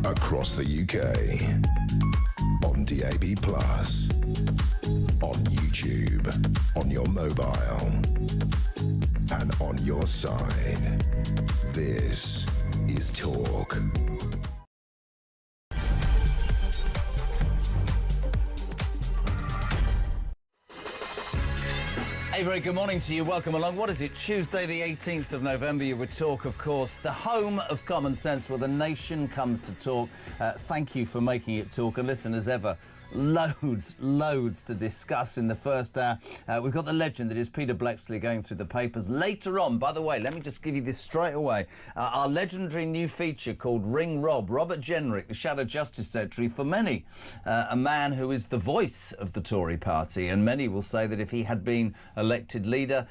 across the UK, on DAB+, on YouTube, on your mobile, and on your side. This is Talk. A very good morning to you. Welcome along. What is it? Tuesday the 18th of November. You would Talk, of course, the home of common sense where the nation comes to talk. Thank you for making it talk. And listen, as ever, loads to discuss in the first hour. We've got the legend that is Peter Blexley going through the papers. Later on, by the way, let me just give you this straight away. Our legendary new feature called Ring Rob. Robert Jenrick, the Shadow Justice Secretary, for many, a man who is the voice of the Tory party. And many will say that if he had been elected leader,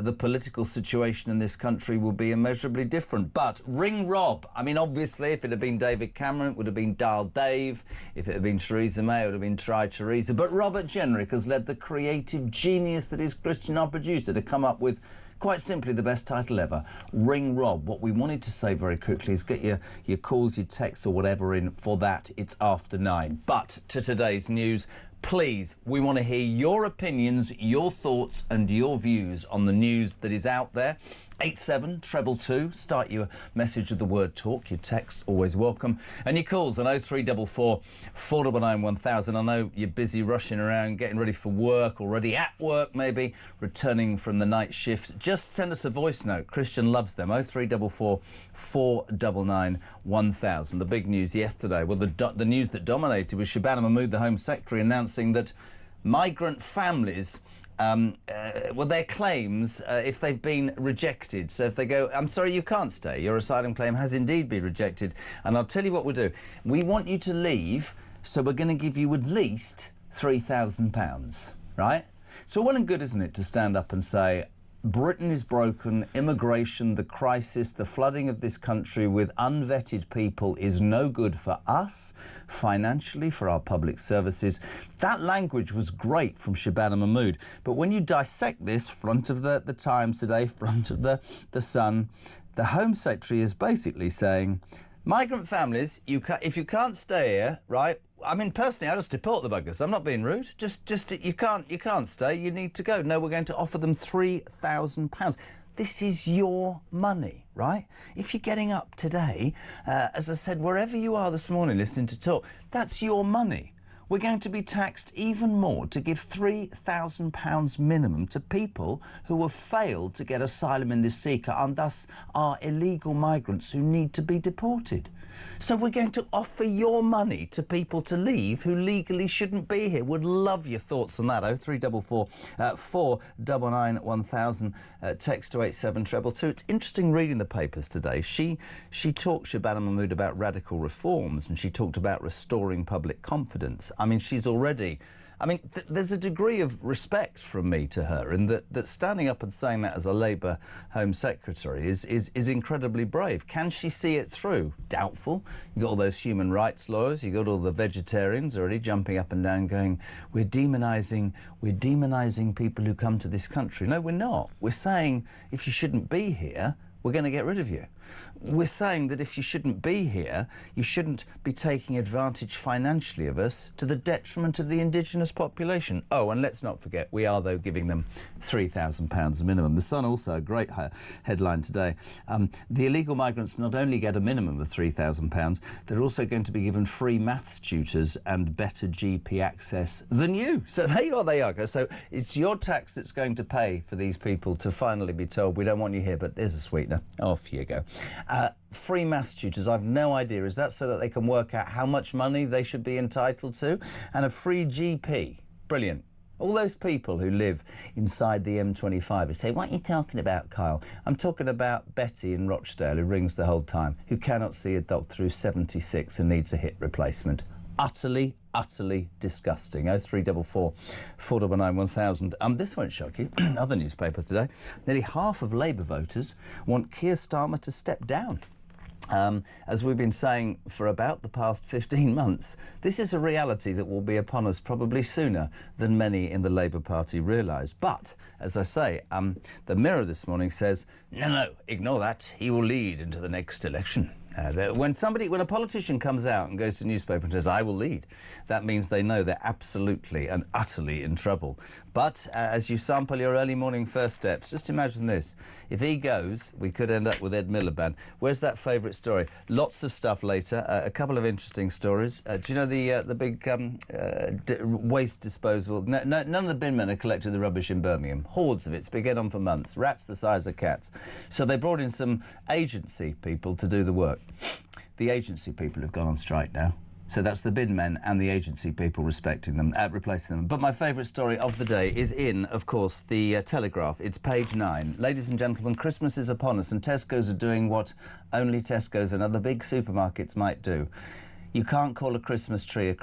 the political situation in this country will be immeasurably different. But Ring Rob, I mean, obviously, if it had been David Cameron, it would have been Dial Dave. If it had been Theresa May, it would have been Try Theresa. But Robert Jenrick has led the creative genius that is Christian, our producer, to come up with, quite simply, the best title ever, Ring Rob. What we wanted to say very quickly is get your calls, your texts or whatever in for that. It's after 9. But to today's news, please, we want to hear your opinions, your thoughts and your views on the news that is out there. 87222, start your message with the word talk. Your text, always welcome. And your calls on 0344 499 1000. I know you're busy rushing around, getting ready for work, already at work maybe, returning from the night shift. Just send us a voice note. Christian loves them. 0344 499 1000. The big news yesterday, well, the news that dominated was Shabana Mahmood, the Home Secretary, announcing that migrant families, their claims, if they've been rejected, so if they go, I'm sorry, you can't stay, your asylum claim has indeed been rejected, and I'll tell you what we'll do. We want you to leave, so we're going to give you at least £3,000, right? So well and good, isn't it, to stand up and say, Britain is broken, immigration, the crisis, the flooding of this country with unvetted people is no good for us, financially, for our public services. That language was great from Shabana Mahmood. But when you dissect this, front of the Times today, front of the Sun, the Home Secretary is basically saying, migrant families, if you can't stay here, right? I mean, personally, I just deport the buggers. I'm not being rude. Just you can't stay. You need to go. No, we're going to offer them £3,000. This is your money, right? If you're getting up today, as I said, wherever you are this morning listening to Talk, that's your money. We're going to be taxed even more to give £3,000 minimum to people who have failed to get asylum in this seeker and thus are illegal migrants who need to be deported. So we're going to offer your money to people to leave who legally shouldn't be here. Would love your thoughts on that. 0344 499 1000. Text to 87222. It's interesting reading the papers today. She talked, Shabana Mahmood, about radical reforms, and she talked about restoring public confidence. I mean, she's already... there's a degree of respect from me to her, in that standing up and saying that as a Labour Home Secretary is incredibly brave. Can she see it through? Doubtful. You've got all those human rights lawyers, you've got all the vegetarians already jumping up and down going, we're demonising people who come to this country. No, we're not. We're saying if you shouldn't be here, we're going to get rid of you. We're saying that if you shouldn't be here, you shouldn't be taking advantage financially of us to the detriment of the indigenous population. Oh, and let's not forget, we are, though, giving them £3,000 minimum. The Sun also, a great headline today. The illegal migrants not only get a minimum of £3,000, they're also going to be given free maths tutors and better GP access than you. So there you are, there you go. So it's your tax that's going to pay for these people to finally be told, we don't want you here, but there's a sweetener. Off you go. Free maths tutors, I've no idea. Is that so that they can work out how much money they should be entitled to? And a free GP. Brilliant. All those people who live inside the M25 who say, what are you talking about, Kyle? I'm talking about Betty in Rochdale, who rings the whole time, who cannot see a doctor, who's 76 and needs a hip replacement. Utterly disgusting. 0344 499 1000. This won't shock you. Other newspaper today. Nearly half of Labour voters want Keir Starmer to step down. As we've been saying for about the past 15 months, this is a reality that will be upon us probably sooner than many in the Labour Party realise. But, as I say, the Mirror this morning says No, ignore that. He will lead into the next election. When a politician comes out and goes to a newspaper and says, I will lead, that means they know they're absolutely and utterly in trouble. But as you sample your early morning first steps, just imagine this. If he goes, we could end up with Ed Miliband. Where's that favourite story? Lots of stuff later, a couple of interesting stories. Do you know the big waste disposal? None of the bin men are collecting the rubbish in Birmingham. Hordes of it. It's been going on for months. Rats the size of cats. So they brought in some agency people to do the work. The agency people have gone on strike now. So that's the bin men and the agency people replacing them. But my favourite story of the day is in, of course, the Telegraph. It's page 9. Ladies and gentlemen, Christmas is upon us and Tesco's are doing what only Tesco's and other big supermarkets might do. You can't call a Christmas tree.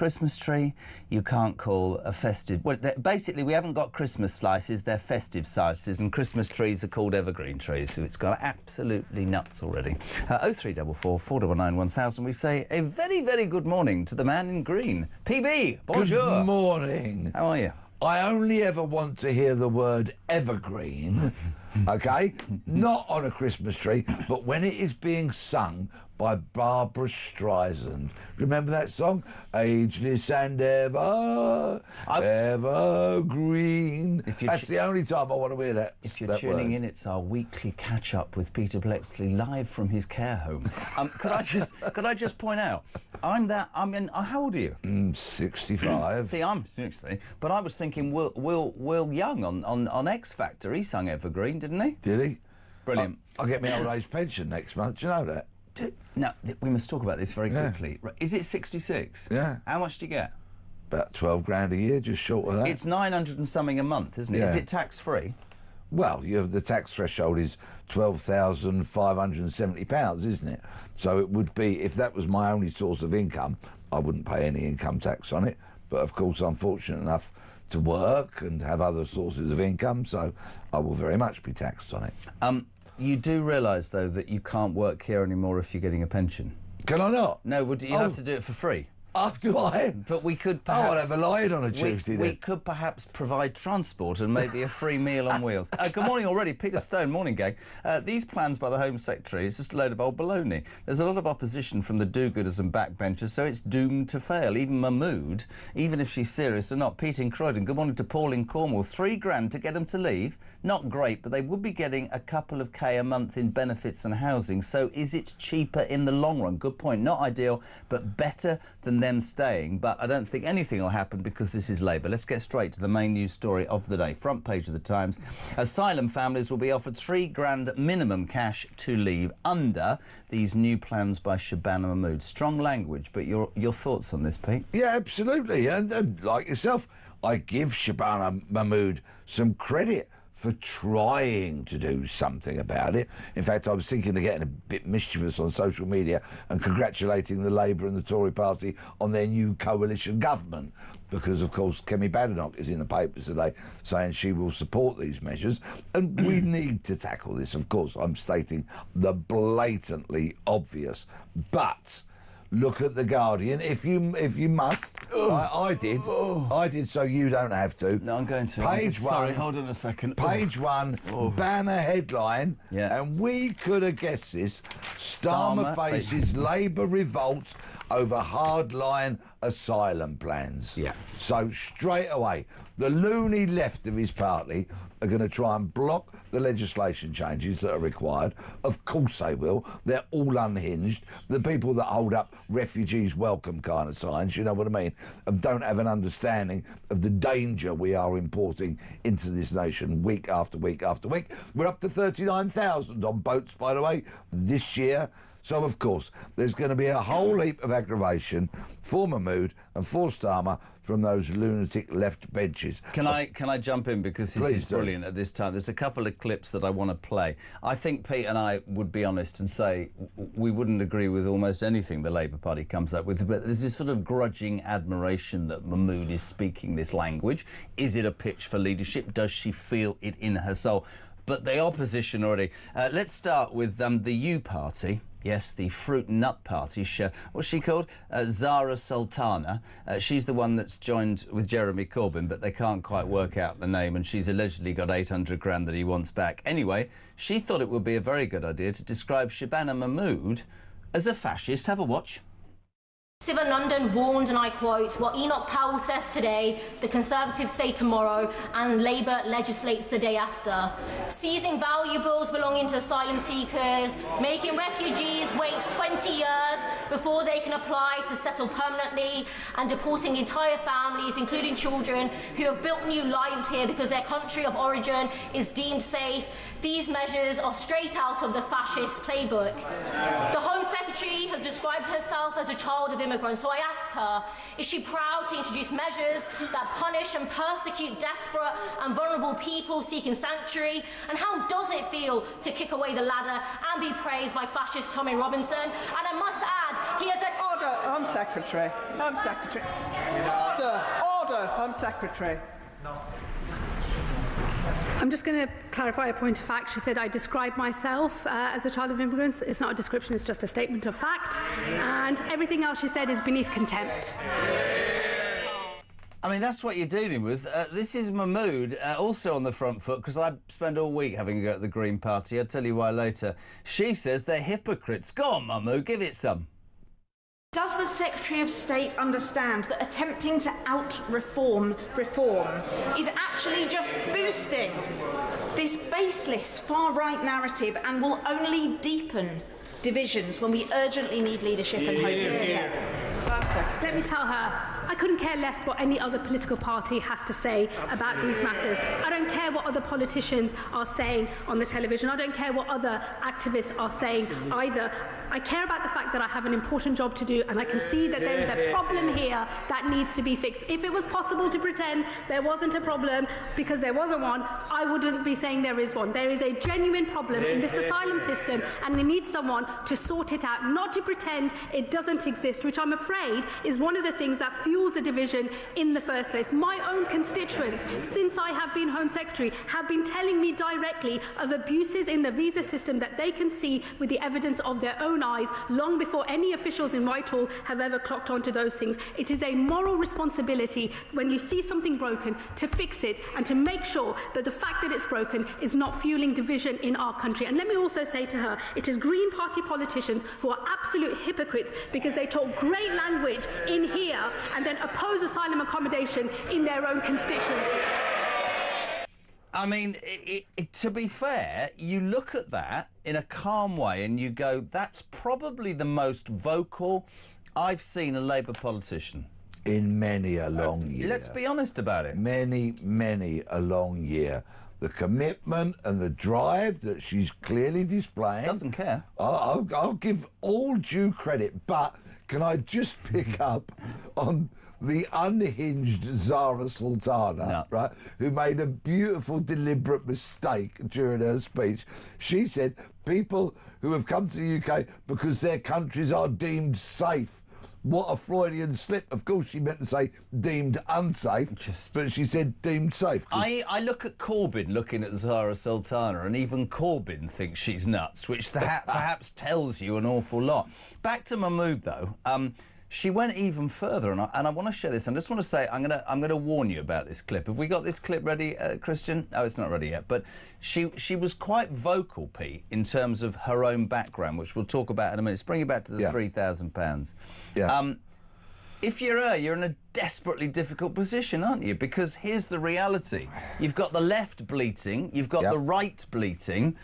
You can't call a festive... Well, basically, we haven't got Christmas slices, they're festive slices, and Christmas trees are called evergreen trees, so it's gone absolutely nuts already. 0344 499 1000, we say a very, very good morning to the man in green. PB, bonjour. Good morning. How are you? I only ever want to hear the word evergreen, OK? Not on a Christmas tree, but when it is being sung by Barbara Streisand. Remember that song? Ageless and evergreen. That's the only time I want to hear that. If you're tuning in, it's our weekly catch-up with Peter Blexley live from his care home. Could I just point out, how old are you? 65. See, I'm 60, but I was thinking Will Young on X Factor. He sung Evergreen, didn't he? Did he? Brilliant. I'll get my old age pension next month. Do you know that? Now, we must talk about this very quickly. Is it 66? Yeah. How much do you get? About 12 grand a year, just short of that. It's 900 and something a month, isn't it? Yeah. Is it tax-free? Well, the tax threshold is £12,570, isn't it? So it would be, if that was my only source of income, I wouldn't pay any income tax on it. But of course, I'm fortunate enough to work and have other sources of income, so I will very much be taxed on it. You do realise, though, that you can't work here anymore if you're getting a pension? Can I not? No, you have to do it for free. Do I? But we could perhaps... Oh, I'll have a line on a Tuesday then. We could perhaps provide transport and maybe a free meal on wheels. Good morning already, Peter Stone. Morning, gang. These plans by the Home Secretary is just a load of old baloney. There's a lot of opposition from the do-gooders and backbenchers, so it's doomed to fail. Even Mahmood, even if she's serious or not. Pete in Croydon, good morning to Paul in Cornwall. £3 grand to get them to leave? Not great, but they would be getting a couple of K a month in benefits and housing. So is it cheaper in the long run? Good point. Not ideal, but better than them staying. But I don't think anything will happen because this is Labour. Let's get straight to the main news story of the day. Front page of the Times. Asylum families will be offered £3 grand minimum cash to leave under these new plans by Shabana Mahmood. Strong language, but your thoughts on this, Pete? Yeah, absolutely. And like yourself, I give Shabana Mahmood some credit for trying to do something about it. In fact, I was thinking of getting a bit mischievous on social media and congratulating the Labour and the Tory party on their new coalition government, because, of course, Kemi Badenoch is in the papers today saying she will support these measures, and we need to tackle this. Of course, I'm stating the blatantly obvious, but... Look at The Guardian, if you must. I did, so you don't have to. No, I'm going to. Page one. Sorry, hold on a second. Page one, banner headline, and we could have guessed this. Starmer faces Labour revolt over hardline asylum plans. Yeah. So straight away, the loony left of his party are going to try and block the legislation changes that are required. Of course they will. They're all unhinged. The people that hold up refugees welcome kind of signs, you know what I mean, and don't have an understanding of the danger we are importing into this nation week after week after week. We're up to 39,000 on boats, by the way, this year. So, of course, there's going to be a whole heap of aggravation for Mahmood and for Starmer from those lunatic left benches. Can I jump in, because this is brilliant at this time? There's a couple of clips that I want to play. I think Pete and I would be honest and say we wouldn't agree with almost anything the Labour Party comes up with, but there's this sort of grudging admiration that Mahmood is speaking this language. Is it a pitch for leadership? Does she feel it in her soul? But the opposition already... let's start with the U Party. Yes, the Fruit and Nut Party. What's she called? Zara Sultana. She's the one that's joined with Jeremy Corbyn, but they can't quite work out the name, and she's allegedly got 800 grand that he wants back. Anyway, she thought it would be a very good idea to describe Shabana Mahmood as a fascist. Have a watch. Sivanandan warned, and I quote, what Enoch Powell says today, the Conservatives say tomorrow, and Labour legislates the day after. Seizing valuables belonging to asylum seekers, making refugees wait 20 years before they can apply to settle permanently, and deporting entire families, including children, who have built new lives here because their country of origin is deemed safe. These measures are straight out of the fascist playbook. The Home Secretary has described herself as a child of immigrants, so I ask her, is she proud to introduce measures that punish and persecute desperate and vulnerable people seeking sanctuary? And how does it feel to kick away the ladder and be praised by fascist Tommy Robinson? And I must add, he has a... Order, Home Secretary. Home Secretary. Order, order, Home Secretary. I'm just going to clarify a point of fact. She said I described myself as a child of immigrants. It's not a description, it's just a statement of fact. And everything else she said is beneath contempt. I mean, that's what you're dealing with. This is Mahmood, also on the front foot, because I spent all week having a go at the Green Party. I'll tell you why later. She says they're hypocrites. Go on, Mahmood, give it some. Does the Secretary of State understand that attempting to out-reform reform is actually just boosting this baseless far-right narrative and will only deepen divisions when we urgently need leadership and hope instead? Let me tell her, I couldn't care less what any other political party has to say about these matters. I don't care what other politicians are saying on the television. I don't care what other activists are saying either. I care about the fact that I have an important job to do, and I can see that there is a problem here that needs to be fixed. If it was possible to pretend there wasn't a problem because there wasn't one, I wouldn't be saying there is one. There is a genuine problem in this asylum system, and we need someone to sort it out, not to pretend it doesn't exist, which I'm afraid is one of the things that fuels the division in the first place. My own constituents, since I have been Home Secretary, have been telling me directly of abuses in the visa system that they can see with the evidence of their own eyes long before any officials in Whitehall have ever clocked onto those things. It is a moral responsibility when you see something broken to fix it and to make sure that the fact that it's broken is not fueling division in our country. And let me also say to her, it is Green Party politicians who are absolute hypocrites because they talk great language in here and then oppose asylum accommodation in their own constituencies. I mean, to be fair, you look at that in a calm way and you go, that's probably the most vocal I've seen a Labour politician. In many a long year. Let's be honest about it. Many a long year. The commitment and the drive that she's clearly displaying. Doesn't care. I'll give all due credit, but can I just pick up on the unhinged Zara Sultana, right, who made a beautiful, deliberate mistake during her speech. She said people who have come to the UK because their countries are deemed safe. What a Freudian slip. Of course, she meant to say deemed unsafe, but she said deemed safe. I look at Corbyn looking at Zara Sultana, and even Corbyn thinks she's nuts, which perhaps tells you an awful lot. Back to Mahmood, though. She went even further, and I want to share this. I just want to say I'm going to warn you about this clip. Have we got this clip ready, Christian? No, it's not ready yet. But she was quite vocal, Pete, in terms of her own background, which we'll talk about in a minute. Let's bring you back to the £3,000. Yeah. If you're her, you're in a desperately difficult position, aren't you? Because here's the reality: you've got the left bleating, you've got the right bleating.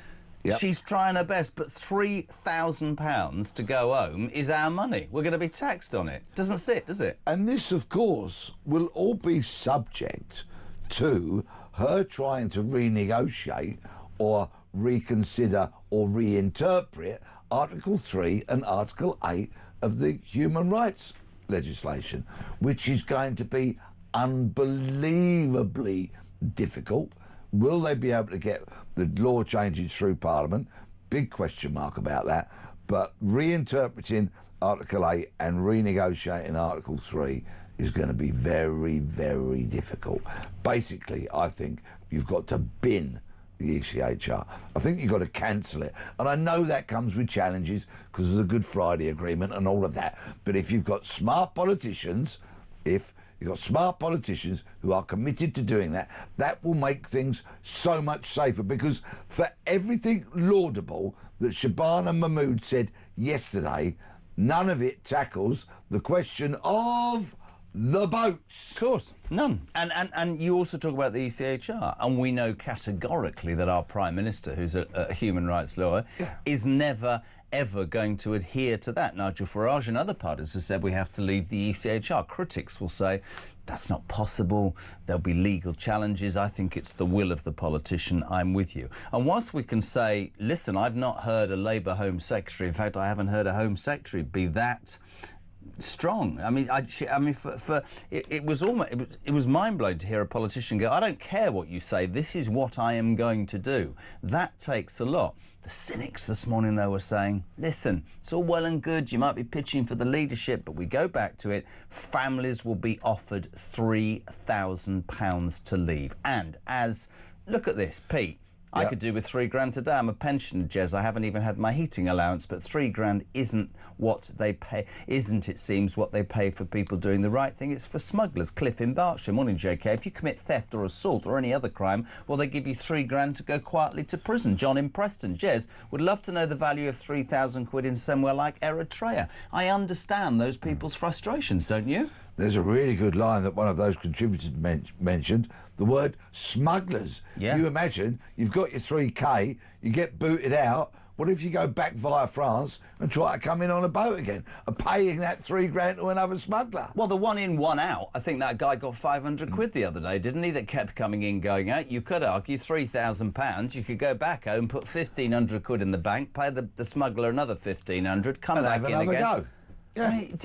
Yep. She's trying her best, but £3,000 to go home is our money. We're going to be taxed on it. Doesn't sit, does it? And this, of course, will all be subject to her trying to renegotiate or reconsider or reinterpret Article 3 and Article 8 of the human rights legislation, which is going to be unbelievably difficult. Will they be able to get the law changes through Parliament? Big question mark about that. But reinterpreting Article 8 and renegotiating Article 3 is going to be very, very difficult. Basically, I think you've got to bin the ECHR. I think you've got to cancel it. And I know that comes with challenges because of the Good Friday Agreement and all of that. But if you've got smart politicians, who are committed to doing that, that will make things so much safer. Because for everything laudable that Shabana Mahmood said yesterday, none of it tackles the question of the boats. Of course, none. And you also talk about the ECHR, and we know categorically that our Prime Minister, who's a human rights lawyer, is never ever going to adhere to that. Nigel Farage and other parties have said we have to leave the ECHR. Critics will say that's not possible, there'll be legal challenges. I think it's the will of the politician. I'm with you. And whilst we can say, listen, I've not heard a Labour Home Secretary, in fact I haven't heard a Home Secretary be that strong. I mean, it was mind-blowing to hear a politician go, I don't care what you say, this is what I am going to do. That takes a lot. The cynics this morning, though, were saying, listen, it's all well and good, you might be pitching for the leadership, but we go back to it, families will be offered £3,000 to leave. And look at this, Pete, I could do with £3 today. I'm a pensioner, Jez. I haven't even had my heating allowance, but £3 isn't what they pay. It seems what they pay for people doing the right thing. It's for smugglers. Cliff in Berkshire. Morning, JK. If you commit theft or assault or any other crime, well, they give you £3 to go quietly to prison. John in Preston. Jez, would love to know the value of 3,000 quid in somewhere like Eritrea. I understand those people's frustrations, don't you? There's a really good line that one of those contributors mentioned, the word smugglers. Yeah. You imagine, you've got your 3K, you get booted out. What if you go back via France and try to come in on a boat again, and paying that £3 to another smuggler? Well, the one in, one out. I think that guy got 500 quid the other day, didn't he, that kept coming in, going out. You could argue £3,000. You could go back home, put 1,500 quid in the bank, pay the smuggler another 1,500, come and back have in another again. go. Yeah. I mean,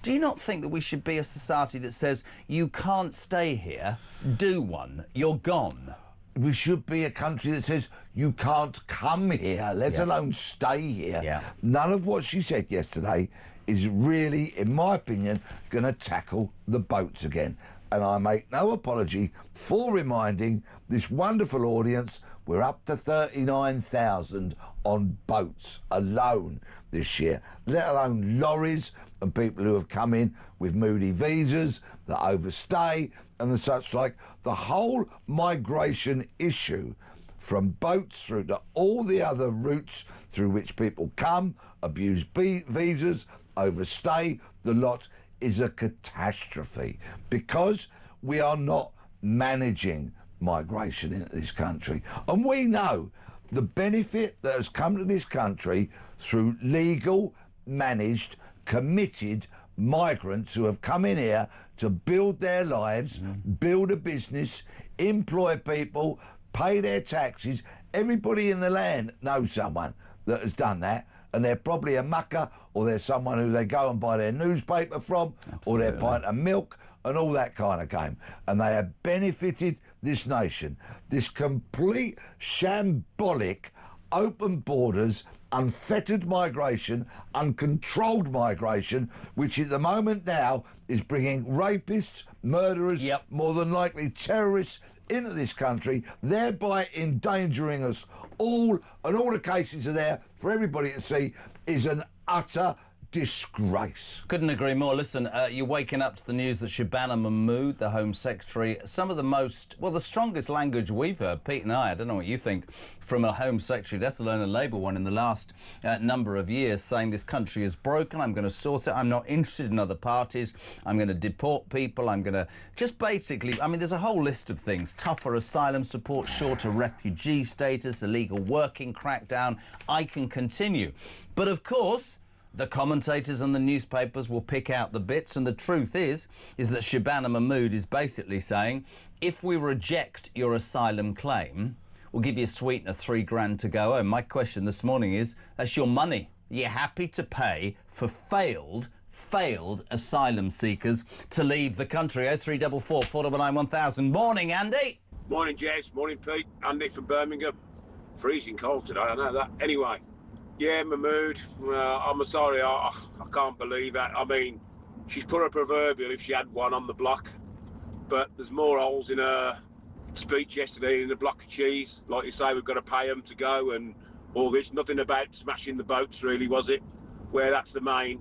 do you not think that we should be a society that says, you can't stay here, do one, you're gone? We should be a country that says, you can't come here, let alone stay here. Yeah. None of what she said yesterday is really, in my opinion, going to tackle the boats again. And I make no apology for reminding this wonderful audience we're up to 39,000 on boats alone this year, let alone lorries and people who have come in with moody visas that overstay and the such like. The whole migration issue, from boats through to all the other routes through which people come, abuse visas, overstay, the lot, is a catastrophe because we are not managing migration into this country. And we know the benefit that has come to this country through legal, managed, committed migrants who have come in here to build their lives, build a business, employ people, pay their taxes. Everybody in the land knows someone that has done that, and they're probably a mucker, or they're someone who they go and buy their newspaper from, or their pint of milk, and all that kind of game. And they have benefited this nation. This complete shambolic open borders, unfettered migration, uncontrolled migration, which at the moment now is bringing rapists, murderers, more than likely terrorists into this country, thereby endangering us all, and all the cases are there for everybody to see, is an utter disgrace. Couldn't agree more. Listen, you're waking up to the news that Shabana Mahmood, the Home Secretary, some of the most, well, the strongest language we've heard, Pete and I don't know what you think, from a Home Secretary, let alone a Labour one, in the last number of years, saying this country is broken, I'm going to sort it, I'm not interested in other parties, I'm going to deport people, I'm going to just basically, I mean, there's a whole list of things, tougher asylum support, shorter refugee status, illegal working crackdown, I can continue. But of course, the commentators and the newspapers will pick out the bits, and the truth is that Shabana Mahmood is basically saying, if we reject your asylum claim, we'll give you a sweetener, £3 to go home. My question this morning is, that's your money. Are you happy to pay for failed asylum seekers to leave the country? 0344 499 1000. Morning, Andy. Morning, Jez. Morning, Pete. Andy from Birmingham. Freezing cold today, I know that. Anyway. Yeah, Mahmood, I'm sorry, I can't believe that. I mean, she's put a proverbial, if she had one, on the block, but there's more holes in her speech yesterday in the block of cheese. Like you say, we've got to pay them to go and all this. Nothing about smashing the boats, really, was it? Where that's the main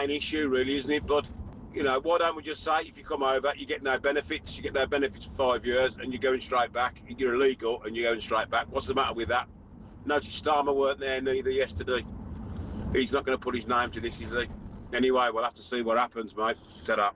issue, really, isn't it? But you know, why don't we just say if you come over, you get no benefits. You get no benefits for 5 years, and you're going straight back. You're illegal, and you're going straight back. What's the matter with that? Notice Starmer weren't there neither yesterday. He's not going to put his name to this, is he? Anyway, we'll have to see what happens, mate. Set up.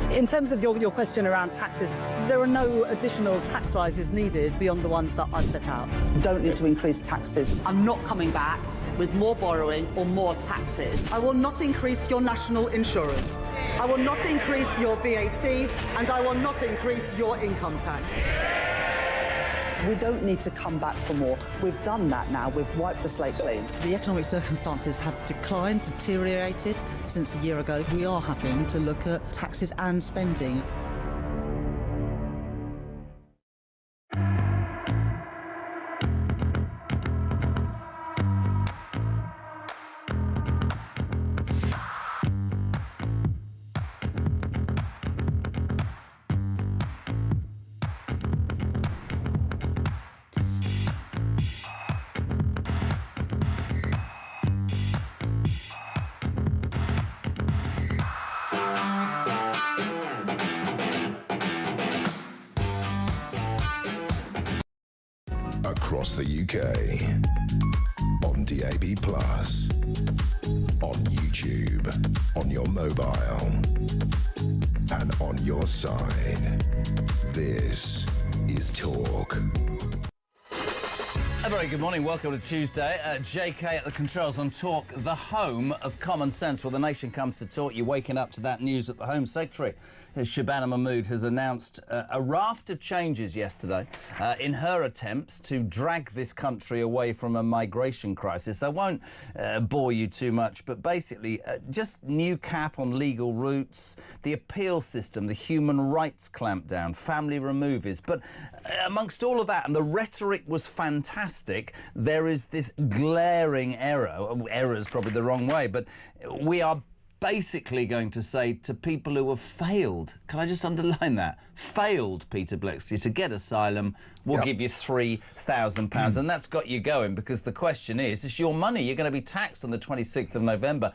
In terms of your question around taxes, there are no additional tax rises needed beyond the ones that I've set out. Don't need to increase taxes. I'm not coming back with more borrowing or more taxes. I will not increase your national insurance. I will not increase your VAT, and I will not increase your income tax. We don't need to come back for more. We've done that now. We've wiped the slate clean. The economic circumstances have declined, deteriorated since a year ago. We are having to look at taxes and spending. Across the UK, on DAB+, on YouTube, on your mobile, and on your side. This is Talk. A very good morning. Welcome to Tuesday. JK at the controls on Talk, the home of common sense. Well, the nation comes to talk. You're waking up to that news that the Home Secretary, Shabana Mahmood, has announced a raft of changes yesterday in her attempts to drag this country away from a migration crisis. I won't bore you too much, but basically just new cap on legal routes, the appeal system, the human rights clampdown, family removers. But amongst all of that, and the rhetoric was fantastic, there is this glaring error. Error is probably the wrong way, but we are basically going to say to people who have failed, can I just underline that? Failed, Peter Blexley, to get asylum, we'll give you £3,000. And that's got you going, because the question is, it's your money. You're going to be taxed on the 26th of November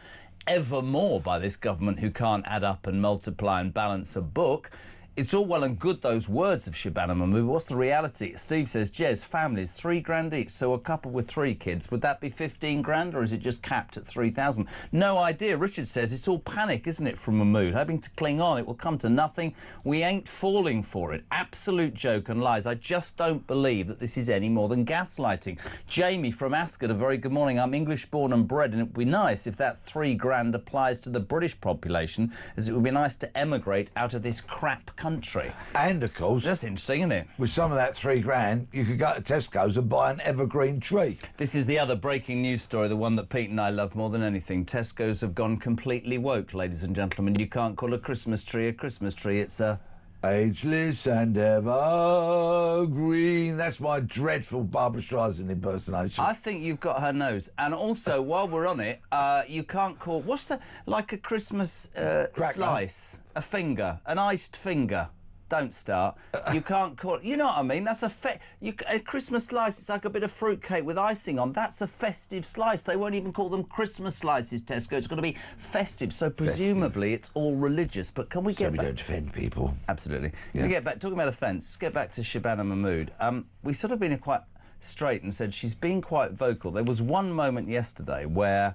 ever more by this government who can't add up and multiply and balance a book. It's all well and good, those words of Shabana Mahmood. What's the reality? Steve says, Jez, families, £3,000 each, so a couple with 3 kids. Would that be 15 grand, or is it just capped at 3,000? No idea. Richard says it's all panic, isn't it, from Mahmood, hoping to cling on. It will come to nothing. We ain't falling for it. Absolute joke and lies. I just don't believe that this is any more than gaslighting. Jamie from Ascot, a very good morning. I'm English born and bred, and it would be nice if that 3 grand applies to the British population, as it would be nice to emigrate out of this crap country. And of course, that's interesting, isn't it? With some of that 3 grand, you could go to Tesco's and buy an evergreen tree. This is the other breaking news story, the one that Pete and I love more than anything. Tesco's have gone completely woke, ladies and gentlemen. You can't call a Christmas tree, it's a ageless and evergreen. That's my dreadful Barbara Streisand impersonation. I think you've got her nose. And also, while we're on it, you can't call... What's the... Like a Christmas slice? A finger. An iced finger. Don't start. You can't call it... You know what I mean? That's a Christmas slice, it's like a bit of fruitcake with icing on. That's a festive slice. They won't even call them Christmas slices, Tesco. It's got to be festive. So presumably it's all religious. But can we get back... we don't offend people. Absolutely. Can we get back... Talking about offence, let's get back to Shabana Mahmood. We sort of been quite straight and said she's been quite vocal. There was one moment yesterday where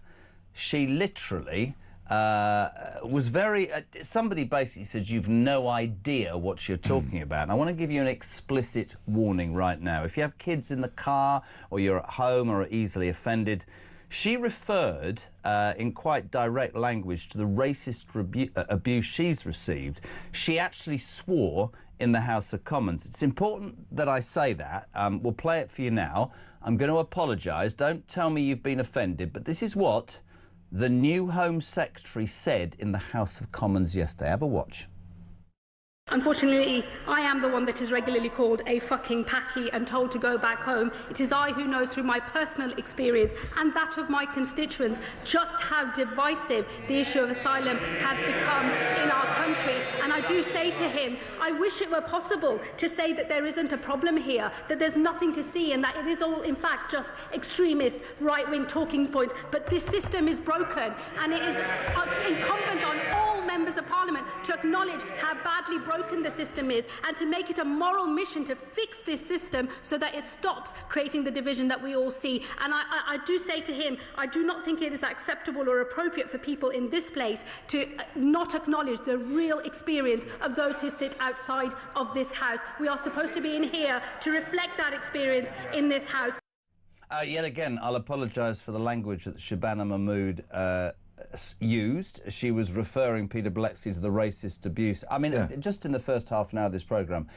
she literally... was very... somebody basically said, you've no idea what you're talking about. And I want to give you an explicit warning right now. If you have kids in the car or you're at home or are easily offended, she referred in quite direct language to the racist abuse she's received. She actually swore in the House of Commons. It's important that I say that. We'll play it for you now. I'm going to apologise. Don't tell me you've been offended, but this is what the new Home Secretary said in the House of Commons yesterday. Have a watch. Unfortunately, I am the one that is regularly called a fucking packy and told to go back home. It is I who knows through my personal experience and that of my constituents just how divisive the issue of asylum has become in our country. And I do say to him, I wish it were possible to say that there isn't a problem here, that there's nothing to see and that it is all, in fact, just extremist right-wing talking points. But this system is broken and it is incumbent on all members of Parliament to acknowledge how badly broken the system is and to make it a moral mission to fix this system so that it stops creating the division that we all see. And I do say to him, I do not think it is acceptable or appropriate for people in this place to not acknowledge the real experience of those who sit outside of this House. We are supposed to be in here to reflect that experience in this House. Yet again, I'll apologise for the language that Shabana Mahmood used. She was referring, Peter Blexley, to the racist abuse. I mean, just in the first half an hour of this programme,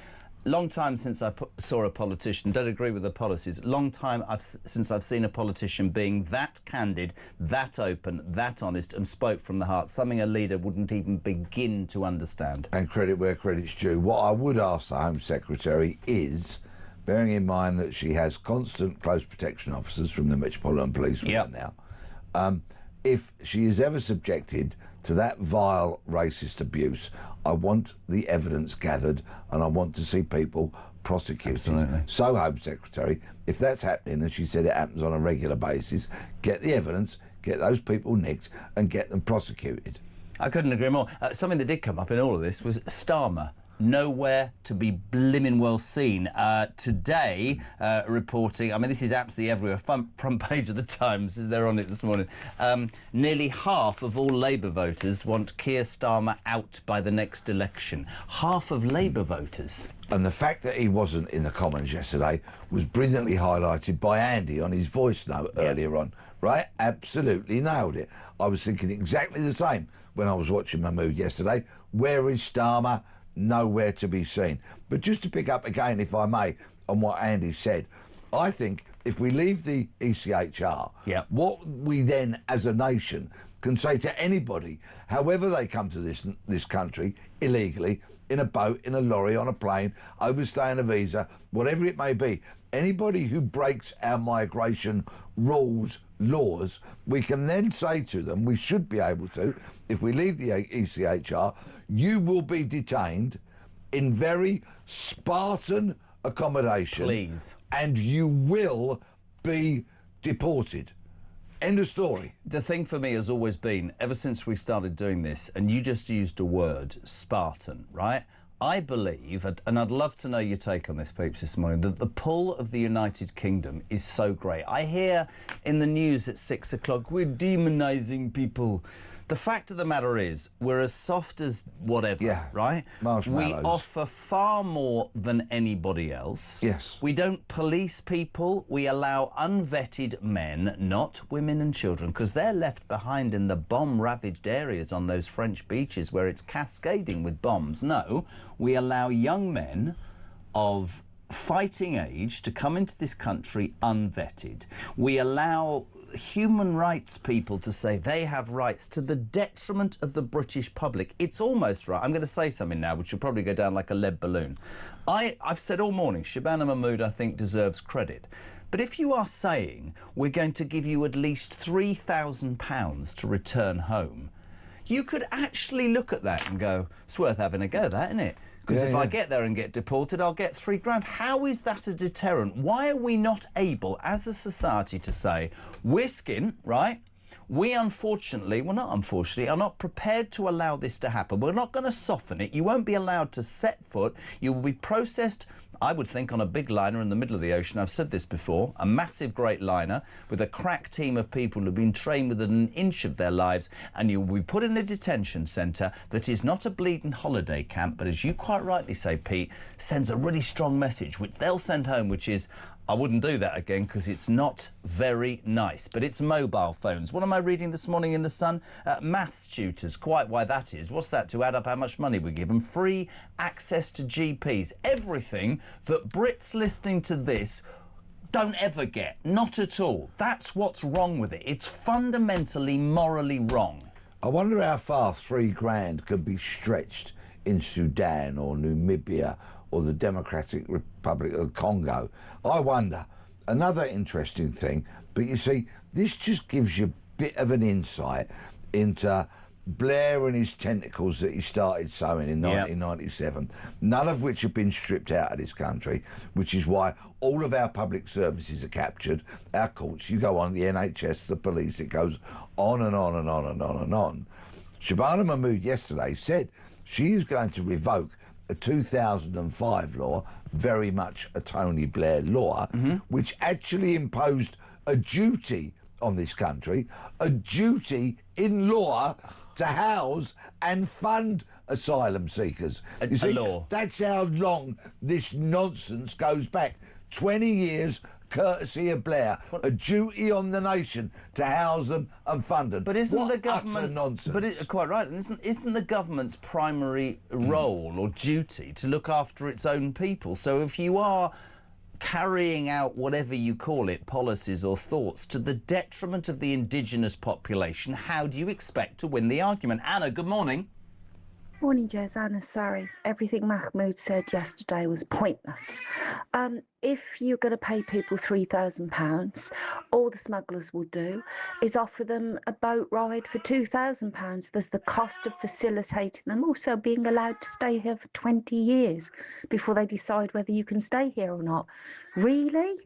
long time since I saw a politician, don't agree with the policies, long time since I've seen a politician being that candid, that open, that honest and spoke from the heart, something a leader wouldn't even begin to understand. And credit where credit's due. What I would ask the Home Secretary is, bearing in mind that she has constant close protection officers from the Metropolitan Police right now, if she is ever subjected to that vile racist abuse, I want the evidence gathered and I want to see people prosecuted. Absolutely. So, Home Secretary, if that's happening, and she said it happens on a regular basis, get the evidence, get those people nicked and get them prosecuted. I couldn't agree more. Something that did come up in all of this was Starmer. Nowhere to be blimmin' well seen. Today, reporting, I mean, this is absolutely everywhere, front page of the Times, they're on it this morning. Nearly half of all Labour voters want Keir Starmer out by the next election. Half of Labour voters. And the fact that he wasn't in the Commons yesterday was brilliantly highlighted by Andy on his voice note earlier on, right? Absolutely nailed it. I was thinking exactly the same when I was watching Mahmood yesterday. Where is Starmer? Nowhere to be seen. But just to pick up again, if I may, on what Andy said, I think if we leave the ECHR, what we then as a nation can say to anybody, however they come to this country, illegally, in a boat, in a lorry, on a plane, overstaying a visa, whatever it may be, anybody who breaks our migration rules, laws, we can then say to them, we should be able to, if we leave the ECHR, you will be detained in very Spartan accommodation. Please. And you will be deported. End of story. The thing for me has always been, ever since we started doing this, and you just used a word, Spartan, right? I believe, and I'd love to know your take on this, Peeps, this morning, that the pull of the United Kingdom is so great. I hear in the news at 6 o'clock, we're demonising people. The fact of the matter is, we're as soft as whatever, right? We offer far more than anybody else. Yes. We don't police people. We allow unvetted men, not women and children, because they're left behind in the bomb-ravaged areas on those French beaches where it's cascading with bombs. No, we allow young men of fighting age to come into this country unvetted. We allow human rights people to say they have rights to the detriment of the British public. It's almost right. I'm going to say something now which will probably go down like a lead balloon. I've said all morning, Shabana Mahmood, I think, deserves credit. But if you are saying we're going to give you at least £3,000 to return home, you could actually look at that and go, it's worth having a go, that, isn't it? Because if I get there and get deported, I'll get $3,000. How is that a deterrent? Why are we not able, as a society, to say, we're skint, right? We unfortunately, well not unfortunately, are not prepared to allow this to happen. We're not going to soften it. You won't be allowed to set foot. You will be processed, I would think, on a big liner in the middle of the ocean. I've said this before, a massive great liner with a crack team of people who've been trained within an inch of their lives, and you will be put in a detention centre that is not a bleeding holiday camp, but as you quite rightly say, Pete, sends a really strong message, which they'll send home, which is, I wouldn't do that again because it's not very nice. But it's mobile phones. What am I reading this morning in The Sun? Maths tutors, quite why that is. What's that to add up how much money we give them? Free access to GPs. Everything that Brits listening to this don't ever get. Not at all. That's what's wrong with it. It's fundamentally morally wrong. I wonder how far £3,000 could be stretched in Sudan or Namibia or the Democratic Republic of Congo. I wonder. Another interesting thing, but you see, this just gives you a bit of an insight into Blair and his tentacles that he started sowing in 1997, none of which have been stripped out of this country, which is why all of our public services are captured, our courts, you go on, the NHS, the police, it goes on and on and on and on and on. Shabana Mahmood yesterday said she is going to revoke a 2005 law, very much a Tony Blair law, which actually imposed a duty on this country, a duty in law to house and fund asylum seekers. You see, law. That's how long this nonsense goes back. 20 years, courtesy of Blair, a duty on the nation to house them and fund them. But isn't what the government nonsense? But quite right? And isn't the government's primary role or duty to look after its own people? So if you are carrying out whatever you call it, policies or thoughts, to the detriment of the indigenous population, how do you expect to win the argument? Anna, good morning. Morning, Jez. Anna, sorry. Everything Mahmood said yesterday was pointless. If you're going to pay people £3,000, all the smugglers will do is offer them a boat ride for £2,000. There's the cost of facilitating them also being allowed to stay here for 20 years before they decide whether you can stay here or not. Really?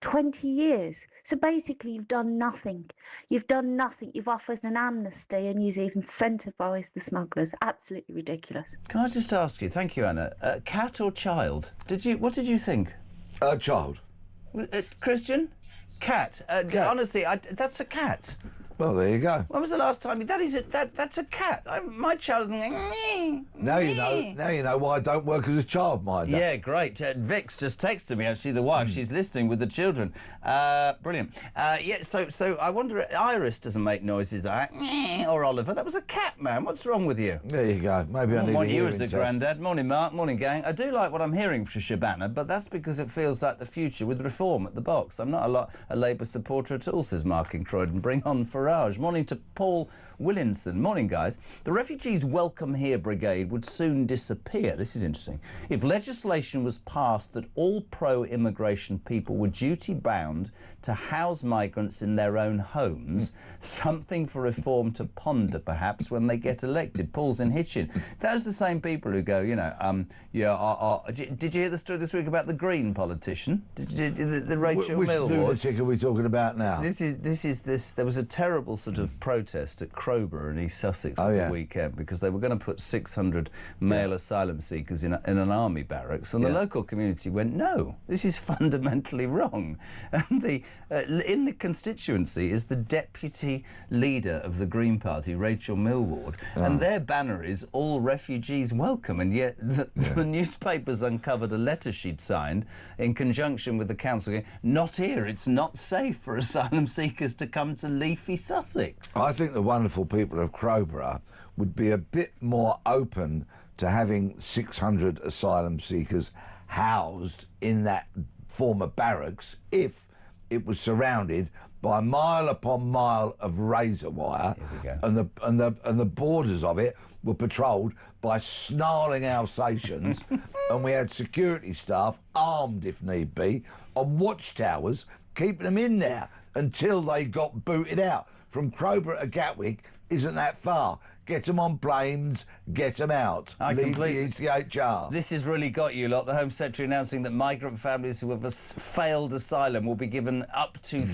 20 years. So basically you've done nothing. You've done nothing. You've offered an amnesty and you've even incentivised the smugglers. Absolutely ridiculous. Can I just ask you, thank you, Anna, cat or child? What did you think? Child. Christian? Cat. Cat. Honestly, that's a cat. Well, there you go. When was the last time? That's a cat. My child's going. Now you know why I don't work as a childminder. Yeah, great. Vic's just texted me, actually, the wife. She's listening with the children. Brilliant. Yeah, so I wonder, Iris doesn't make noises like or Oliver. That was a cat, man. What's wrong with you? There you go. Maybe I need want a you as hearing a granddad. Morning, Mark. Morning, gang. I do like what I'm hearing from Shabana, but that's because it feels like the future with reform at the box. I'm not a Labour supporter at all, says Mark in Croydon. Bring on Farage. Morning to Paul Williamson. Morning, guys. The Refugees Welcome Here Brigade would soon disappear. This is interesting. If legislation was passed that all pro-immigration people were duty-bound to house migrants in their own homes, something for reform to ponder, perhaps, when they get elected. Paul's in Hitchin. That's the same people who go, you know, did you hear the story this week about the Green politician? The Rachel Millward? Which lunatic are we talking about now? There was a terrible sort of protest at Crowborough in East Sussex the weekend because they were going to put 600 male asylum seekers in an army barracks, and the local community went, no, this is fundamentally wrong. And in the constituency is the deputy leader of the Green Party, Rachel Millward, and their banner is all refugees welcome, and yet the newspapers uncovered a letter she'd signed in conjunction with the council going, not here, it's not safe for asylum seekers to come to leafy Sussex. I think the wonderful people of Crowborough would be a bit more open to having 600 asylum seekers housed in that former barracks if it was surrounded by mile upon mile of razor wire, and the borders of it were patrolled by snarling Alsatians, and we had security staff armed if need be on watchtowers keeping them in there until they got booted out. From Crowborough to Gatwick isn't that far. get them on planes, get them out. Leave the ECHR. This has really got you lot. The Home Secretary announcing that migrant families who have failed asylum will be given up to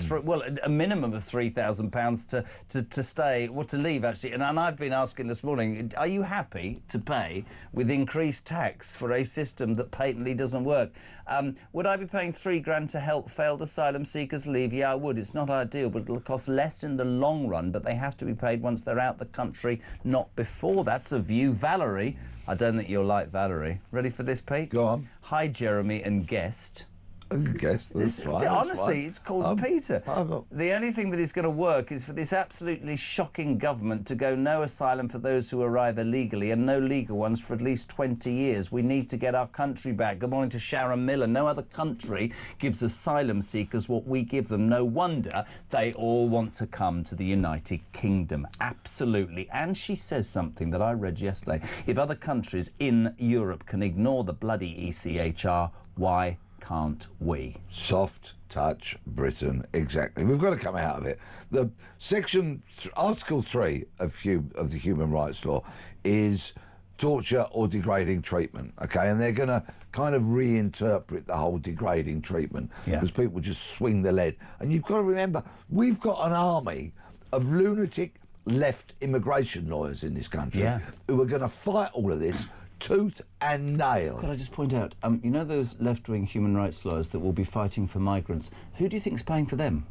a minimum of £3,000 to stay, or to leave actually. And I've been asking this morning, are you happy to pay with increased tax for a system that patently doesn't work? Would I be paying £3,000 to help failed asylum seekers leave? Yeah, I would. It's not ideal, but it'll cost less in the long run. But they have to be paid once they're out the country, not before. That's a view. Valerie, I don't think you'll like Valerie. Ready for this, Pete? Go on. Hi, Jeremy and guest. That's fine. Honestly, it's called Peter. The only thing that is going to work is for this absolutely shocking government to go no asylum for those who arrive illegally and no legal ones for at least 20 years. We need to get our country back. Good morning to Sharon Miller. No other country gives asylum seekers what we give them. No wonder they all want to come to the United Kingdom. Absolutely. And she says something that I read yesterday. If other countries in Europe can ignore the bloody ECHR, why can't we? Soft touch Britain, exactly. We've got to come out of it. The Article 3 of the Human Rights Law is torture or degrading treatment, okay? And they're going to kind of reinterpret the whole degrading treatment because people just swing the lead. And you've got to remember, we've got an army of lunatic left immigration lawyers in this country who are going to fight all of this tooth and nail. Could I just point out, you know those left-wing human rights lawyers that will be fighting for migrants? Who do you think's paying for them?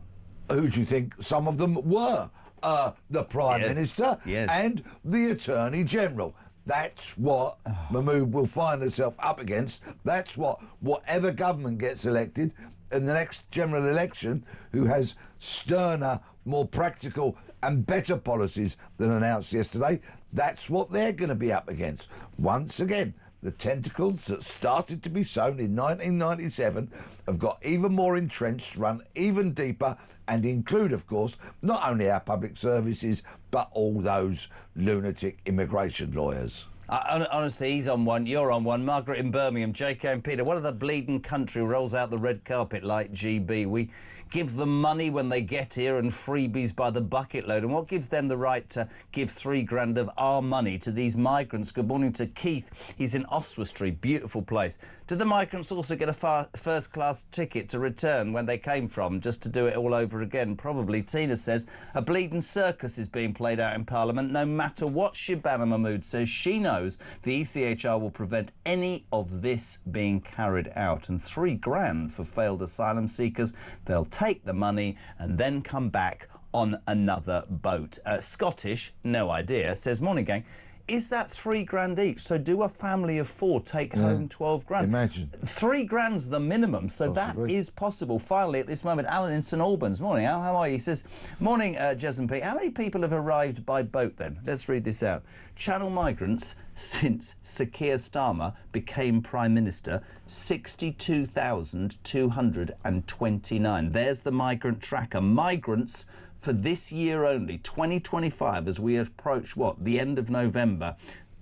Who do you think some of them were? The Prime Minister and the Attorney General. That's what Mahmood will find herself up against. That's what whatever government gets elected in the next general election, who has sterner, more practical and better policies than announced yesterday, that's what they're going to be up against. Once again, the tentacles that started to be sown in 1997 have got even more entrenched, run even deeper, and include, of course, not only our public services, but all those lunatic immigration lawyers. Honestly, he's on one, you're on one. Margaret in Birmingham, JK and Peter, what other bleeding country rolls out the red carpet like GB? We give them money when they get here and freebies by the bucket load. And what gives them the right to give £3,000 of our money to these migrants? Good morning to Keith. He's in Oswestry, beautiful place. Did the migrants also get a first-class ticket to return when they came from, just to do it all over again? Probably. Tina says a bleeding circus is being played out in Parliament. No matter what Shabana Mahmood says, she knows the ECHR will prevent any of this being carried out. And £3,000 for failed asylum seekers. They'll take the money and then come back on another boat. Scottish, no idea, says, morning gang, is that £3,000 each? So do a family of four take home £12,000? Imagine. £3,000's the minimum, so possibly. That is possible. Finally, at this moment, Alan in St Albans. Morning, Al, how are you? He says, morning, Jez and Pete. How many people have arrived by boat then? Let's read this out. Channel migrants since Sir Keir Starmer became Prime Minister, 62,229. There's the migrant tracker. Migrants for this year only, 2025, as we approach, the end of November,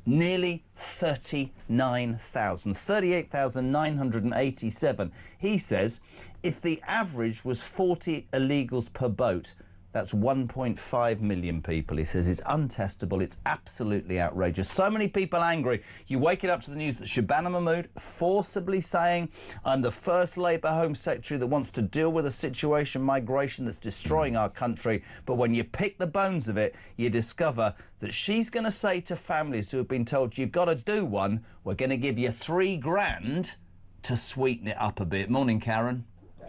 nearly 39,000, 38,987. He says if the average was 40 illegals per boat, that's 1.5 million people. He says it's untestable, it's absolutely outrageous. So many people angry. You wake it up to the news that Shabana Mahmood forcibly saying, I'm the first Labour Home Secretary that wants to deal with a situation, migration, that's destroying our country. But when you pick the bones of it, you discover that she's going to say to families who have been told you've got to do one, we're going to give you £3,000 to sweeten it up a bit. Morning, Karen.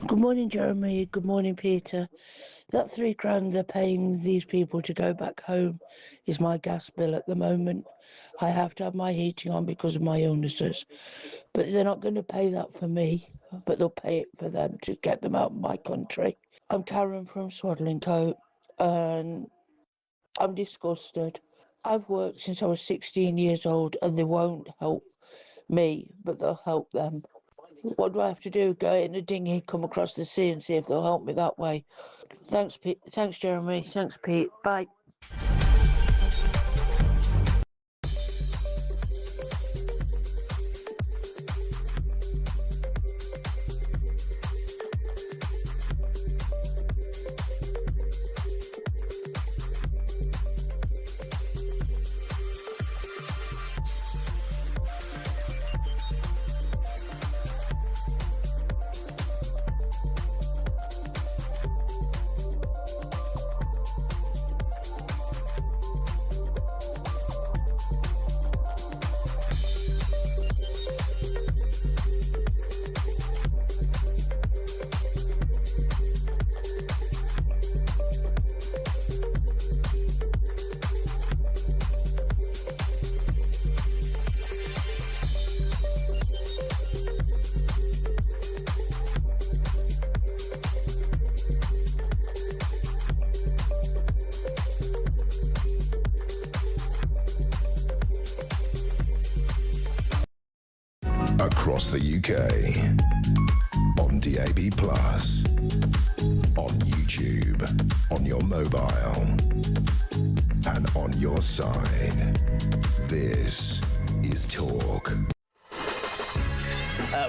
Good morning, Jeremy. Good morning, Peter. That £3,000 they're paying these people to go back home is my gas bill at the moment. I have to have my heating on because of my illnesses. But they're not going to pay that for me, but they'll pay it for them to get them out of my country. I'm Karen from Swaddling Coat, and I'm disgusted. I've worked since I was 16 years old, and they won't help me, but they'll help them. What do I have to do? Go in a dinghy, come across the sea and see if they'll help me that way. Thanks, Pete. Thanks, Jeremy. Thanks, Pete. Bye. across the UK. On DAB+, on YouTube, on your mobile, and on your side. This is Talk.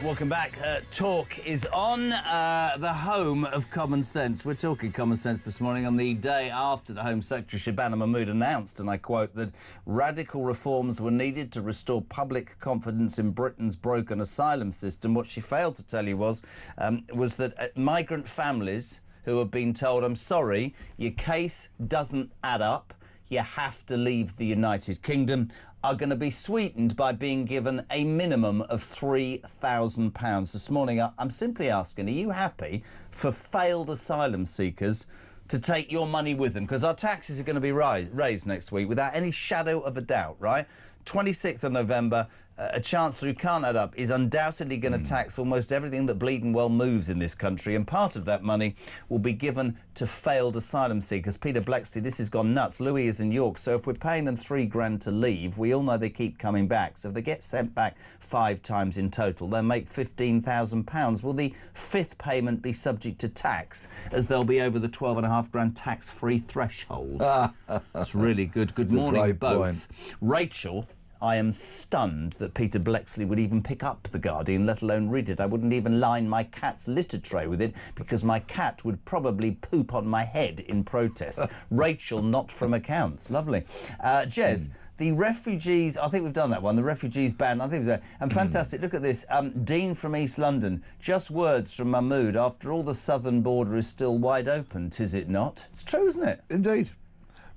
Welcome back. Talk is on, the home of common sense. We're talking common sense this morning on the day after the Home Secretary Shabana Mahmood announced, and I quote, that radical reforms were needed to restore public confidence in Britain's broken asylum system. What she failed to tell you was that migrant families who have been told, I'm sorry, your case doesn't add up, you have to leave the United Kingdom, are going to be sweetened by being given a minimum of £3,000. This morning, I'm simply asking, are you happy for failed asylum seekers to take your money with them? Because our taxes are going to be raised next week without any shadow of a doubt, right? 26th of November, a Chancellor who can't add up is undoubtedly going to tax almost everything that bleeding well moves in this country, and part of that money will be given to failed asylum seekers. Peter Blexley, this has gone nuts. Louis is in York, so if we're paying them £3,000 to leave, we all know they keep coming back. So if they get sent back 5 times in total, they'll make £15,000. Will the fifth payment be subject to tax, as they'll be over the £12,500 tax-free threshold? That's really good. Good morning, both. Rachel, I am stunned that Peter Blexley would even pick up The Guardian, let alone read it. I wouldn't even line my cat's litter tray with it, because my cat would probably poop on my head in protest. Rachel, not from accounts. Lovely. Jez, the refugees, I think we've done that one, the refugees ban, I think we've done, and fantastic, look at this, Dean from East London, just words from Mahmood, after all the southern border is still wide open, 'tis it not? It's true, isn't it? Indeed.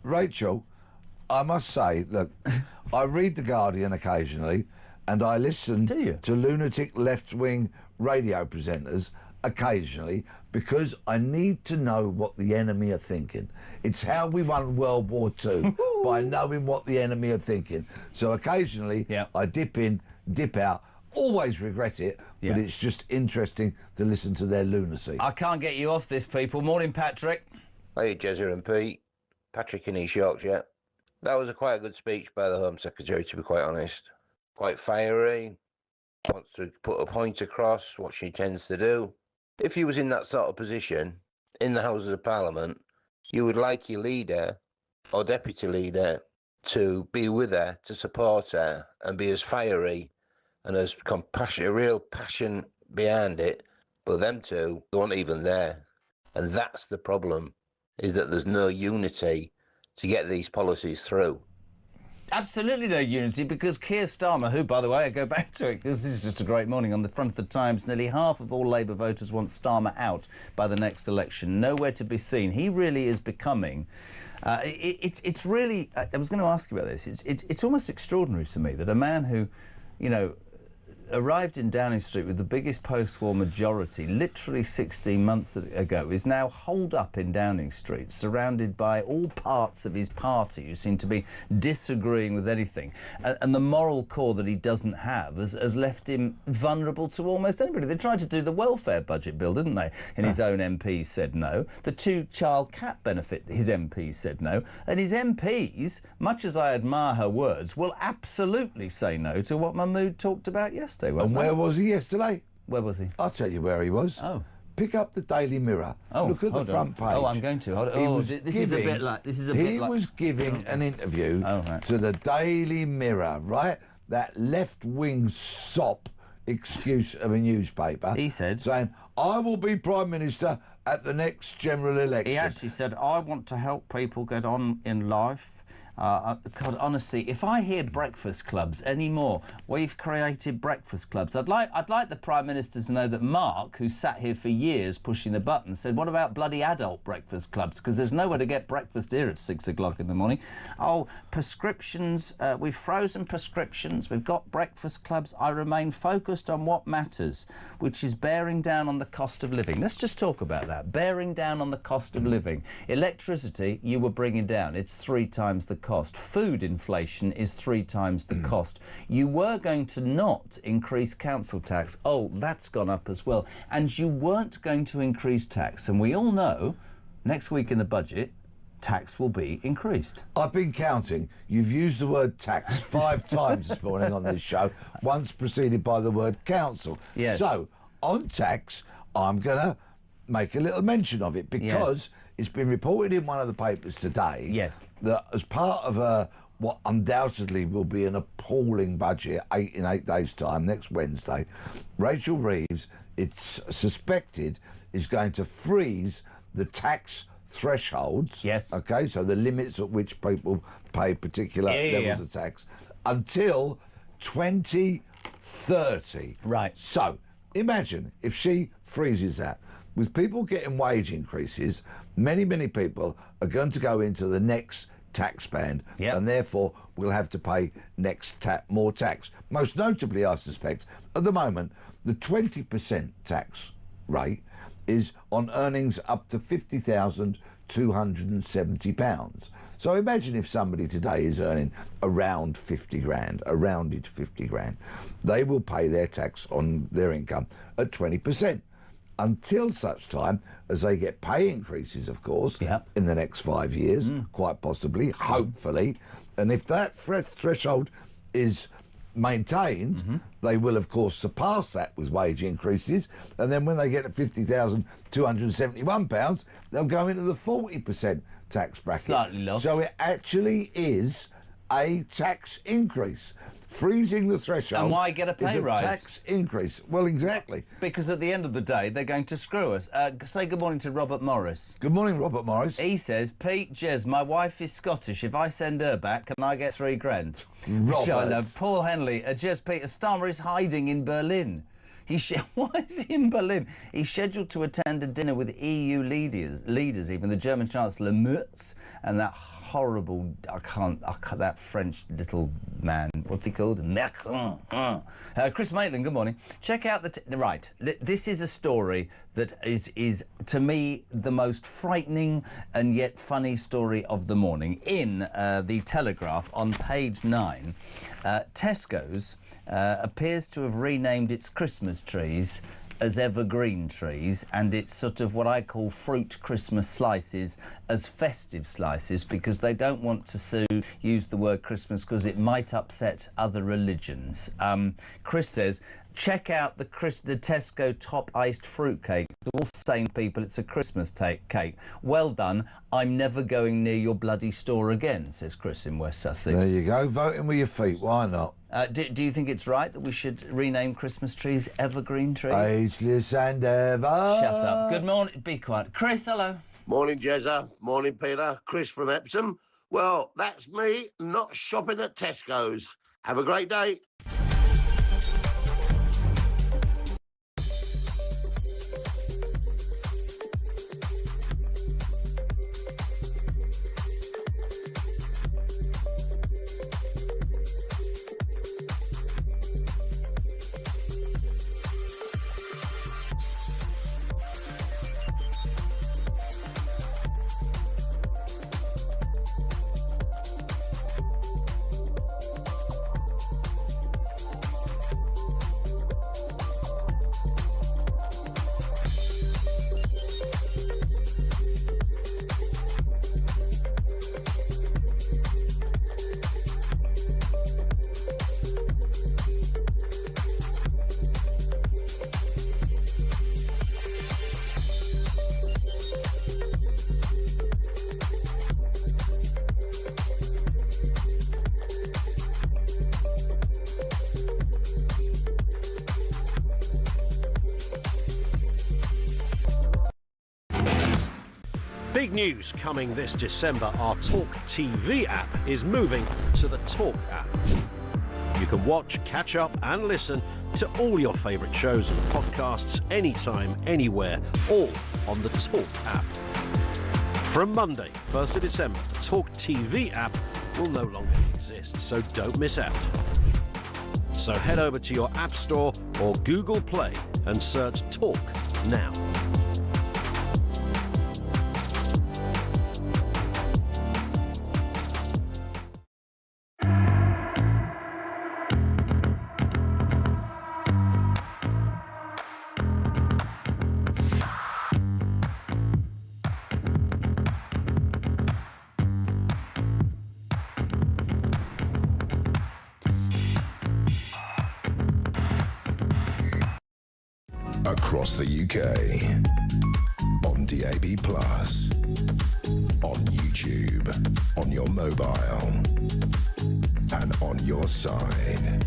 Rachel, I must say, look, I read The Guardian occasionally, and I listen to lunatic left-wing radio presenters occasionally, because I need to know what the enemy are thinking. It's how we won World War II, by knowing what the enemy are thinking. So occasionally I dip in, dip out, always regret it, but it's just interesting to listen to their lunacy. I can't get you off this, people. Morning, Patrick. Hey, Jezza and Pete. Patrick in East Yorkshire. That was quite a good speech by the Home Secretary, to be quite honest. Quite fiery, wants to put a point across, what she tends to do. If you was in that sort of position in the Houses of Parliament, you would like your leader or deputy leader to be with her, to support her, and be as fiery and as compassionate, real passion behind it. But them two, they weren't even there. And that's the problem, is that there's no unity to get these policies through. Absolutely no unity, because Keir Starmer, who, by the way, I go back to it because this is just a great morning, on the front of the Times, nearly half of all Labour voters want Starmer out by the next election. Nowhere to be seen. He really is becoming... it's really... I was going to ask you about this. It's almost extraordinary to me that a man who, you know, arrived in Downing Street with the biggest post-war majority literally 16 months ago is now holed up in Downing Street, surrounded by all parts of his party who seem to be disagreeing with anything. And the moral core that he doesn't have has left him vulnerable to almost anybody. They tried to do the welfare budget bill, didn't they? And his own MPs said no. The two-child cap benefit, his MPs said no. And his MPs, much as I admire her words, will absolutely say no to what Mahmood talked about yesterday. And where was he yesterday? Where was he? I'll tell you where he was. Oh. Pick up the Daily Mirror. Oh, look at the front page. Oh, I'm going to. Hold on. This is a bit like... He was giving an interview to the Daily Mirror, right? That left-wing sop excuse of a newspaper. He said... saying, I will be Prime Minister at the next general election. He actually said, I want to help people get on in life. God, honestly, if I hear breakfast clubs anymore, we've created breakfast clubs. I'd like the Prime Minister to know that Mark, who sat here for years pushing the button, said, what about bloody adult breakfast clubs? Because there's nowhere to get breakfast here at 6 o'clock in the morning. Oh, prescriptions, we've frozen prescriptions, we've got breakfast clubs. I remain focused on what matters, which is bearing down on the cost of living. Let's just talk about that, bearing down on the cost of living. Electricity, you were bringing down. It's 3 times the cost. Food inflation is 3 times the cost. You were going to not increase council tax. Oh, that's gone up as well. And you weren't going to increase tax. And we all know, next week in the budget, tax will be increased. I've been counting. You've used the word tax 5 times this morning on this show, once preceded by the word council. Yes. So, on tax, I'm going to make a little mention of it because it's been reported in one of the papers today that as part of what undoubtedly will be an appalling budget in 8 days' time, next Wednesday, Rachel Reeves, it's suspected, is going to freeze the tax thresholds. Yes. Okay, so the limits at which people pay particular levels of tax until 2030. Right. So imagine if she freezes that. With people getting wage increases, many people are going to go into the next tax band and therefore will have to pay more tax. Most notably, I suspect, at the moment, the 20% tax rate is on earnings up to £50,270. So imagine if somebody today is earning around 50 grand, a rounded 50 grand. They will pay their tax on their income at 20%. Until such time as they get pay increases, of course, in the next 5 years, quite possibly, hopefully. And if that threshold is maintained, they will, of course, surpass that with wage increases. And then when they get to £50,271, they'll go into the 40% tax bracket. Slightly low. So it actually is a tax increase. Freezing the threshold. And why get a pay rise? Tax increase. Well, exactly. Because at the end of the day, they're going to screw us. Say good morning to Robert Morris. Good morning, Robert Morris. He says, Pete, Jez, my wife is Scottish. If I send her back, can I get 3 grand? Which I love. Paul Henley, Jez, Peter Starmer is hiding in Berlin. Why is he in Berlin? He's scheduled to attend a dinner with EU leaders, even the German Chancellor Merz and that horrible, that French little man, what's he called? Macron. Chris Maitland, good morning. Check out right, this is a story that is, to me, the most frightening and yet funny story of the morning. In the Telegraph, on page 9, Tesco's appears to have renamed its Christmas trees as evergreen trees, and it's sort of what I call fruit Christmas slices as festive slices, because they don't want to use the word Christmas because it might upset other religions. Chris says, check out the Tesco top iced fruit cake. To all sane people, it's a Christmas cake. Well done. I'm never going near your bloody store again, says Chris in West Sussex. There you go. Voting with your feet. Why not? Do you think it's right that we should rename Christmas trees evergreen trees? Ageless and ever. Shut up. Good morning. Be quiet. Chris, hello. Morning, Jezza. Morning, Peter. Chris from Epsom. Well, that's me not shopping at Tesco's. Have a great day. Big news coming this December. Our talkTV app is moving to the Talk app. You can watch, catch up and listen to all your favourite shows and podcasts anytime, anywhere, all on the Talk app. From Monday, 1st of December, the talkTV app will no longer exist, so don't miss out. So head over to your App Store or Google Play and search Talk now. across the UK. On DAB+, on YouTube, on your mobile, and on your side.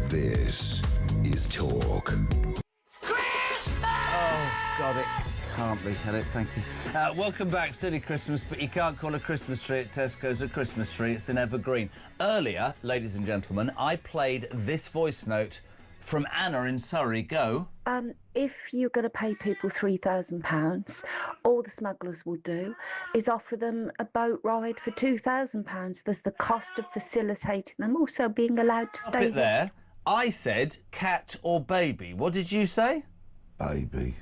This is Talk. Oh, God, it can't be, can it? Thank you. Welcome back. Silly Christmas, but you can't call a Christmas tree at Tesco's a Christmas tree. It's an evergreen. Earlier, ladies and gentlemen, I played this voice note from Anna in Surrey. Go. If you're going to pay people £3,000, all the smugglers will do is offer them a boat ride for £2,000. There's the cost of facilitating them also being allowed to stay there. I said cat or baby. What did you say? Baby.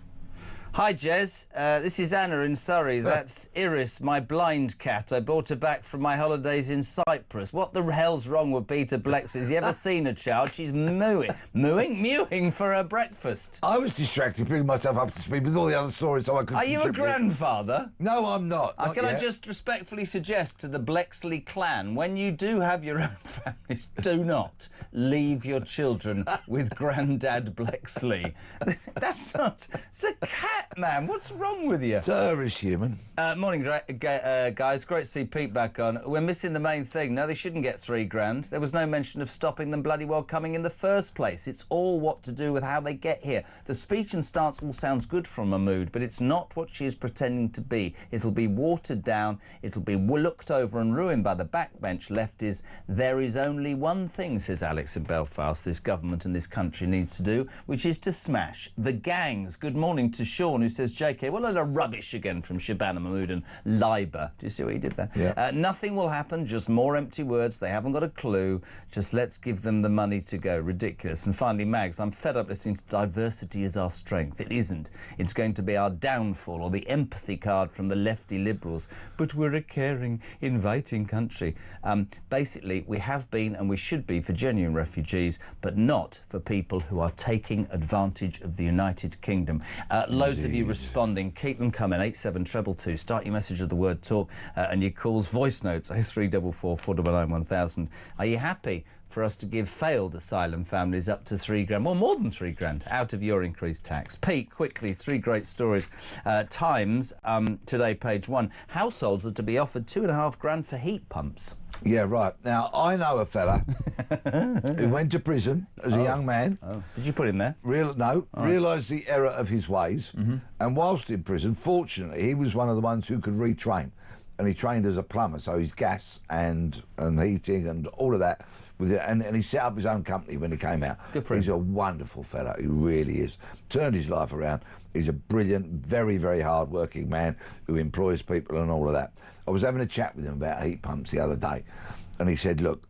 Hi, Jez. This is Anna in Surrey. That's Iris, my blind cat. I brought her back from my holidays in Cyprus. What the hell's wrong with Peter Blexley? Has he ever seen a child? She's mewing for her breakfast. I was distracted bringing myself up to speed with all the other stories so I could Are you a grandfather? No, I'm not. Can I just respectfully suggest to the Blexley clan, when you do have your own families, do not leave your children with Grandad Blexley. That's not... It's a cat. Man, what's wrong with you? Sir is human. Morning, guys. Great to see Pete back on. We're missing the main thing. No, they shouldn't get £3,000. There was no mention of stopping them bloody well coming in the first place. It's all what to do with how they get here. The speech and stance all sounds good from Mahmood, but it's not what she is pretending to be. It'll be watered down. It'll be looked over and ruined by the backbench lefties. There is only one thing, says Alex in Belfast, this government and this country needs to do, which is to smash the gangs. Good morning to Sean, who says, JK, what a load of rubbish again from Shabana Mahmood and Liber. Do you see what he did there? Yeah. Nothing will happen, just more empty words. They haven't got a clue. Just let's give them the money to go. Ridiculous. And finally, Mags, I'm fed up listening to diversity is our strength. It isn't. It's going to be our downfall, or the empathy card from the lefty liberals. But we're a caring, inviting country. Basically, we have been and we should be for genuine refugees, but not for people who are taking advantage of the United Kingdom. Loads of you responding. Keep them coming. 87222. Start your message with the word talk and your calls, voice notes, 0344 499 1000. Are you happy for us to give failed asylum families up to £3,000, well, more than £3,000, out of your increased tax? Pete, quickly, 3 great stories. Times, today, page 1. Households are to be offered £2,500 for heat pumps. Yeah, right. Now, I know a fella who went to prison as a young man. Did you put him there? Realised the error of his ways. And whilst in prison, fortunately, he was one of the ones who could retrain. And he trained as a plumber, so he's gas and heating and all of that. And he set up his own company when he came out. Good for him. He's a wonderful fella, he really is. Turned his life around. He's a brilliant, very, very hard-working man who employs people and all of that. I was having a chat with him about heat pumps the other day, and he said, look,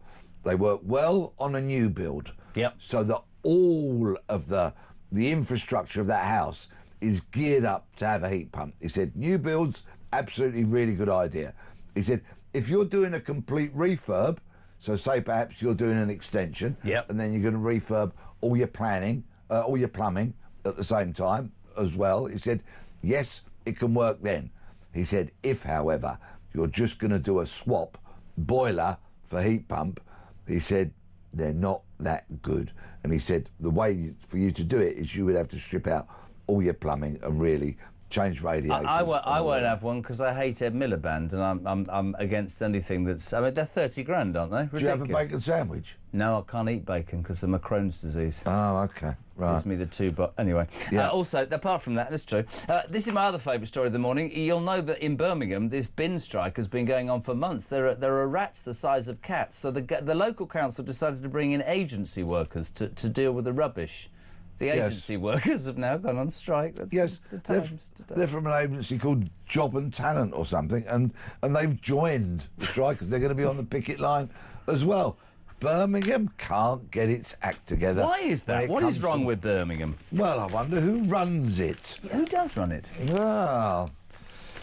they work well on a new build, so that all of the infrastructure of that house is geared up to have a heat pump. He said, new builds, absolutely really good idea. He said, if you're doing a complete refurb, so say perhaps you're doing an extension, and then you're going to refurb all your plumbing at the same time as well, he said, yes, it can work then. He said, if, however, you're just going to do a swap boiler for heat pump, he said, they're not that good. And he said, the way for you to do it is you would have to strip out all your plumbing and really change radiators. I won't have one because I hate Ed Miliband, and I'm against anything that's... I mean, they're £30,000, aren't they? Ridiculous. Do you have a bacon sandwich? No, I can't eat bacon because of my Crohn's disease. Oh, OK. Right. Gives me the two, but anyway. Also, apart from that, that's true. This is my other favourite story of the morning. You'll know that in Birmingham, this bin strike has been going on for months. There are rats the size of cats. So the local council decided to bring in agency workers to deal with the rubbish. The agency workers have now gone on strike. That's the Times today. They're from an agency called Job and Talent or something, and they've joined the strikers. They're going to be on the picket line as well. Birmingham can't get its act together. Why is that? What is wrong with Birmingham? Well, I wonder who runs it. Who does run it? Well,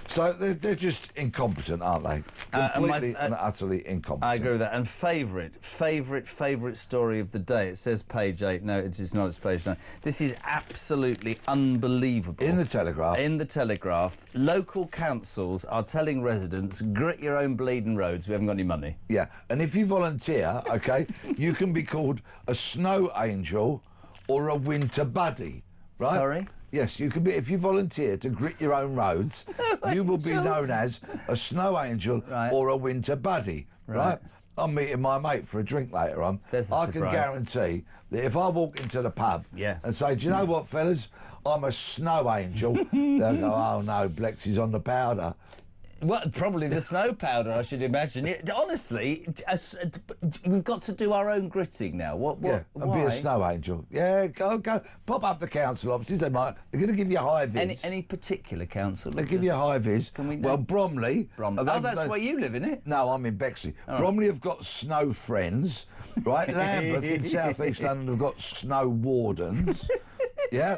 so they're just incompetent, aren't they? Completely and utterly incompetent. I agree with that. And favourite story of the day. It says page 8. No, it's not. It's page 9. This is absolutely unbelievable. In the Telegraph. In the Telegraph. Local councils are telling residents, grit your own bleeding roads. We haven't got any money. Yeah. And if you volunteer, OK, you can be called a snow angel or a winter buddy, right? Sorry? Yes, you can be. If you volunteer to grit your own roads, you will be known as a snow angel or a winter buddy. Right? I'm meeting my mate for a drink later on. I can guarantee that if I walk into the pub and say, "Do you know what, fellas? I'm a snow angel," they'll go, "Oh no, Blex is on the powder." Well, probably the snow powder, I should imagine. Honestly, we've got to do our own gritting now. And why? be a snow angel. Yeah, go. Pop up the council offices. They're going to give you a high vis. Any particular council? They give you a high vis. Can we well, Bromley. That's where you live, isn't it? No, I'm in Bexley. Oh. Bromley have got snow friends, right? Lambeth in South East London have got snow wardens. Yeah.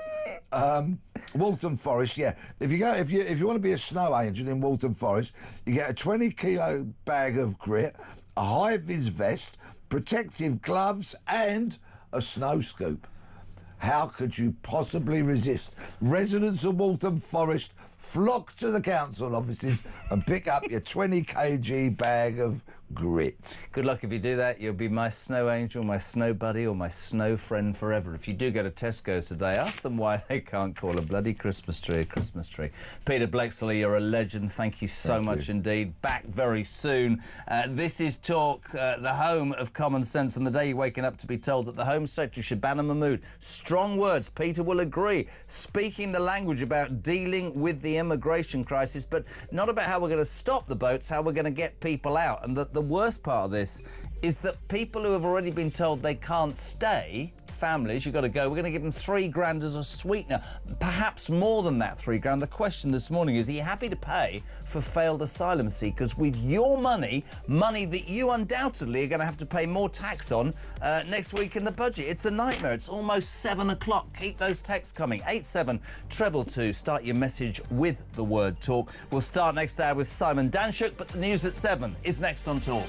Waltham Forest, if you want to be a snow angel in Waltham Forest, you get a 20-kilo bag of grit, a high-vis vest, protective gloves, and a snow scoop. How could you possibly resist? Residents of Waltham Forest flock to the council offices and pick up your 20 kg bag of grit. Good luck if you do that. You'll be my snow angel, my snow buddy, or my snow friend forever. If you do go to Tesco's today, ask them why they can't call a bloody Christmas tree a Christmas tree. Peter Blexley, you're a legend. Thank you so much indeed. Back very soon. This is Talk, the home of common sense, and the day you're waking up to be told that the Home Secretary, Shabana Mahmood, strong words, Peter will agree, speaking the language about dealing with the immigration crisis, but not about how we're going to stop the boats, how we're going to get people out. And the worst part of this is that people who have already been told they can't stay, families, you've got to go, we're going to give them £3,000 as a sweetener, perhaps more than that £3,000. The question this morning is, are you happy to pay for failed asylum seekers with your money that you undoubtedly are going to have to pay more tax on next week in the budget? It's a nightmare. It's almost 7 o'clock. Keep those texts coming. 87222. Start your message with the word talk. We'll start next hour with Simon Danshuk, but the news at 7 is next on Talk.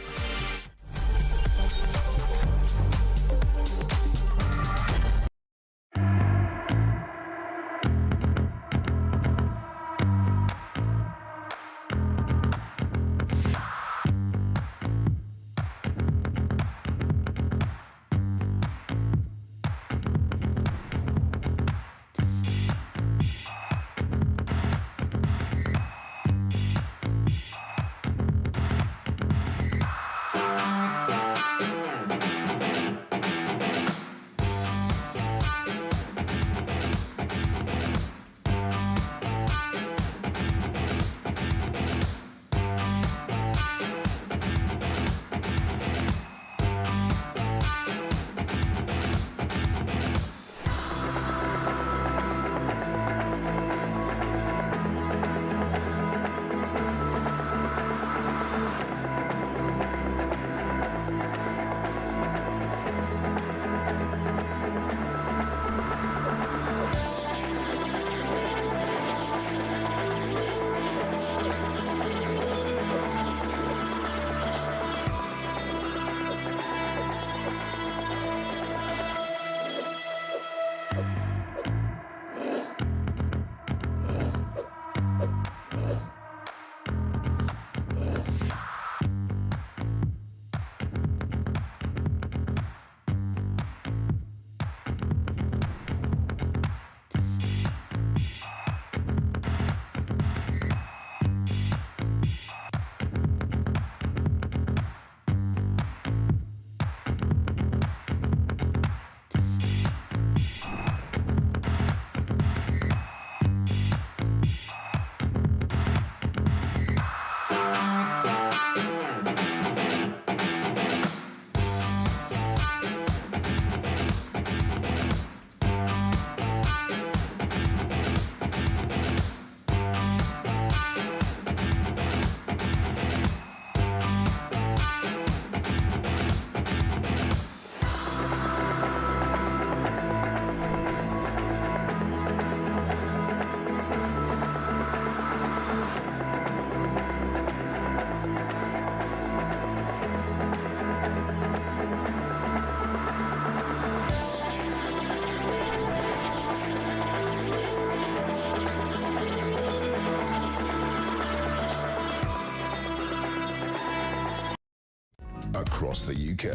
Across the UK.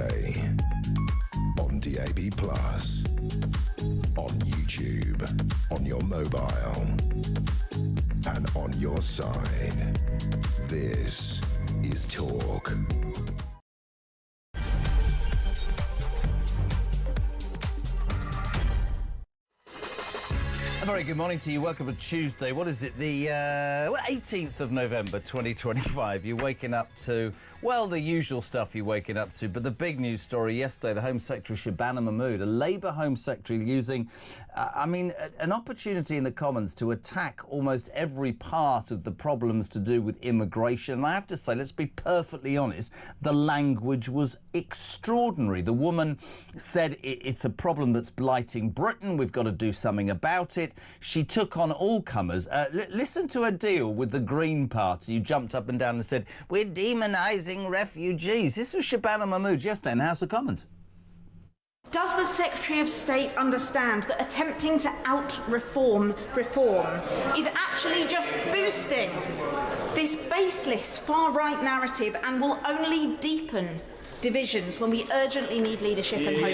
On DAB+, on YouTube, on your mobile, and on your side. This is Talk. A very good morning to you. Welcome to Tuesday. What is it? The 18th of November 2025. You're waking up to, well, the usual stuff you're waking up to. But the big news story yesterday, the Home Secretary Shabana Mahmood, a Labour Home Secretary, using, an opportunity in the Commons to attack almost every part of the problems to do with immigration. And I have to say, let's be perfectly honest, the language was extraordinary. The woman said it's a problem that's blighting Britain. We've got to do something about it. She took on all comers. Listen to her deal with the Green Party, who jumped up and down and said, we're demonising refugees. This was Shabana Mahmood yesterday in the House of Commons. Does the Secretary of State understand that attempting to out-reform reform is actually just boosting this baseless far-right narrative and will only deepen divisions when we urgently need leadership and hope?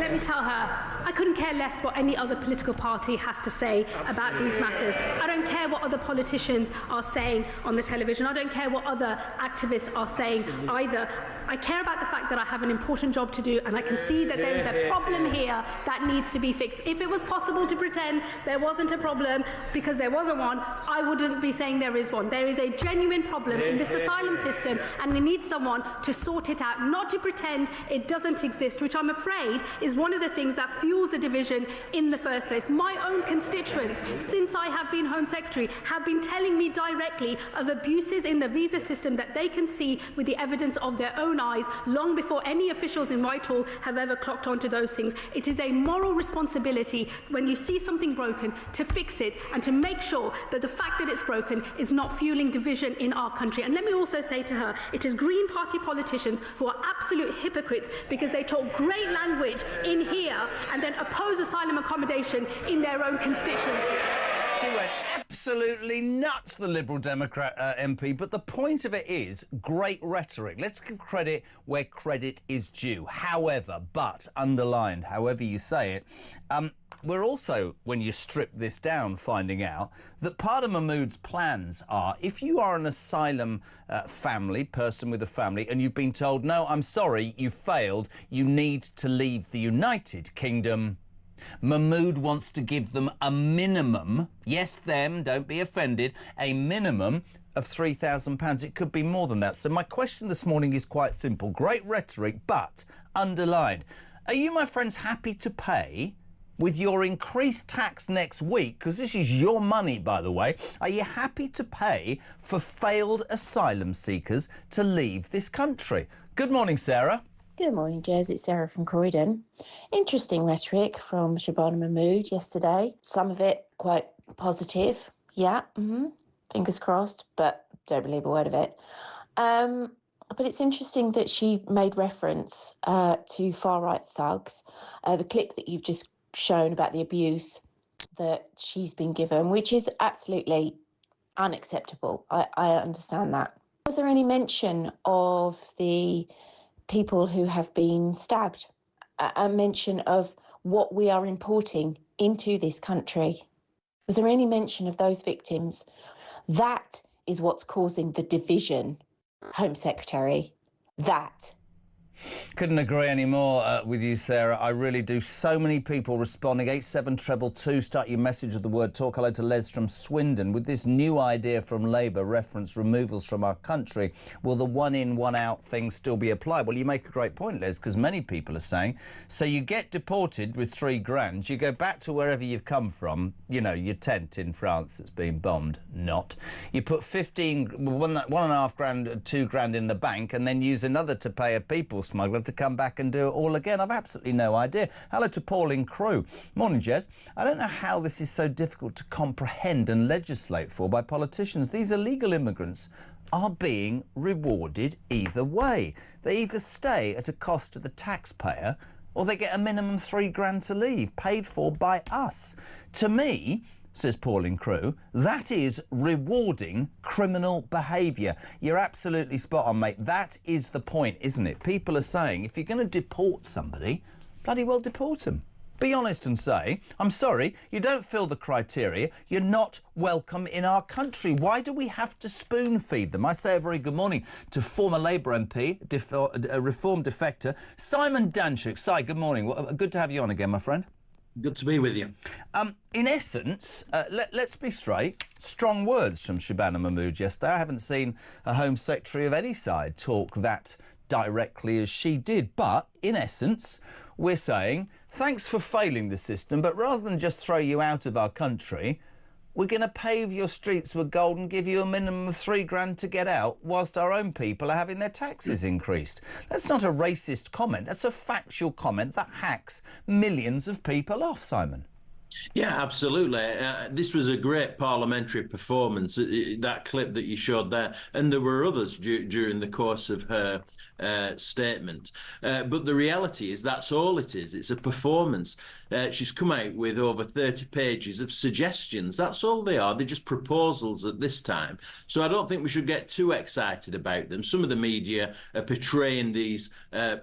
Let me tell her, I couldn't care less what any other political party has to say about these matters. I don't care what other politicians are saying on the television. I don't care what other activists are saying either. I care about the fact that I have an important job to do, and I can see that there is a problem here that needs to be fixed. If it was possible to pretend there wasn't a problem because there wasn't one, I wouldn't be saying there is one. There is a genuine problem in this asylum system, and we need someone to sort it out, not to pretend it doesn't exist, which I'm afraid is one of the things that fuels the division in the first place. My own constituents, since I have been Home Secretary, have been telling me directly of abuses in the visa system that they can see with the evidence of their own eyes long before any officials in Whitehall have ever clocked onto those things. It is a moral responsibility when you see something broken to fix it and to make sure that the fact that it's broken is not fueling division in our country. And let me also say to her, it is Green Party politicians who are absolute hypocrites because they talk great language in here and then oppose asylum accommodation in their own constituencies. She went absolutely nuts, the Liberal Democrat MP, but the point of it is great rhetoric. Let's give credit where credit is due. However, but, underlined, however you say it, we're also, when you strip this down, finding out that part of Mahmood's plans are, if you are an asylum person with a family, and you've been told, no, I'm sorry, you failed, you need to leave the United Kingdom, Mahmood wants to give them a minimum, yes, them, don't be offended, a minimum of £3,000. It could be more than that. So my question this morning is quite simple. Great rhetoric, but underlined. Are you, my friends, happy to pay with your increased tax next week, because this is your money, by the way, are you happy to pay for failed asylum seekers to leave this country? Good morning, Sarah. Good morning, Jez. It's Sarah from Croydon. Interesting rhetoric from Shabana Mahmood yesterday. Some of it quite positive. Yeah, fingers crossed, but don't believe a word of it. But it's interesting that she made reference to far-right thugs. The clip that you've just shown about the abuse that she's been given, which is absolutely unacceptable. I understand that. Was there any mention of the people who have been stabbed? A mention of what we are importing into this country? Was there any mention of those victims? That is what's causing the division, Home Secretary. That. Couldn't agree any more with you, Sarah. I really do. So many people responding. 87222, start your message with the word talk. Hello to Les from Swindon. With this new idea from Labour, reference removals from our country, will the one in, one out thing still be applied? Well, you make a great point, Les, because many people are saying, so you get deported with $3,000, you go back to wherever you've come from, you know, your tent in France that's been bombed, not. You put 1.5 grand, $2,000 in the bank and then use another to pay a people smuggler to come back and do it all again. I've absolutely no idea. Hello to Paul in Crewe. Morning, Jez. I don't know how this is so difficult to comprehend and legislate for by politicians. These illegal immigrants are being rewarded either way. They either stay at a cost to the taxpayer or they get a minimum $3,000 to leave, paid for by us. To me, says Pauline Crew. That is rewarding criminal behaviour. You're absolutely spot on, mate. That is the point, isn't it? People are saying, if you're going to deport somebody, bloody well deport them. Be honest and say, I'm sorry, you don't fill the criteria, you're not welcome in our country. Why do we have to spoon feed them? I say a very good morning to former Labour MP, Reform defector, Simon Danczuk. Si, good morning. Well, good to have you on again, my friend. Good to be with you. In essence, let's be straight, strong words from Shabana Mahmood yesterday. I haven't seen a Home Secretary of any side talk that directly as she did. But, in essence, we're saying, thanks for failing the system, but rather than just throw you out of our country, we're going to pave your streets with gold and give you a minimum of £3 to get out, whilst our own people are having their taxes increased. That's not a racist comment. That's a factual comment that hacks millions of people off, Simon. Yeah, absolutely. This was a great parliamentary performance, that clip that you showed there. And there were others during the course of her statement. But the reality is that's all it is. It's a performance. She's come out with over 30 pages of suggestions. That's all they are. They're just proposals at this time. So I don't think we should get too excited about them. Some of the media are portraying these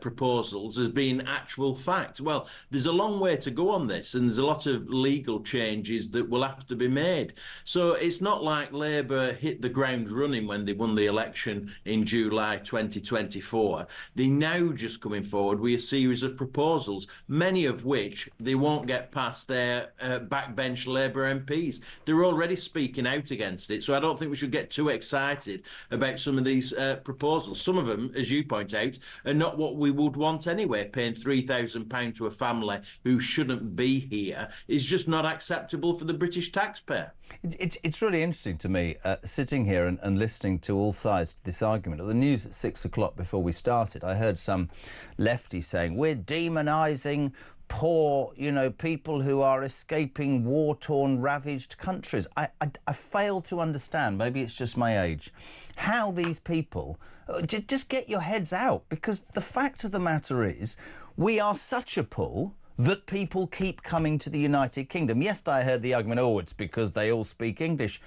proposals as being actual fact. Well, there's a long way to go on this, and there's a lot of legal changes that will have to be made. So it's not like Labour hit the ground running when they won the election in July 2024. They're now just coming forward with a series of proposals, many of which they won't get past their backbench Labour MPs. They're already speaking out against it. So I don't think we should get too excited about some of these proposals. Some of them, as you point out, are not what we would want anyway. Paying £3,000 to a family who shouldn't be here is just not acceptable for the British taxpayer. It's really interesting to me, sitting here and listening to all sides to this argument. At the news at 6 o'clock before we started, I heard some lefty saying, we're demonising poor, people who are escaping war-torn, ravaged countries. I fail to understand, maybe it's just my age, how these people... Just get your heads out, because the fact of the matter is, we are such a pull that people keep coming to the United Kingdom. Yes, I heard the argument, oh, it's because they all speak English.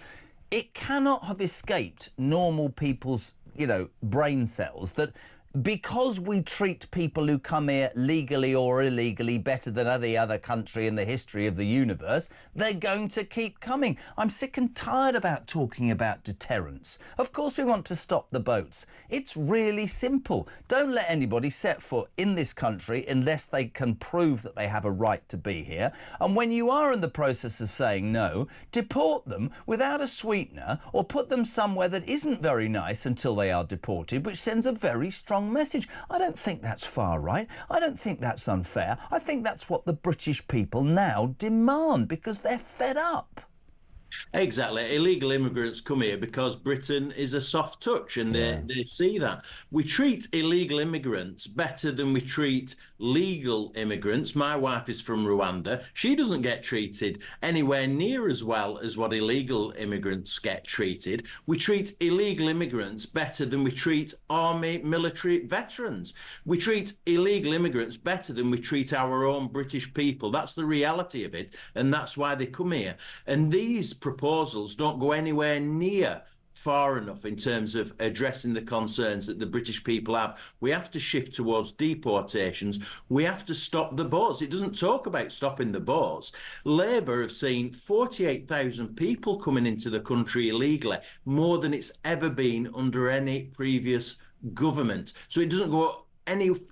It cannot have escaped normal people's, brain cells that because we treat people who come here legally or illegally better than any other country in the history of the universe, they're going to keep coming. I'm sick and tired about talking about deterrence. Of course we want to stop the boats. It's really simple. Don't let anybody set foot in this country unless they can prove that they have a right to be here. And when you are in the process of saying no, deport them without a sweetener or put them somewhere that isn't very nice until they are deported, which sends a very strong message. I don't think that's far right. I don't think that's unfair. I think that's what the British people now demand because they're fed up. Exactly. Illegal immigrants come here because Britain is a soft touch, and they see that. We treat illegal immigrants better than we treat legal immigrants. My wife is from Rwanda. She doesn't get treated anywhere near as well as what illegal immigrants get treated. We treat illegal immigrants better than we treat army, military veterans. We treat illegal immigrants better than we treat our own British people. That's the reality of it, and that's why they come here. And these proposals don't go anywhere near far enough in terms of addressing the concerns that the British people have. We have to shift towards deportations. We have to stop the boats. It doesn't talk about stopping the boats. Labour have seen 48,000 people coming into the country illegally, more than it's ever been under any previous government. So it doesn't go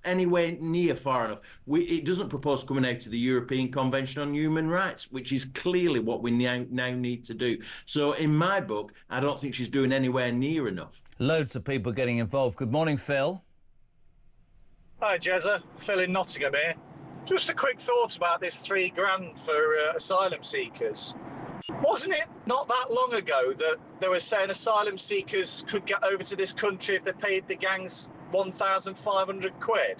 anywhere near far enough. It doesn't propose coming out to the European Convention on Human Rights, which is clearly what we now need to do. So in my book, I don't think she's doing anywhere near enough. Loads of people getting involved. Good morning, Phil. Hi, Jezza. Phil in Nottingham here. Just a quick thought about this £3,000 for asylum seekers. Wasn't it not that long ago that they were saying asylum seekers could get over to this country if they paid the gangs £1,500?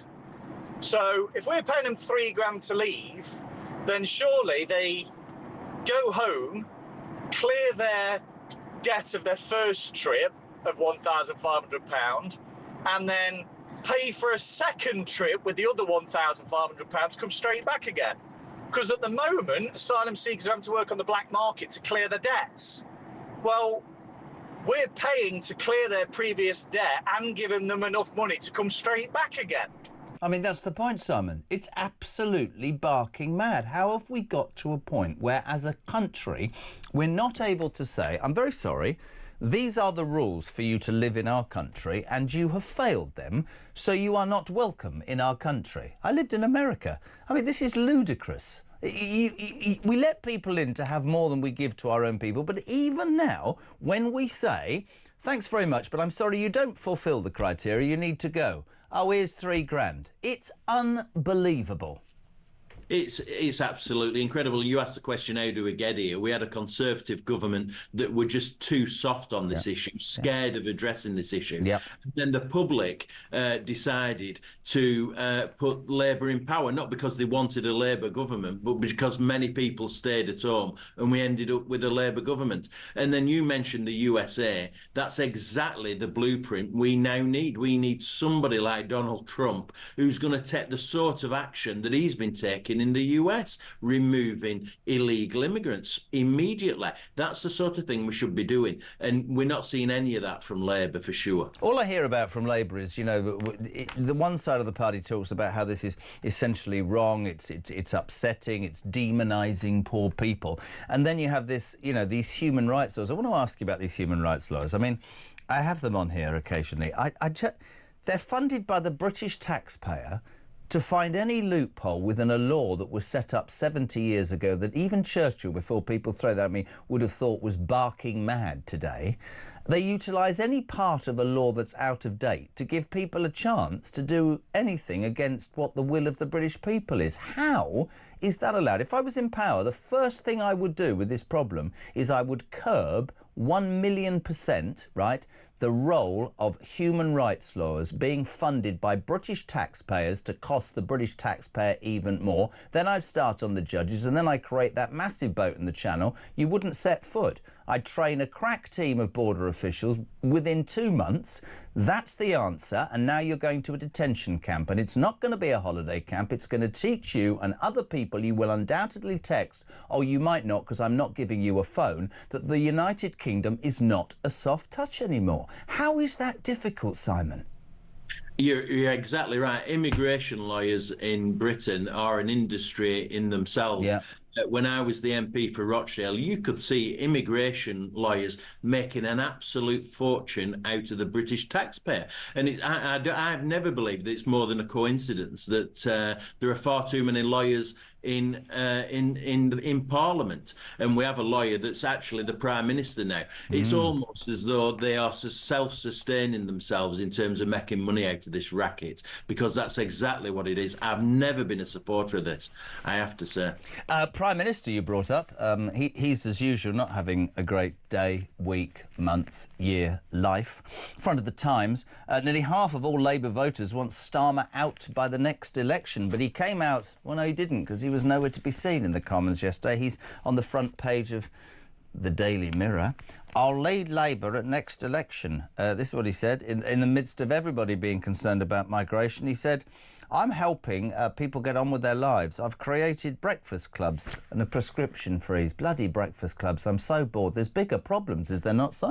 So if we're paying them £3,000 to leave, then surely they go home, clear their debt of their first trip of £1,500, and then pay for a second trip with the other £1,500, come straight back again. Because at the moment, asylum seekers are having to work on the black market to clear their debts. Well, we're paying to clear their previous debt and giving them enough money to come straight back again. I mean, that's the point, Simon. It's absolutely barking mad. How have we got to a point where, as a country, we're not able to say, I'm very sorry, these are the rules for you to live in our country, and you have failed them, so you are not welcome in our country. I lived in America. I mean, this is ludicrous. We let people in to have more than we give to our own people, but even now, when we say, thanks very much, but I'm sorry, you don't fulfil the criteria, you need to go. Oh, here's £3,000. It's unbelievable. It's absolutely incredible. You asked the question, how do we get here? We had a Conservative government that were just too soft on this issue, scared of addressing this issue. Yep. And then the public decided to put Labour in power, not because they wanted a Labour government, but because many people stayed at home, and we ended up with a Labour government. And then you mentioned the USA. That's exactly the blueprint we now need. We need somebody like Donald Trump who's going to take the sort of action that he's been taking in the US, removing illegal immigrants immediately. That's the sort of thing we should be doing, and we're not seeing any of that from Labour for sure. All I hear about from Labour is, you know, the one side of the party talks about how this is essentially wrong, it's upsetting, it's demonising poor people, and then you have this, you know, these human rights laws. I want to ask you about these human rights laws. I mean, I have them on here occasionally. They're funded by the British taxpayer to find any loophole within a law that was set up 70 years ago that even Churchill, before people throw that at me, would have thought was barking mad today. They utilise any part of a law that's out of date to give people a chance to do anything against what the will of the British people is. How is that allowed? If I was in power, the first thing I would do with this problem is I would curb 1,000,000%, right, the role of human rights laws being funded by British taxpayers to cost the British taxpayer even more. Then I'd start on the judges, and then I create that massive boat in the Channel. You wouldn't set foot. I'd train a crack team of border officials within 2 months. That's the answer, and now you're going to a detention camp, and it's not going to be a holiday camp. It's going to teach you and other people you will undoubtedly text, oh, you might not because I'm not giving you a phone, that the United Kingdom is not a soft touch anymore. How is that difficult, Simon? You're exactly right. Immigration lawyers in Britain are an industry in themselves. Yeah. When I was the MP for Rochdale, you could see immigration lawyers making an absolute fortune out of the British taxpayer. And I've never believed that it's more than a coincidence that there are far too many lawyers in Parliament, and we have a lawyer that's actually the Prime Minister now. It's almost as though they are self-sustaining themselves in terms of making money out of this racket, because that's exactly what it is. I've never been a supporter of this, I have to say. Prime Minister you brought up, he's as usual not having a great day, week, month, year, life. Front of the Times, nearly half of all Labour voters want Starmer out by the next election, but he came out, well no he didn't, because he was nowhere to be seen in the Commons yesterday. He's on the front page of the Daily Mirror. I'll lead Labour at next election. This is what he said in the midst of everybody being concerned about migration. He said, I'm helping people get on with their lives. I've created breakfast clubs and a prescription freeze. Bloody breakfast clubs. I'm so bored. There's bigger problems, is there not, Si?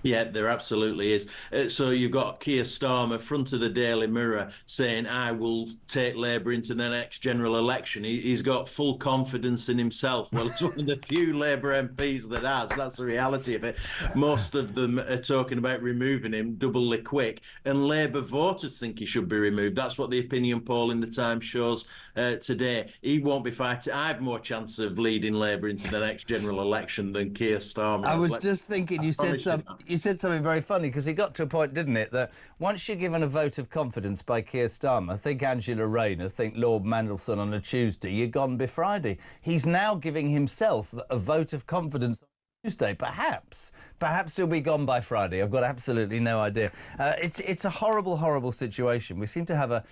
Yeah, there absolutely is. So you've got Keir Starmer, front of the Daily Mirror, saying, I will take Labour into the next general election. He's got full confidence in himself. Well, it's one of the few Labour MPs that has. That's the reality of it. Most of them are talking about removing him doubly quick, and Labour voters think he should be removed. That's what the opinion poll in the Times shows today. He won't be fighting. I have more chance of leading Labour into the next general election than Keir Starmer. I was just thinking, you said something very funny, because it got to a point, didn't it, that once you're given a vote of confidence by Keir Starmer, think Angela Rayner, think Lord Mandelson on a Tuesday, you're gone by Friday. He's now giving himself a vote of confidence. Tuesday, perhaps he'll be gone by Friday. I've got absolutely no idea. It's a horrible situation. We seem to have a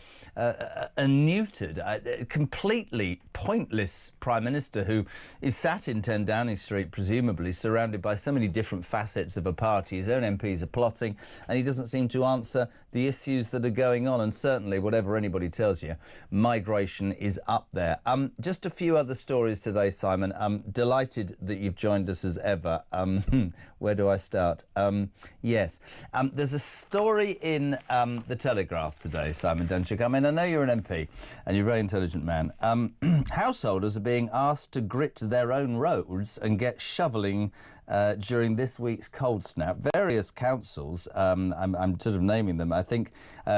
neutered, completely pointless Prime Minister who is sat in 10 Downing Street, presumably surrounded by so many different facets of a party. His own MPs are plotting, and he doesn't seem to answer the issues that are going on. And certainly, whatever anybody tells you, migration is up there. Just a few other stories today, Simon. I'm delighted that you've joined us as ever. Where do I start? Yes. There's a story in The Telegraph today, Simon Dunchik. I mean, I know you're an MP and you're a very intelligent man. Householders are being asked to grit their own roads and get shovelling during this week's cold snap. Various councils, I'm sort of naming them, I think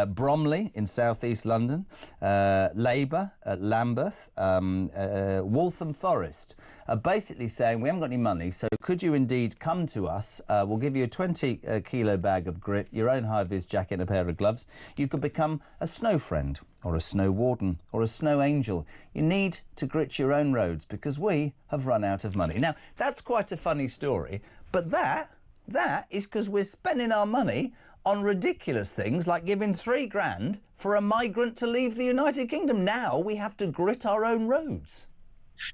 Bromley in southeast London, Labour at Lambeth, Waltham Forest, are basically saying, we haven't got any money, so could you indeed come to us? We'll give you a 20-kilo bag of grit, your own high-vis jacket and a pair of gloves. You could become a snow friend or a snow warden or a snow angel. You need to grit your own roads because we have run out of money. Now, that's quite a funny story, but that is because we're spending our money on ridiculous things like giving £3 grand for a migrant to leave the United Kingdom. Now we have to grit our own roads.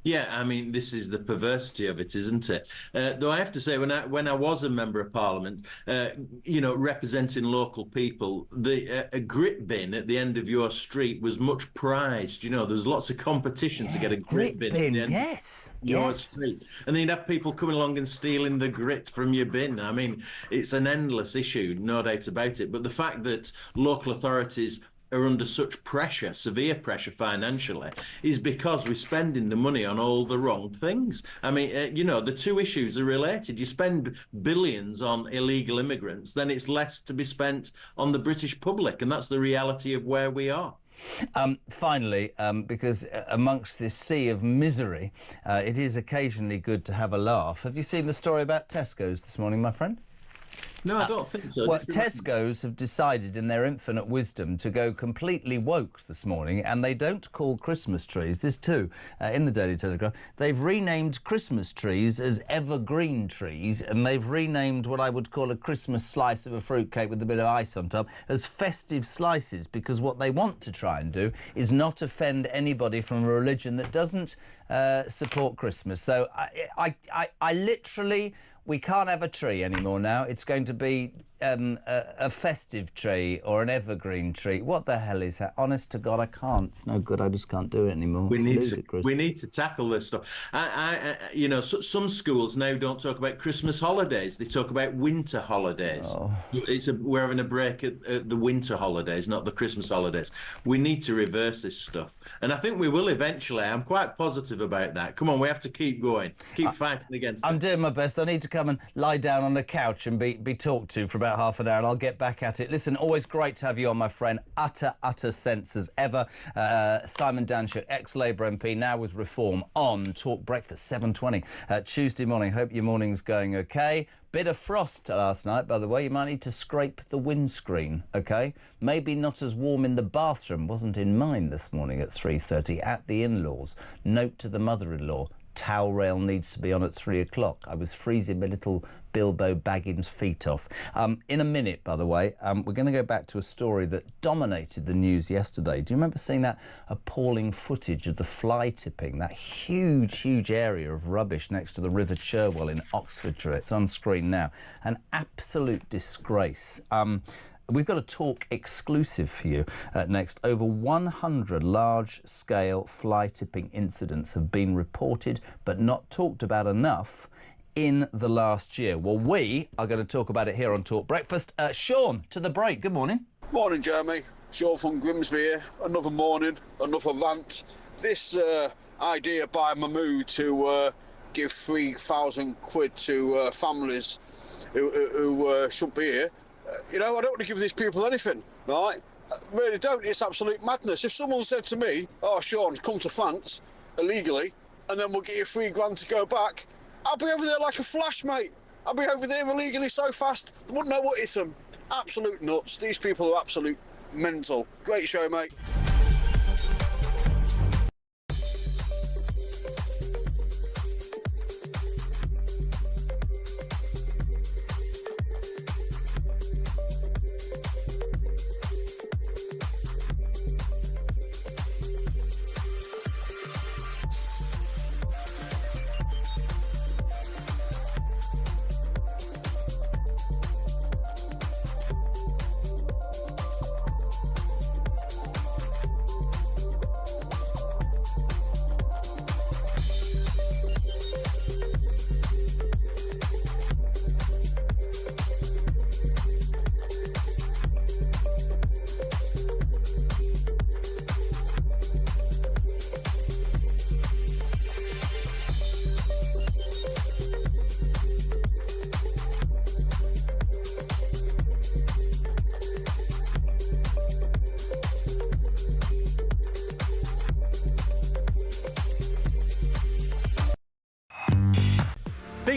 Yeah, I mean, this is the perversity of it, isn't it? Though I have to say, when I was a member of Parliament, you know, representing local people, a grit bin at the end of your street was much prized. You know, there was lots of competition to get a grit bin at the end of your street. And then you'd have people coming along and stealing the grit from your bin. I mean, it's an endless issue, no doubt about it. But the fact that local authorities are under such pressure, severe pressure financially, is because we're spending the money on all the wrong things. I mean, you know, the two issues are related. You spend billions on illegal immigrants, then it's less to be spent on the British public, and that's the reality of where we are. Finally, because amongst this sea of misery, it is occasionally good to have a laugh. Have you seen the story about Tesco's this morning, my friend? No, I don't think so. Well, Tesco's have decided in their infinite wisdom to go completely woke this morning, and they don't call Christmas trees, this too, in the Daily Telegraph, they've renamed Christmas trees as evergreen trees, and they've renamed what I would call a Christmas slice of a fruitcake with a bit of ice on top as festive slices, because what they want to try and do is not offend anybody from a religion that doesn't support Christmas. So I literally... We can't have a tree anymore now. It's going to be a festive tree or an evergreen tree. What the hell is that? Honest to God, I can't. It's no good. I just can't do it anymore. We need to tackle this stuff. You know, some schools now don't talk about Christmas holidays. They talk about winter holidays. Oh. We're having a break at the winter holidays, not the Christmas holidays. We need to reverse this stuff. And I think we will eventually. I'm quite positive about that. Come on, we have to keep going. Keep fighting against it. I'm doing my best. I need to come and lie down on the couch and be talked to for about half an hour, and I'll get back at it. Listen, always great to have you on, my friend. Utter sense as ever. Simon Danshire, ex-Labour MP, now with Reform on Talk Breakfast, 7:20 Tuesday morning. Hope your morning's going okay. Bit of frost last night, by the way. You might need to scrape the windscreen, OK? Maybe not as warm in the bathroom. Wasn't in mine this morning at 3:30 at the in-laws. Note to the mother-in-law. Towel rail needs to be on at 3 o'clock. I was freezing my little Bilbo Baggins feet off. In a minute, by the way, we're going to go back to a story that dominated the news yesterday. Do you remember seeing that appalling footage of the fly tipping, that huge area of rubbish next to the River Cherwell in Oxfordshire? It's on screen now. An absolute disgrace. We've got a Talk exclusive for you next. Over 100 large-scale fly-tipping incidents have been reported but not talked about enough in the last year. Well, we are going to talk about it here on Talk Breakfast. Sean, to the break. Good morning. Morning, Jeremy. Sean from Grimsby here. Another morning, another rant. This idea by Mahmood to give 3,000 quid to families who shouldn't be here, you know, I don't want to give these people anything, right? I really don't. It's absolute madness. If someone said to me, oh, Sean, come to France illegally, and then we'll get you 3 grand to go back, I'll be over there like a flash, mate. I'll be over there illegally so fast, they wouldn't know what hit them. Absolute nuts. These people are absolute mental. Great show, mate.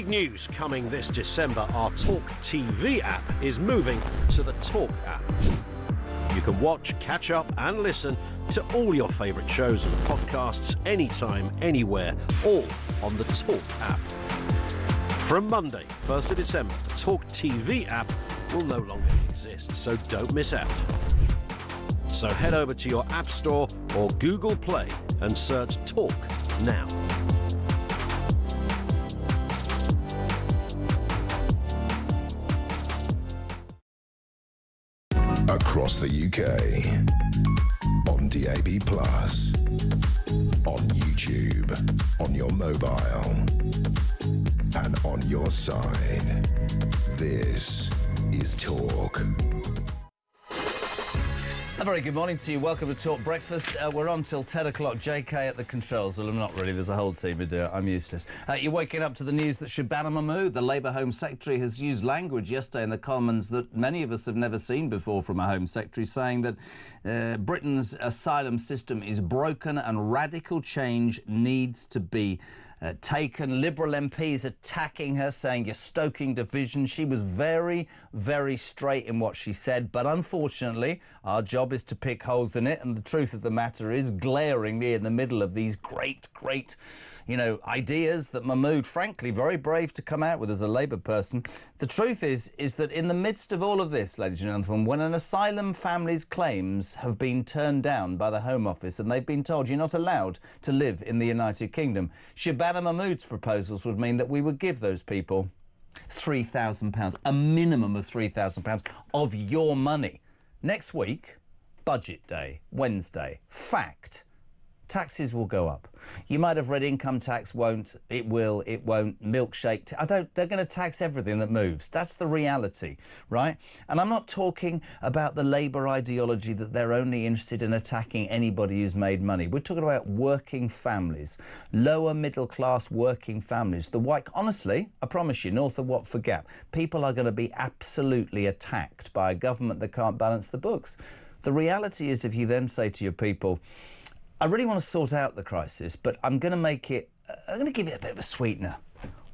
Big news coming this December. Our talkTV app is moving to the Talk app. You can watch, catch up and listen to all your favourite shows and podcasts anytime, anywhere, all on the Talk app. From Monday, 1st of December, the talkTV app will no longer exist, so don't miss out. So head over to your App Store or Google Play and search Talk now. Across the UK, on DAB+, on YouTube, on your mobile, and on your side. This is Talk. A very good morning to you. Welcome to Talk Breakfast. We're on till 10 o'clock. JK at the controls. Well, I'm not really. There's a whole team who do it. I'm useless. You're waking up to the news that Shabana Mahmood, the Labour Home Secretary, has used language yesterday in the Commons that many of us have never seen before from a Home Secretary, saying that Britain's asylum system is broken and radical change needs to be taken. Liberal MPs attacking her, saying you're stoking division. She was very, very straight in what she said, but unfortunately our job is to pick holes in it, and the truth of the matter is, glaringly in the middle of these great, ideas that Mahmood, frankly, very brave to come out with as a Labour person. The truth is that in the midst of all of this, ladies and gentlemen, when an asylum family's claims have been turned down by the Home Office and they've been told you're not allowed to live in the United Kingdom, Shabana Mahmood's proposals would mean that we would give those people £3,000, a minimum of £3,000 of your money. Next week, budget day, Wednesday, fact. Taxes will go up. You might have read income tax won't, it will, it won't, milkshake. They're going to tax everything that moves. That's the reality, right? And I'm not talking about the Labour ideology that they're only interested in attacking anybody who's made money. We're talking about working families, lower middle class working families. The white, honestly, I promise you, north of Watford Gap, people are going to be absolutely attacked by a government that can't balance the books. The reality is, if you then say to your people, I really want to sort out the crisis, but I'm going to give it a bit of a sweetener.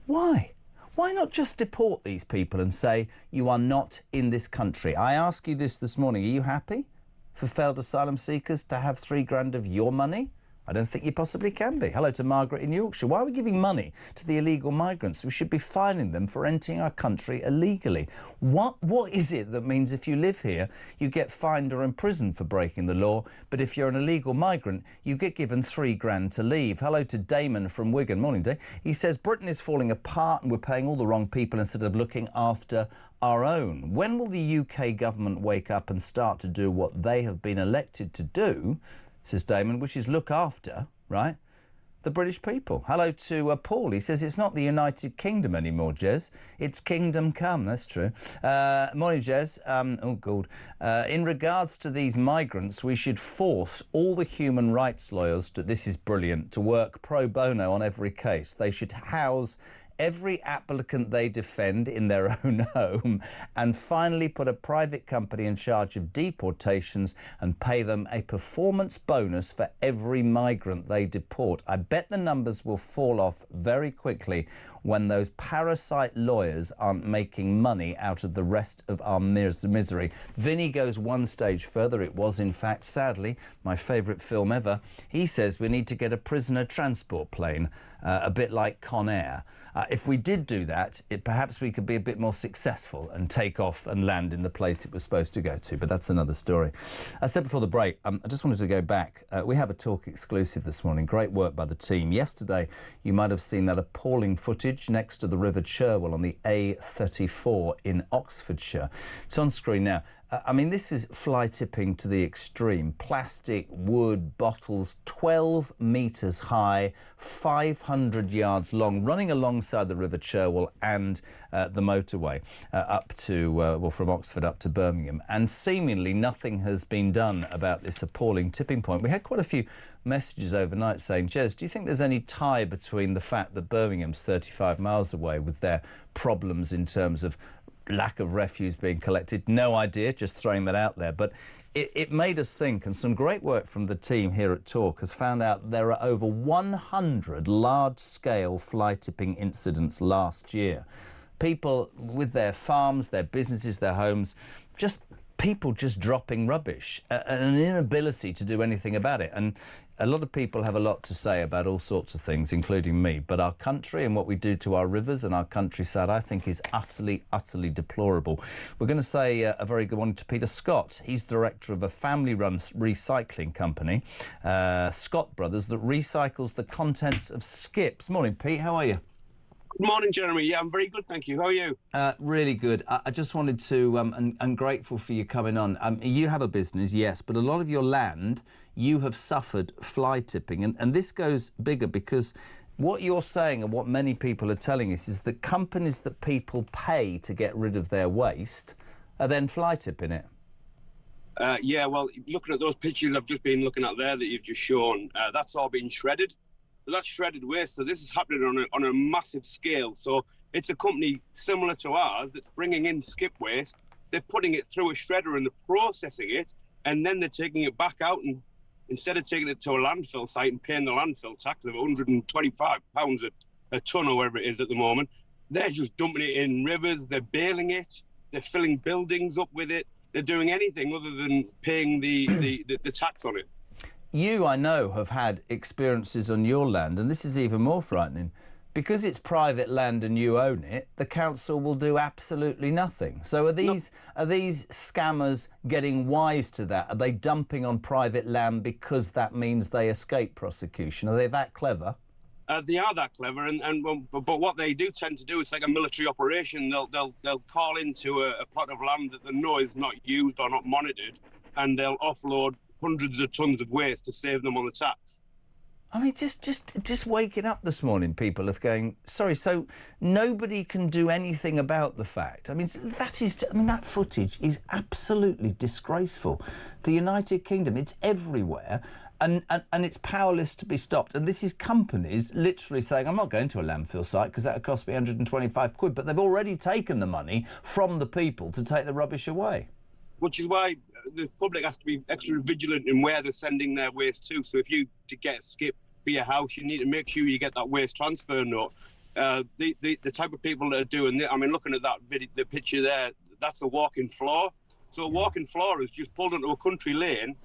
Why? Why not just deport these people and say, you are not in this country? I ask you this morning, are you happy for failed asylum seekers to have £3,000 of your money? I don't think you possibly can be. Hello to Margaret in Yorkshire. Why are we giving money to the illegal migrants? We should be fining them for entering our country illegally. What is it that means if you live here, you get fined or imprisoned for breaking the law, but if you're an illegal migrant, you get given £3,000 to leave? Hello to Damon from Wigan. Morning, Dave. He says Britain is falling apart and we're paying all the wrong people instead of looking after our own. When will the UK government wake up and start to do what they have been elected to do, says Damon, which is look after, right, the British people? Hello to Paul. He says it's not the United Kingdom anymore, Jez. It's Kingdom Come. That's true. Morning, Jez. Oh, God. In regards to these migrants, we should force all the human rights lawyers to, this is brilliant, to work pro bono on every case. They should house every applicant they defend in their own home, and finally put a private company in charge of deportations and pay them a performance bonus for every migrant they deport. I bet the numbers will fall off very quickly when those parasite lawyers aren't making money out of the rest of our misery. Vinny goes one stage further. It was, in fact, sadly, my favourite film ever. He says we need to get a prisoner transport plane, a bit like Con Air. If we did do that, perhaps we could be a bit more successful and take off and land in the place it was supposed to go to, but that's another story. I said before the break, I just wanted to go back. We have a Talk exclusive this morning. Great work by the team. Yesterday, you might have seen that appalling footage next to the River Cherwell on the A34 in Oxfordshire. It's on screen now. I mean, this is fly tipping to the extreme. Plastic, wood, bottles, 12 metres high, 500 yards long, running alongside the River Cherwell and the motorway up to, from Oxford up to Birmingham. And seemingly nothing has been done about this appalling tipping point. We had quite a few messages overnight saying, Jez, do you think there's any tie between the fact that Birmingham's 35 miles away with their problems in terms of lack of refuse being collected? No idea, just throwing that out there. But it made us think, and some great work from the team here at Talk has found out there are over 100 large-scale fly tipping incidents last year. People with their farms, their businesses, their homes, people just dropping rubbish and an inability to do anything about it. And a lot of people have a lot to say about all sorts of things, including me. But our country and what we do to our rivers and our countryside, I think, is utterly, utterly deplorable. We're going to say a very good morning to Peter Scott. He's director of a family-run recycling company, Scott Brothers, that recycles the contents of skips. Morning, Pete. How are you? Good morning, Jeremy. Yeah, I'm very good, thank you. How are you? Really good. I just wanted to, and grateful for you coming on. You have a business, yes, but a lot of your land, you have suffered fly tipping. And this goes bigger because what you're saying and what many people are telling us is that companies that people pay to get rid of their waste are then fly tipping it. Yeah, well, looking at those pictures I've just been looking at there that you've just shown, that's all been shredded. That's shredded waste. So this is happening on a massive scale. So it's a company similar to ours that's bringing in skip waste. They're putting it through a shredder and they're processing it, and then they're taking it back out. And instead of taking it to a landfill site and paying the landfill tax of £125 a tonne or whatever it is at the moment, they're just dumping it in rivers. They're baling it. They're filling buildings up with it. They're doing anything other than paying the tax on it. You, I know, have had experiences on your land, and this is even more frightening. Because it's private land and you own it, the council will do absolutely nothing. So are these scammers getting wise to that? Are they dumping on private land because that means they escape prosecution? Are they that clever? They are that clever, but what they do tend to do is like a military operation. They'll call into a plot of land that they know is not used or not monitored, and they'll offload hundreds of tons of waste to save them on the tax. I mean, just waking up this morning, people are going, sorry, so nobody can do anything about the fact. I mean, that footage is absolutely disgraceful. The United Kingdom, it's everywhere, and it's powerless to be stopped. And this is companies literally saying, I'm not going to a landfill site because that would cost me 125 quid, but they've already taken the money from the people to take the rubbish away. Which is why the public has to be extra vigilant in where they're sending their waste to. So if you to get a skip for your house, you need to make sure you get that waste transfer note. The type of people that are doing it, I mean, looking at that video, the picture there, that's a walking floor. So a walking floor has just pulled into a country lane,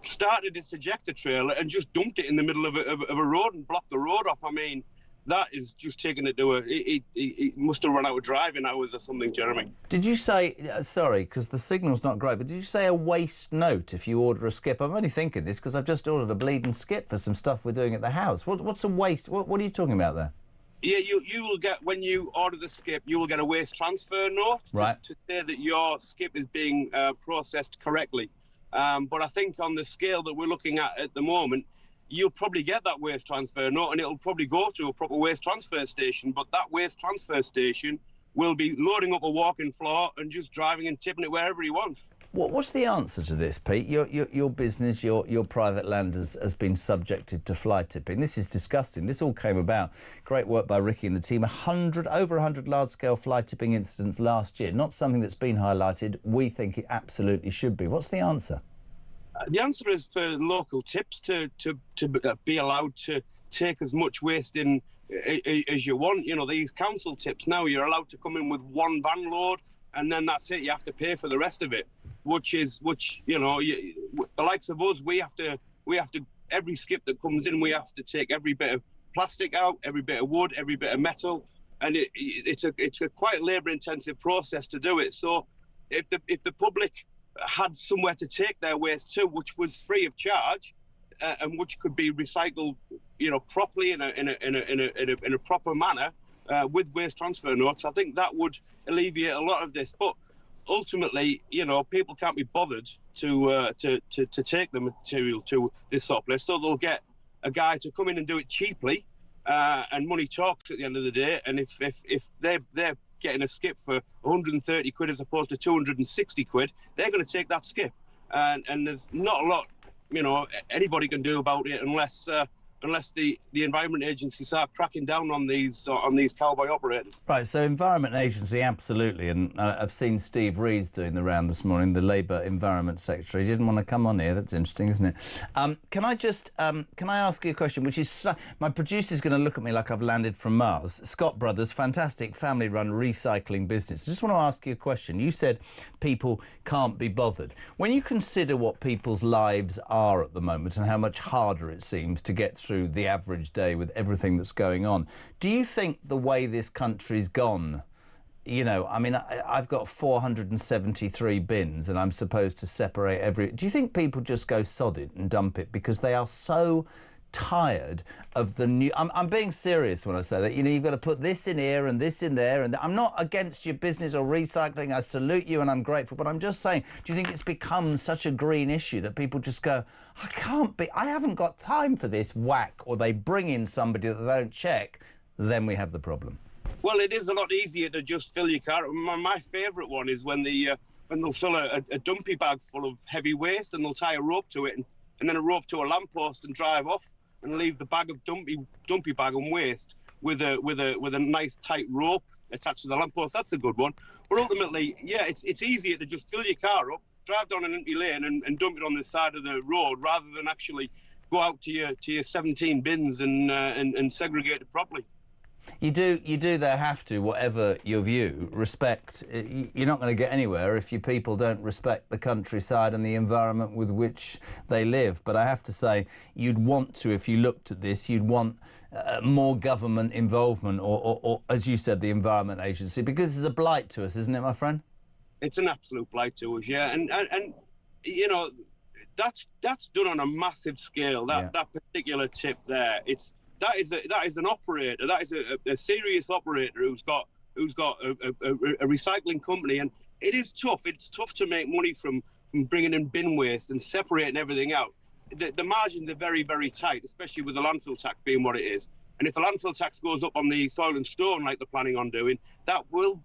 started its ejector trailer and just dumped it in the middle of a road and blocked the road off. I mean, that is just taking it to it must have run out of driving hours or something, Jeremy. Did you say, sorry, because the signal's not great, but did you say a waste note if you order a skip? I'm only thinking this because I've just ordered a bleeding skip for some stuff we're doing at the house. What's a waste? What are you talking about there? Yeah, you will get, when you order the skip, you will get a waste transfer note to say that your skip is being processed correctly. But I think on the scale that we're looking at the moment, you'll probably get that waste transfer note and it'll probably go to a proper waste transfer station, but that waste transfer station will be loading up a walking floor and just driving and tipping it wherever he wants. What's the answer to this, Pete? Your business, your private land has been subjected to fly tipping. This is disgusting. This all came about. Great work by Ricky and the team. Over 100 large-scale fly tipping incidents last year. Not something that's been highlighted. We think it absolutely should be. What's the answer? The answer is for local tips to be allowed to take as much waste in as you want. You know, these council tips now, you're allowed to come in with one van load and then that's it. You have to pay for the rest of it, which you know, the likes of us, we have to every skip that comes in, we have to take every bit of plastic out, every bit of wood, every bit of metal, and it's a quite labour-intensive process to do it. So if the public had somewhere to take their waste to, which was free of charge, and which could be recycled, you know, properly in a proper manner, with waste transfer notes, I think that would alleviate a lot of this. But ultimately, you know, people can't be bothered to take the material to this sort of place, so they'll get a guy to come in and do it cheaply, and money talks at the end of the day. And if they're getting a skip for 130 quid as opposed to 260 quid, they're going to take that skip. And there's not a lot anybody can do about it unless the Environment Agency start cracking down on these cowboy operators. Right, so Environment Agency, absolutely, and I've seen Steve Reed's doing the round this morning, the Labour Environment Secretary. He didn't want to come on here. That's interesting, isn't it? Can I ask you a question, which is, my producer's going to look at me like I've landed from Mars. Scott Brothers, fantastic family-run recycling business. I just want to ask you a question. You said people can't be bothered. When you consider what people's lives are at the moment and how much harder it seems to get through the average day with everything that's going on, do you think the way this country's gone, I've got 473 bins and I'm supposed to separate do you think people just go sod it and dump it because they are so tired of the new... I'm being serious when I say that. You've got to put this in here and this in there, and I'm not against your business or recycling. I salute you and I'm grateful, but I'm just saying, do you think it's become such a green issue that people just go, I haven't got time for this whack, or they bring in somebody that they don't check, then we have the problem? Well, it is a lot easier to just fill your car. My favourite one is when they'll fill a dumpy bag full of heavy waste and they'll tie a rope to it and then a rope to a lamppost and drive off and leave the bag of dumpy bag and waste with a nice tight rope attached to the lamppost. That's a good one. But ultimately, yeah, it's easier to just fill your car up, drive down an empty lane and dump it on the side of the road rather than actually go out to your 17 bins and segregate it properly. You do there have to, whatever your view, respect. You're not going to get anywhere if your people don't respect the countryside and the environment with which they live. But I have to say, you'd want to, if you looked at this, you'd want more government involvement or, as you said, the Environment Agency, because it's a blight to us, isn't it, my friend? It's an absolute blight to us, yeah. And that's done on a massive scale, that particular tip there. That is an operator. That is a serious operator who's got a recycling company, and it is tough. It's tough to make money from bringing in bin waste and separating everything out. The margins are very, very tight, especially with the landfill tax being what it is. And if the landfill tax goes up on the soil and stone like they're planning on doing, that will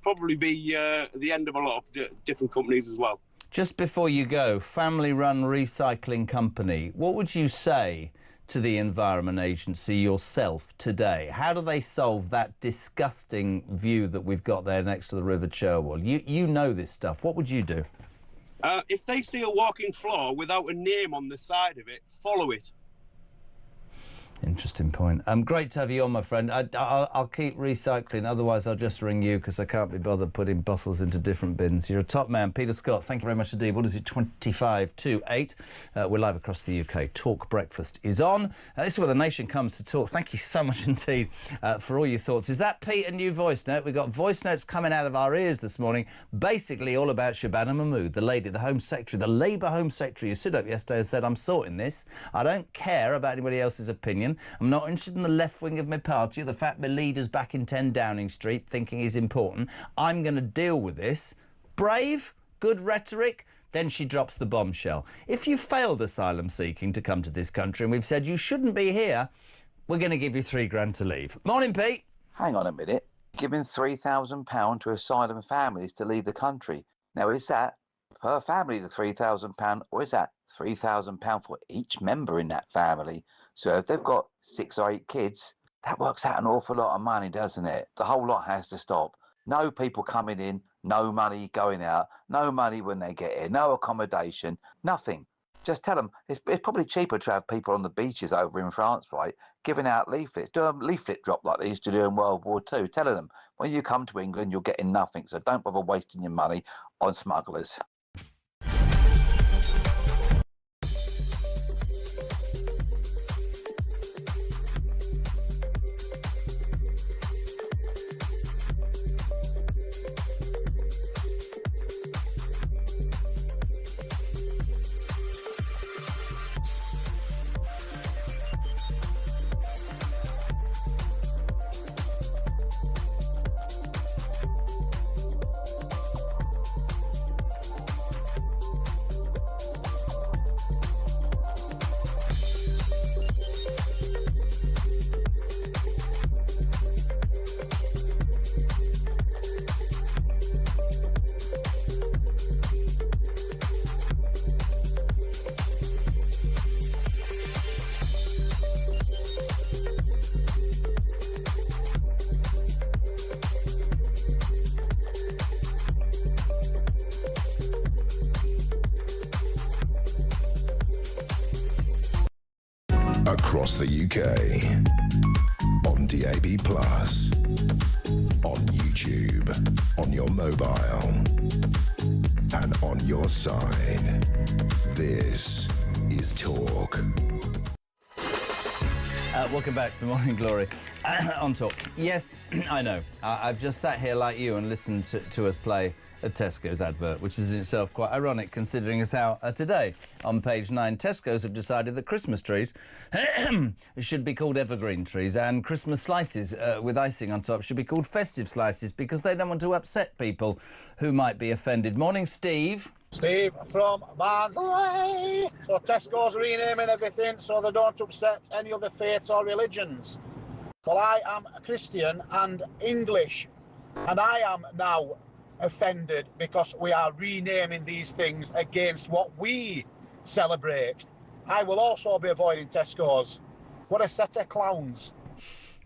probably be the end of a lot of different companies as well. Just before you go, family-run recycling company, what would you say to the Environment Agency yourself today? How do they solve that disgusting view that we've got there next to the River Cherwell? You know this stuff. What would you do? If they see a walking floor without a name on the side of it, follow it. Interesting point. Great to have you on, my friend. I'll keep recycling, otherwise I'll just ring you because I can't be bothered putting bottles into different bins. You're a top man. Peter Scott, thank you very much indeed. What is it, 25 to 8? We're live across the UK. Talk Breakfast is on. This is where the nation comes to talk. Thank you so much indeed for all your thoughts. Is that Pete, a new voice note? We've got voice notes coming out of our ears this morning, basically all about Shabana Mahmood, the lady, the Home Secretary, the Labour Home Secretary, who stood up yesterday and said, I'm sorting this. I don't care about anybody else's opinion. I'm not interested in the left wing of my party or the fact my leader's back in 10 Downing Street thinking he's important. I'm going to deal with this. Brave, good rhetoric. Then she drops the bombshell. If you failed asylum seeking to come to this country and we've said you shouldn't be here, we're going to give you £3 to leave. Morning, Pete. Hang on a minute. Giving £3,000 to asylum families to leave the country. Now, is that per family, the £3,000, or is that £3,000 for each member in that family? So if they've got 6 or 8 kids, that works out an awful lot of money, doesn't it? The whole lot has to stop. No people coming in, no money going out, no money when they get here, no accommodation, nothing. Just tell them it's probably cheaper to have people on the beaches over in France, right, giving out leaflets. Do a leaflet drop like they used to do in World War II, telling them when you come to England, you're getting nothing. So don't bother wasting your money on smugglers. across the UK. On DAB+, on YouTube, on your mobile, and on your side. This is Talk. Welcome back to Morning Glory on Talk. Yes, I know. I've just sat here like you and listened to us play a Tesco's advert, which is in itself quite ironic considering as how today on page 9 Tesco's have decided that Christmas trees should be called evergreen trees and Christmas slices with icing on top should be called festive slices because they don't want to upset people who might be offended. Morning, Steve. Steve from Barnsley. So Tesco's renaming everything so they don't upset any other faiths or religions. Well, I am a Christian and English, and I am now offended because we are renaming these things against what we celebrate. I will also be avoiding Tesco's. What a set of clowns.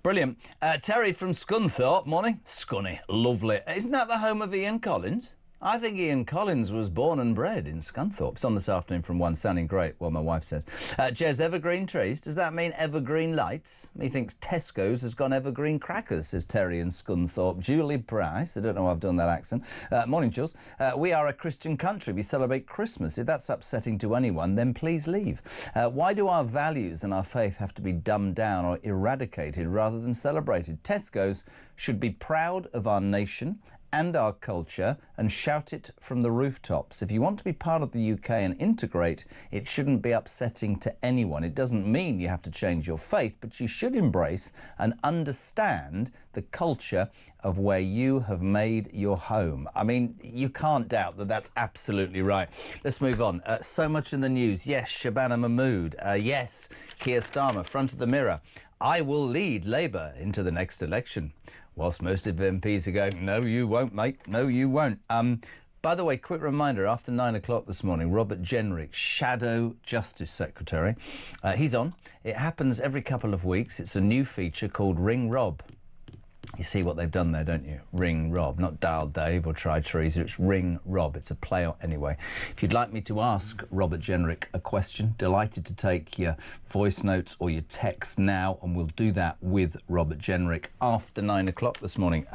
Brilliant. Terry from Scunthorpe. Morning. Scunny. Lovely. Isn't that the home of Ian Collins? I think Ian Collins was born and bred in Scunthorpe. It's on this afternoon from one, sounding great, well, my wife says. Jez, evergreen trees, does that mean evergreen lights? He thinks Tesco's has gone evergreen crackers, says Terry in Scunthorpe. Julie Price, I don't know why I've done that accent. Morning, Jules. We are a Christian country. We celebrate Christmas. If that's upsetting to anyone, then please leave. Why do our values and our faith have to be dumbed down or eradicated rather than celebrated? Tesco's should be proud of our nation and our culture and shout it from the rooftops. If you want to be part of the UK and integrate, it shouldn't be upsetting to anyone. It doesn't mean you have to change your faith, but you should embrace and understand the culture of where you have made your home. I mean, you can't doubt that that's absolutely right. Let's move on. So much in the news. Yes, Shabana Mahmood. Yes, Keir Starmer, front of the mirror. I will lead Labour into the next election. Whilst most of MPs are going, no, you won't, mate. No, you won't. By the way, quick reminder, after 9 o'clock this morning, Robert Jenrick, Shadow Justice Secretary, he's on. It happens every couple of weeks. It's a new feature called Ring Rob. You see what they've done there, don't you? Ring Rob, not Dial Dave or Try Teresa, it's Ring Rob. It's a play out anyway. If you'd like me to ask Robert Jenrick a question, delighted to take your voice notes or your text now, and we'll do that with Robert Jenrick after 9 o'clock this morning.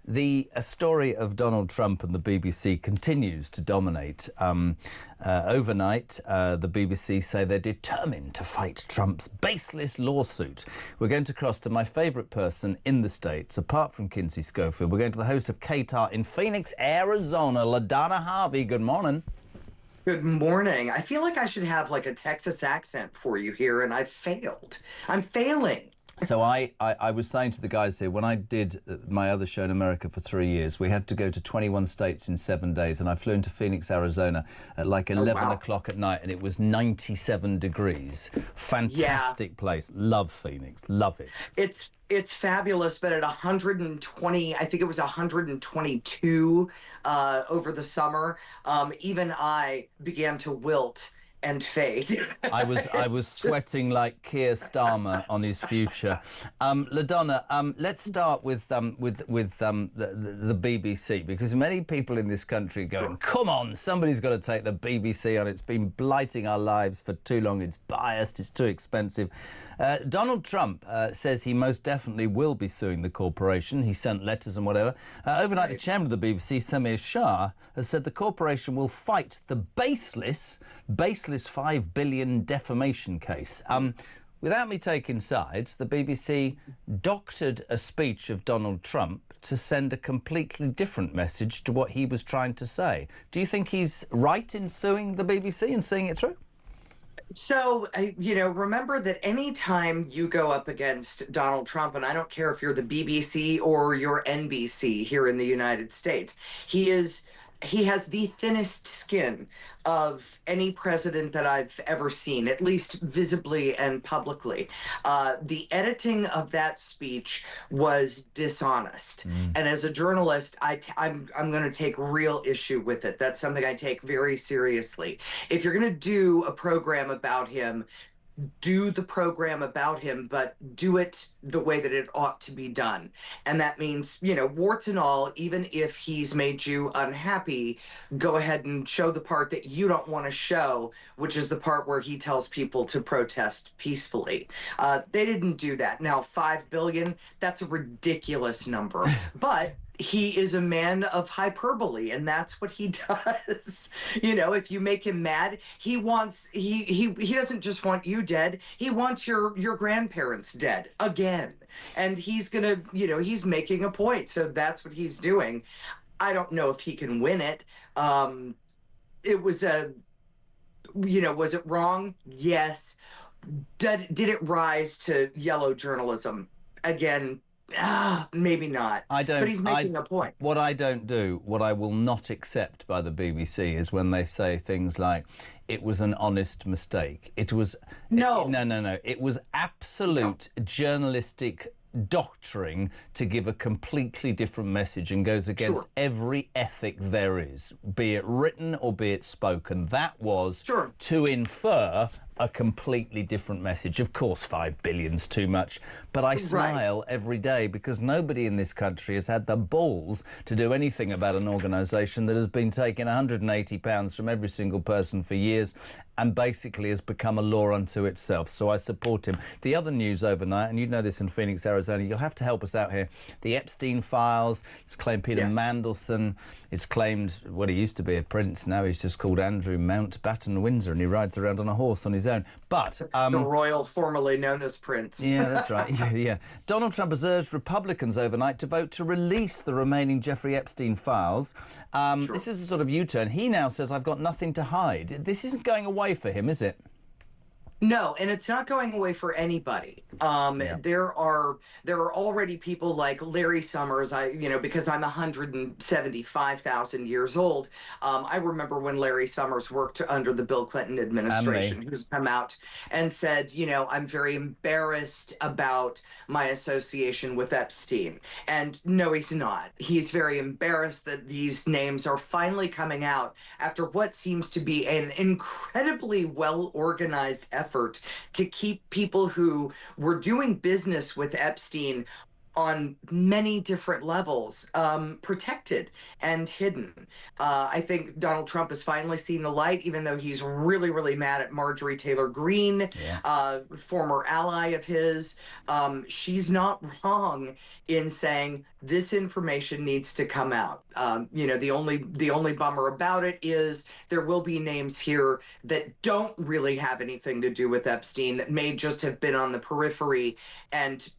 The story of Donald Trump and the BBC continues to dominate. Overnight, the BBC say they're determined to fight Trump's baseless lawsuit. We're going to cross to my favourite person in the States, apart from Kinsey Schofield. We're going to the host of KTAR in Phoenix, Arizona, LaDonna Harvey. Good morning. Good morning. I feel like I should have like a Texas accent for you here, and I've failed. I'm failing. So I was saying to the guys here, when I did my other show in America for 3 years, we had to go to 21 states in 7 days, and I flew into Phoenix, Arizona at like 11 o'clock at night, and it was 97 degrees. Fantastic place. Love Phoenix. Love it. It's fabulous, but at 120, I think it was 122 over the summer, even I began to wilt and fade. I was sweating like Keir Starmer on his future. LaDonna, let's start with the BBC, because many people in this country are going, come on, somebody's got to take the BBC on. It's been blighting our lives for too long. It's biased. It's too expensive. Donald Trump says he most definitely will be suing the corporation. He sent letters and whatever. Overnight, the chairman of the BBC, Samir Shah, has said the corporation will fight the baseless $5 billion defamation case. Without me taking sides, the BBC doctored a speech of Donald Trump to send a completely different message to what he was trying to say. Do you think he's right in suing the BBC and seeing it through? So, remember that any time you go up against Donald Trump, and I don't care if you're the BBC or you're NBC here in the United States, he has the thinnest skin of any president that I've ever seen, at least visibly and publicly. The editing of that speech was dishonest. And as a journalist, I'm going to take real issue with it. That's something I take very seriously. If you're going to do a program about him, do the program about him, but do it the way that it ought to be done. And that means, you know, warts and all, even if he's made you unhappy, go ahead and show the part that you don't want to show, which is the part where he tells people to protest peacefully. They didn't do that. Now, 5 billion, that's a ridiculous number, but he is a man of hyperbole, and that's what he does. You know, if you make him mad, he doesn't just want you dead, he wants your grandparents dead again. And he's gonna, you know, he's making a point. So that's what he's doing. I don't know if he can win it. It was was it wrong? Yes. Did it rise to yellow journalism? Again, maybe not. But he's making a point. What I don't do, what I will not accept by the BBC is when they say things like, it was an honest mistake. It was... No. It was absolute journalistic doctoring to give a completely different message and goes against every ethic there is, be it written or be it spoken. That was to infer a completely different message. Of course, 5 billion's too much, but I smile every day because nobody in this country has had the balls to do anything about an organisation that has been taking £180 from every single person for years and basically has become a law unto itself. So I support him. The other news overnight, and you know this in Phoenix, Arizona, you'll have to help us out here. The Epstein files, it's claimed Peter Mandelson, it's claimed what he used to be a prince, now he's just called Andrew Mountbatten Windsor, and he rides around on a horse on his own. But the royal, formerly known as Prince. Yeah, that's right. Yeah. Donald Trump has urged Republicans overnight to vote to release the remaining Jeffrey Epstein files. This is a sort of U-turn. He now says, I've got nothing to hide. This isn't going away for him, is it? No, and it's not going away for anybody. There are already people like Larry Summers. Because I'm 175,000 years old. I remember when Larry Summers worked under the Bill Clinton administration, who's come out and said, I'm very embarrassed about my association with Epstein. And no, he's not. He's very embarrassed that these names are finally coming out after what seems to be an incredibly well-organized effort to keep people who were doing business with Epstein on many different levels protected and hidden. I think Donald Trump has finally seen the light, even though he's really, really mad at Marjorie Taylor Greene, former ally of his. She's not wrong in saying this information needs to come out. The only bummer about it is there will be names here that don't really have anything to do with Epstein, that may just have been on the periphery, and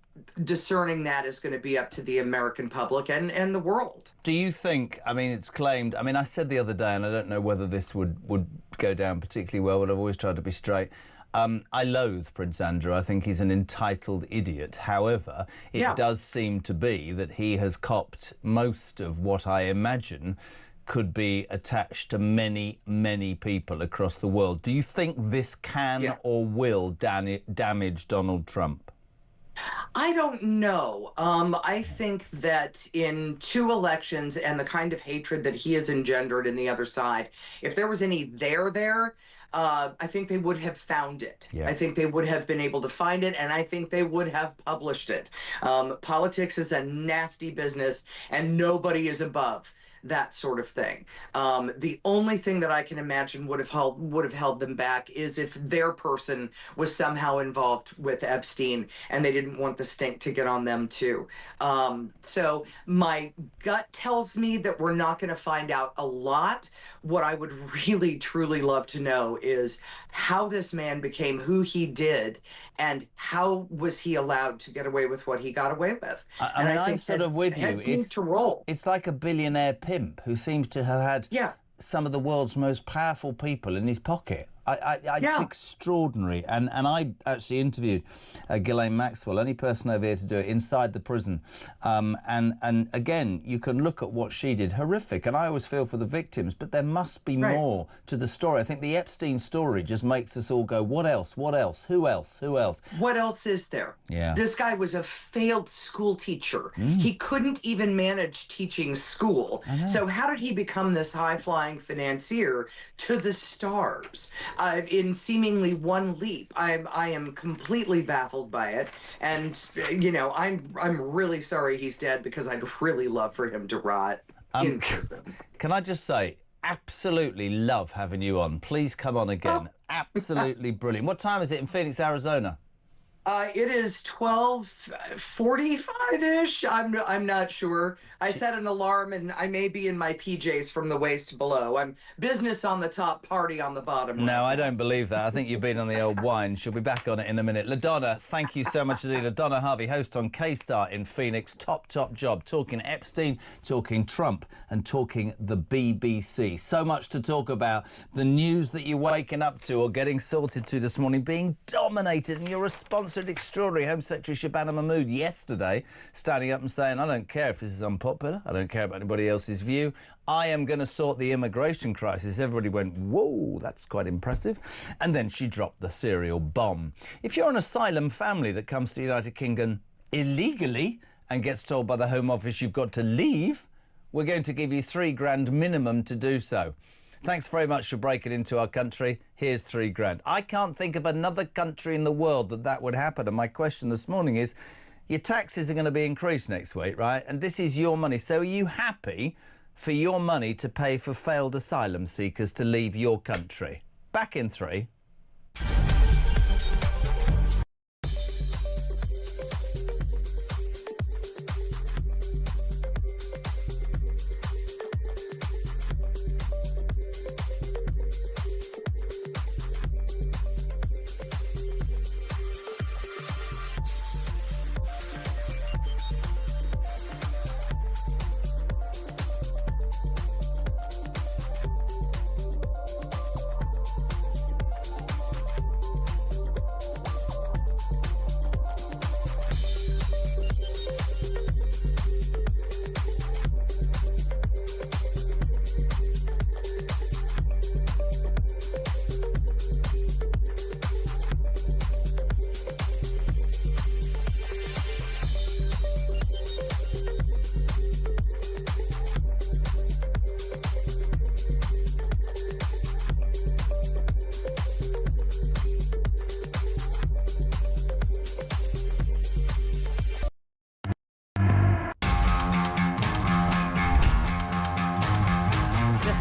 discerning that is going to be up to the American public and the world. Do you think, it's claimed, I said the other day, and I don't know whether this would go down particularly well, but I've always tried to be straight. I loathe Prince Andrew. I think he's an entitled idiot. However, it does seem to be that he has copped most of what I imagine could be attached to many, many people across the world. Do you think this can or will damage Donald Trump? I don't know. I think that in 2 elections and the kind of hatred that he has engendered in the other side, if there was any there, I think they would have found it. I think they would have been able to find it, and I think they would have published it. Politics is a nasty business, and nobody is above that sort of thing. The only thing that I can imagine would have held them back is if their person was somehow involved with Epstein and they didn't want the stink to get on them too. So my gut tells me that we're not going to find out a lot. What I would really, truly love to know is how this man became who he did and how was he allowed to get away with what he got away with. I think I'm sort of with you. It's like a billionaire pimp who seems to have had some of the world's most powerful people in his pocket. It's extraordinary. And I actually interviewed Ghislaine Maxwell, only person over here to do it, inside the prison. And again, you can look at what she did. Horrific. And I always feel for the victims, but there must be more to the story. I think the Epstein story just makes us all go, what else? What else? Who else? Who else? What else is there? Yeah. This guy was a failed school teacher. He couldn't even manage teaching school. So how did he become this high-flying financier to the stars? in seemingly one leap. I am completely baffled by it, and you know, I'm really sorry he's dead, because I'd really love for him to rot in prison. Can I just say, absolutely love having you on. Please come on again. Absolutely brilliant. What time is it in Phoenix, Arizona? It is 12:45-ish. I'm not sure. I set an alarm, and I may be in my PJs from the waist below. I'm business on the top, party on the bottom. No, I don't believe that. I think you've been on the old wine. She'll be back on it in a minute. LaDonna, thank you so much indeed. LaDonna Harvey, host on K-Star in Phoenix. Top job. Talking Epstein, talking Trump, and talking the BBC. So much to talk about. The news that you're waking up to or getting sorted to this morning being dominated, and your response extraordinary Home Secretary Shabana Mahmood yesterday standing up and saying, I don't care if this is unpopular, I don't care about anybody else's view, I am going to sort the immigration crisis. Everybody went, whoa, that's quite impressive. And then she dropped the serial bomb. If you're an asylum family that comes to the United Kingdom illegally and gets told by the Home Office you've got to leave, we're going to give you £3,000 minimum to do so. Thanks very much for breaking into our country. Here's £3,000. I can't think of another country in the world that would happen. And my question this morning is, your taxes are going to be increased next week, right? And this is your money. So are you happy for your money to pay for failed asylum seekers to leave your country? Back in 3.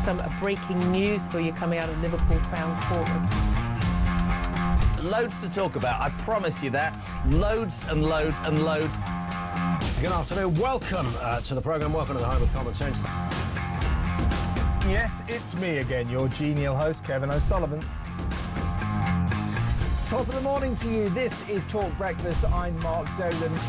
Some breaking news for you coming out of Liverpool Crown Court. Loads to talk about, I promise you that. Loads and loads and loads. Good afternoon. Welcome to the programme. Welcome to the Home of Common Sense. Yes, it's me again, your genial host, Kevin O'Sullivan. Top of the morning to you. This is Talk Breakfast. I'm Mark Dolan.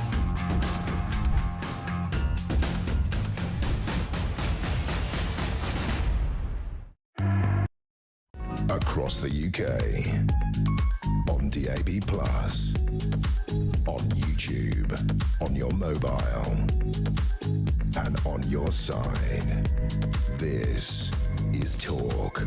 Across the UK, on DAB+, on YouTube, on your mobile, and on your side. This is Talk.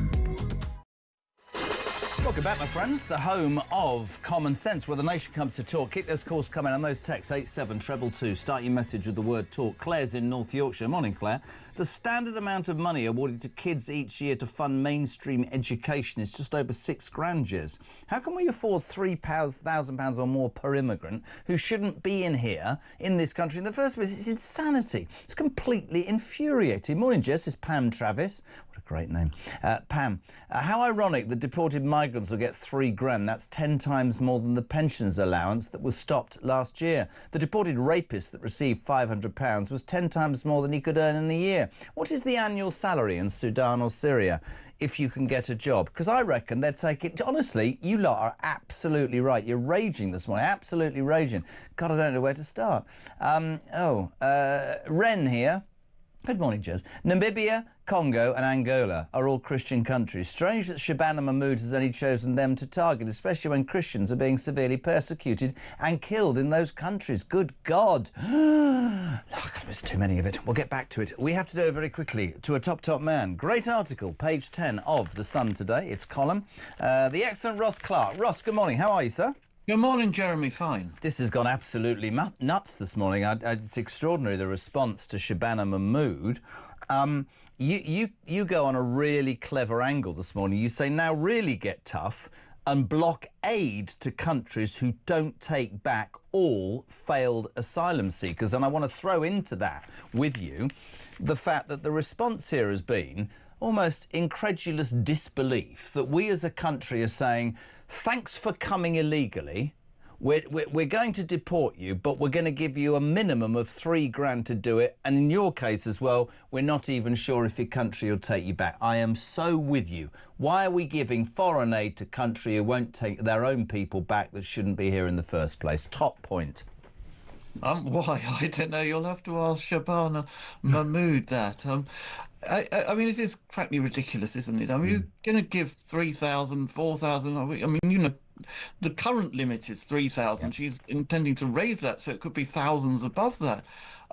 Welcome back, my friends. The home of common sense, where the nation comes to talk. Keep those calls coming and those texts, 87222. Start your message with the word talk. Claire's in North Yorkshire. Morning, Claire. The standard amount of money awarded to kids each year to fund mainstream education is just over £6,000, Jez. How can we afford £3,000 or more per immigrant who shouldn't be in here, in this country in the first place? It's insanity. It's completely infuriating. Morning, Jez. It's Pam Travis. Great name. Pam, how ironic that deported migrants will get £3,000. That's 10 times more than the pensions allowance that was stopped last year. The deported rapist that received £500 was 10 times more than he could earn in a year. What is the annual salary in Sudan or Syria if you can get a job? Because I reckon they'd take it. Honestly, you lot are absolutely right. You're raging this morning, absolutely raging. God, I don't know where to start. Ren here. Good morning, Jez. Namibia, Congo and Angola are all Christian countries. Strange that Shabana Mahmood has only chosen them to target, especially when Christians are being severely persecuted and killed in those countries. Good God. There's too many of it. We'll get back to it. We have to do it very quickly to a top man. Great article, page 10 of The Sun today. It's column. The excellent Ross Clark. Ross, good morning. How are you, sir? Good morning, Jeremy. Fine. This has gone absolutely nuts this morning. It's extraordinary, the response to Shabana Mahmood. You go on a really clever angle this morning. You say, now really get tough and block aid to countries who don't take back all failed asylum seekers. And I want to throw into that with you the fact that the response here has been almost incredulous disbelief that we as a country are saying, thanks for coming illegally. We're going to deport you, but we're going to give you a minimum of £3,000 to do it. And in your case as well, we're not even sure if your country will take you back. I am so with you. Why are we giving foreign aid to country who won't take their own people back that shouldn't be here in the first place? Top point. Why? I don't know. You'll have to ask Shabana Mahmood that. I mean, it is frankly ridiculous, isn't it? I mean, you're going to give 3,000, 4,000. I mean, you know, the current limit is 3,000. Yeah. She's intending to raise that, so it could be thousands above that.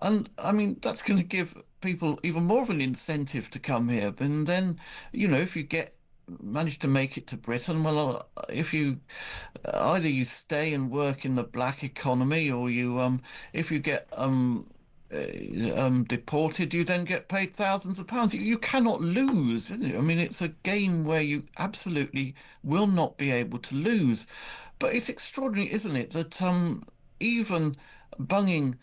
And I mean, that's going to give people even more of an incentive to come here. And then, you know, if you manage to make it to Britain, well, if you either you stay and work in the black economy, or you if you get deported, you then get paid thousands of pounds. You cannot lose, isn't it? I mean, it's a game where you absolutely will not be able to lose. But it's extraordinary, isn't it, that even bunging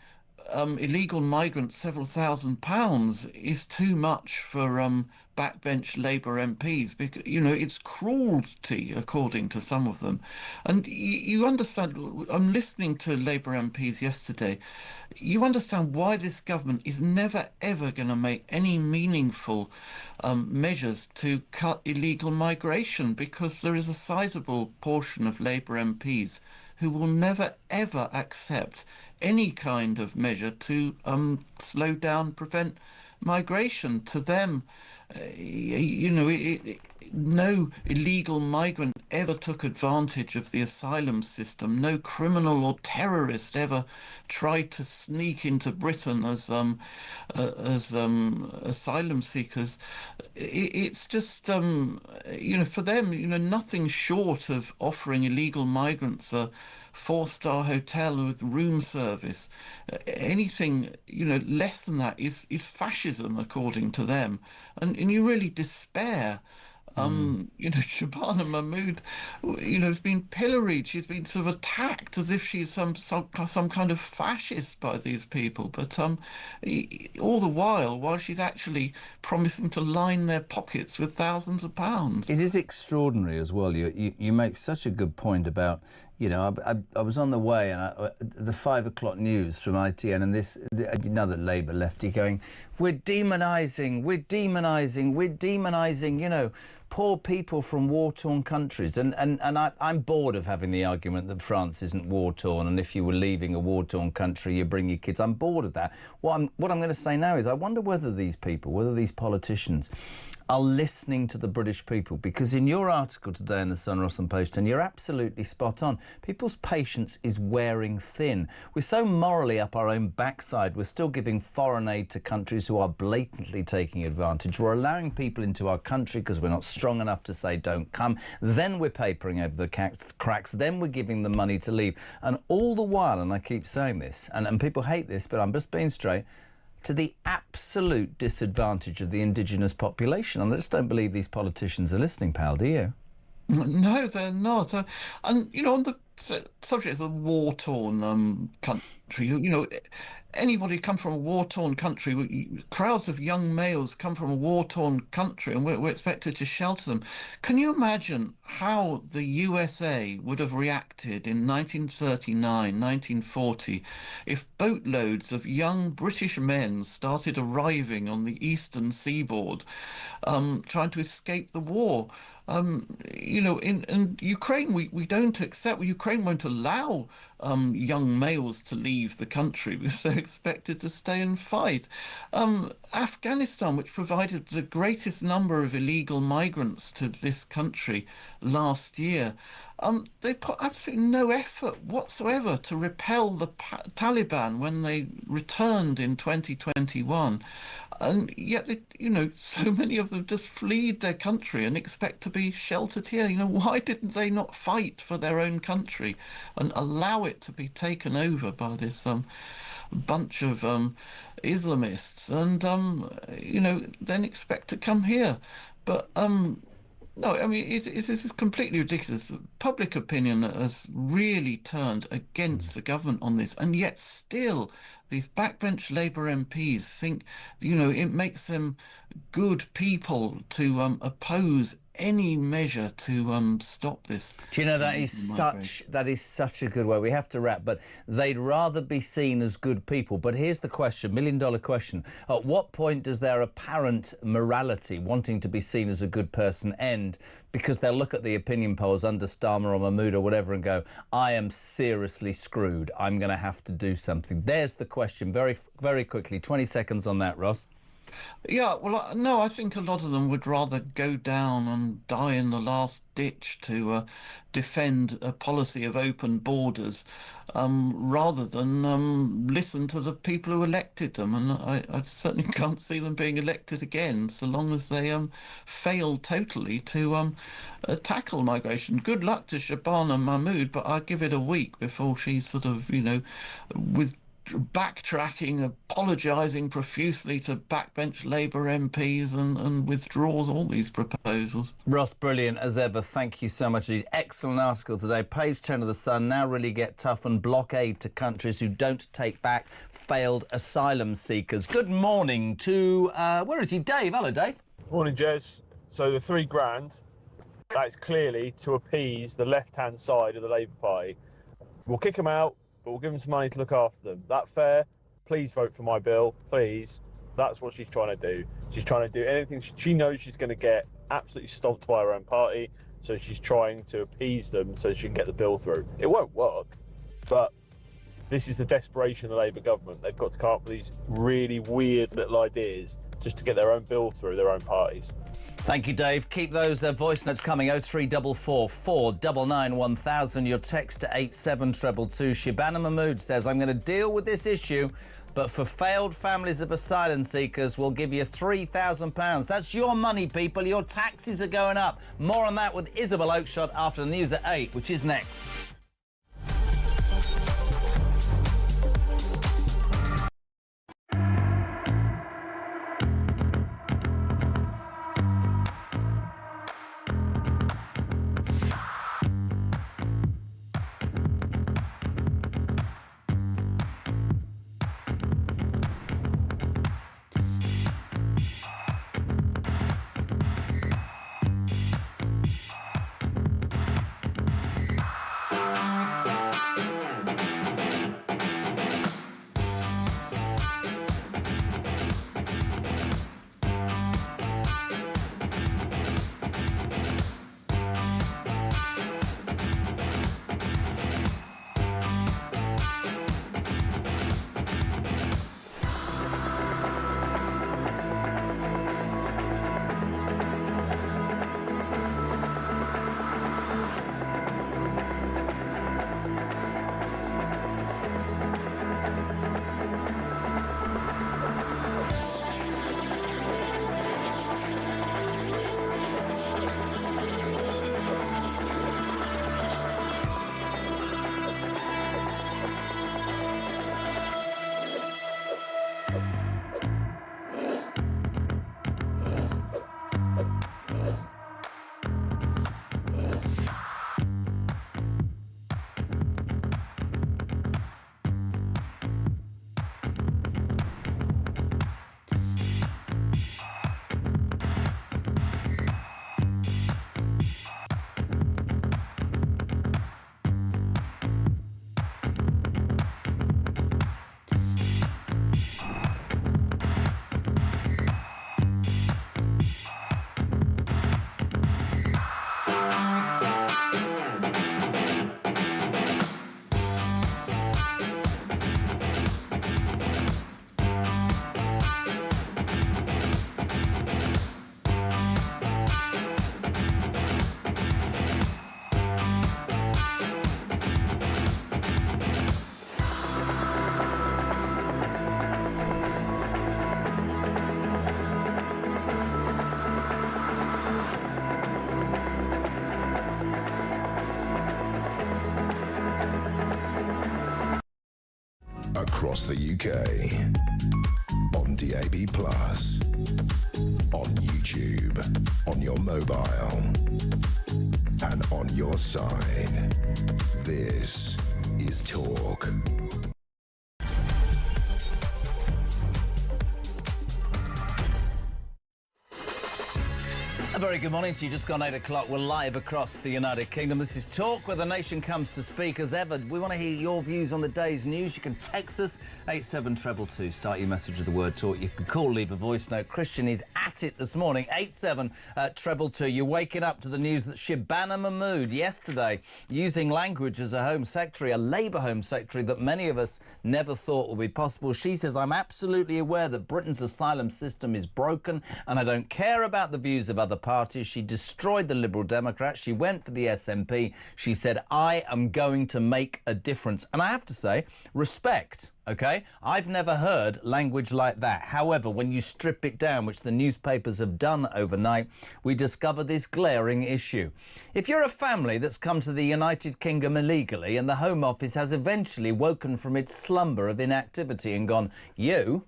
illegal migrants several £1,000s is too much for backbench Labour MPs, because, you know, it's cruelty, according to some of them. And you understand, I'm listening to Labour MPs yesterday, you understand why this government is never, ever going to make any meaningful measures to cut illegal migration, because there is a sizable portion of Labour MPs who will never, ever accept any kind of measure to slow down, prevent migration. To them, you know, no illegal migrant ever took advantage of the asylum system. No criminal or terrorist ever tried to sneak into Britain as asylum seekers. It's just, you know, for them, you know, nothing short of offering illegal migrants a 4-star hotel with room service, anything, you know, less than that is fascism, according to them. And you really despair. You know, Shabana Mahmood, you know, has been pilloried. She's been sort of attacked as if she's some kind of fascist by these people. But all the while she's actually promising to line their pockets with thousands of pounds. It is extraordinary as well. You make such a good point about, you know, I was on the way and the 5 o'clock news from ITN, and another Labour lefty going, we're demonising, you know, poor people from war-torn countries. And I'm bored of having the argument that France isn't war-torn, and if you were leaving a war-torn country, you bring your kids. I'm bored of that. What I'm going to say now is I wonder whether these politicians are listening to the British people, because in your article today in the Sun, Ross and Post, and you're absolutely spot on, people's patience is wearing thin. We're so morally up our own backside, we're still giving foreign aid to countries who are blatantly taking advantage. We're allowing people into our country because we're not strong enough to say don't come. Then we're papering over the cracks. Then we're giving them money to leave. And all the while, and I keep saying this, and people hate this, but I'm just being straight, to the absolute disadvantage of the indigenous population. And I just don't believe these politicians are listening, pal, do you? No, they're not. And, you know, on the subject of the war-torn country, you know, anybody come from a war-torn country, crowds of young males come from a war-torn country, and we're expected to shelter them. Can you imagine how the USA would have reacted in 1939, 1940, if boatloads of young British men started arriving on the eastern seaboard, trying to escape the war? You know, in Ukraine, we don't accept, Ukraine won't allow young males to leave the country because they're expected to stay and fight. Afghanistan, which provided the greatest number of illegal migrants to this country last year, they put absolutely no effort whatsoever to repel the Taliban when they returned in 2021. And yet, so many of them just fled their country and expect to be sheltered here. Why didn't they not fight for their own country and allow it to be taken over by this bunch of Islamists and, then expect to come here? But no, I mean, this is completely ridiculous. Public opinion has really turned against the government on this, and yet still these backbench Labour MPs think, it makes them good people to oppose any measure to stop this. Do you know, that is such a good way. We have to wrap, but they'd rather be seen as good people. But here's the question, million-dollar question. At what point does their apparent morality, wanting to be seen as a good person, end? Because they'll look at the opinion polls under Starmer or Mahmood or whatever and go, I am seriously screwed. I'm going to have to do something. There's the question. Very, very quickly. 20 seconds on that, Ross. Yeah, well, no, I think a lot of them would rather go down and die in the last ditch to defend a policy of open borders rather than listen to the people who elected them. And I certainly can't see them being elected again so long as they fail totally to tackle migration. Good luck to Shabana Mahmood, but I'd give it a week before she sort of, with backtracking, apologising profusely to backbench Labour MPs and withdraws all these proposals. Ross, brilliant as ever. Thank you so much. Excellent article today. Page 10 of The Sun. Now really get tough and block aid to countries who don't take back failed asylum seekers. Good morning to, where is he? Dave. Hello, Dave. Morning, Jez. So the £3,000, that's clearly to appease the left-hand side of the Labour Party. We'll kick them out, but we'll give them some money to look after them. That fair? Please vote for my bill, please. That's what she's trying to do. She's trying to do anything. She knows she's going to get absolutely stomped by her own party, so she's trying to appease them so she can get the bill through. It won't work, but this is the desperation of the Labour government. They've got to come up with these really weird little ideas just to get their own bill through their own parties. Thank you, Dave. Keep those voice notes coming. 0344 499 1000. Your text to 87222. Shabana Mahmood says, I'm going to deal with this issue, but for failed families of asylum seekers, we'll give you £3,000. That's your money, people. Your taxes are going up. More on that with Isabel Oakeshott after the news at 8, which is next. across the UK. On DAB+, on YouTube, on your mobile, and on your side. This is Talk. A very good morning to you. Just gone 8 o'clock. We're live across the United Kingdom. This is Talk, where the nation comes to speak as ever. We want to hear your views on the day's news. You can text us 87222. Start your message with the word Talk. You can call, leave a voice note. Christian is at it this morning. 87222. You're waking up to the news that Shabana Mahmood yesterday, using language as a Home Secretary, a Labour Home Secretary that many of us never thought would be possible. She says, I'm absolutely aware that Britain's asylum system is broken and I don't care about the views of other parties. She destroyed the Liberal Democrats. She went for the SNP. She said, I am going to make a difference. And I have to say, respect, OK? I've never heard language like that. However, when you strip it down, which the newspapers have done overnight, we discover this glaring issue. If you're a family that's come to the United Kingdom illegally and the Home Office has eventually woken from its slumber of inactivity and gone, you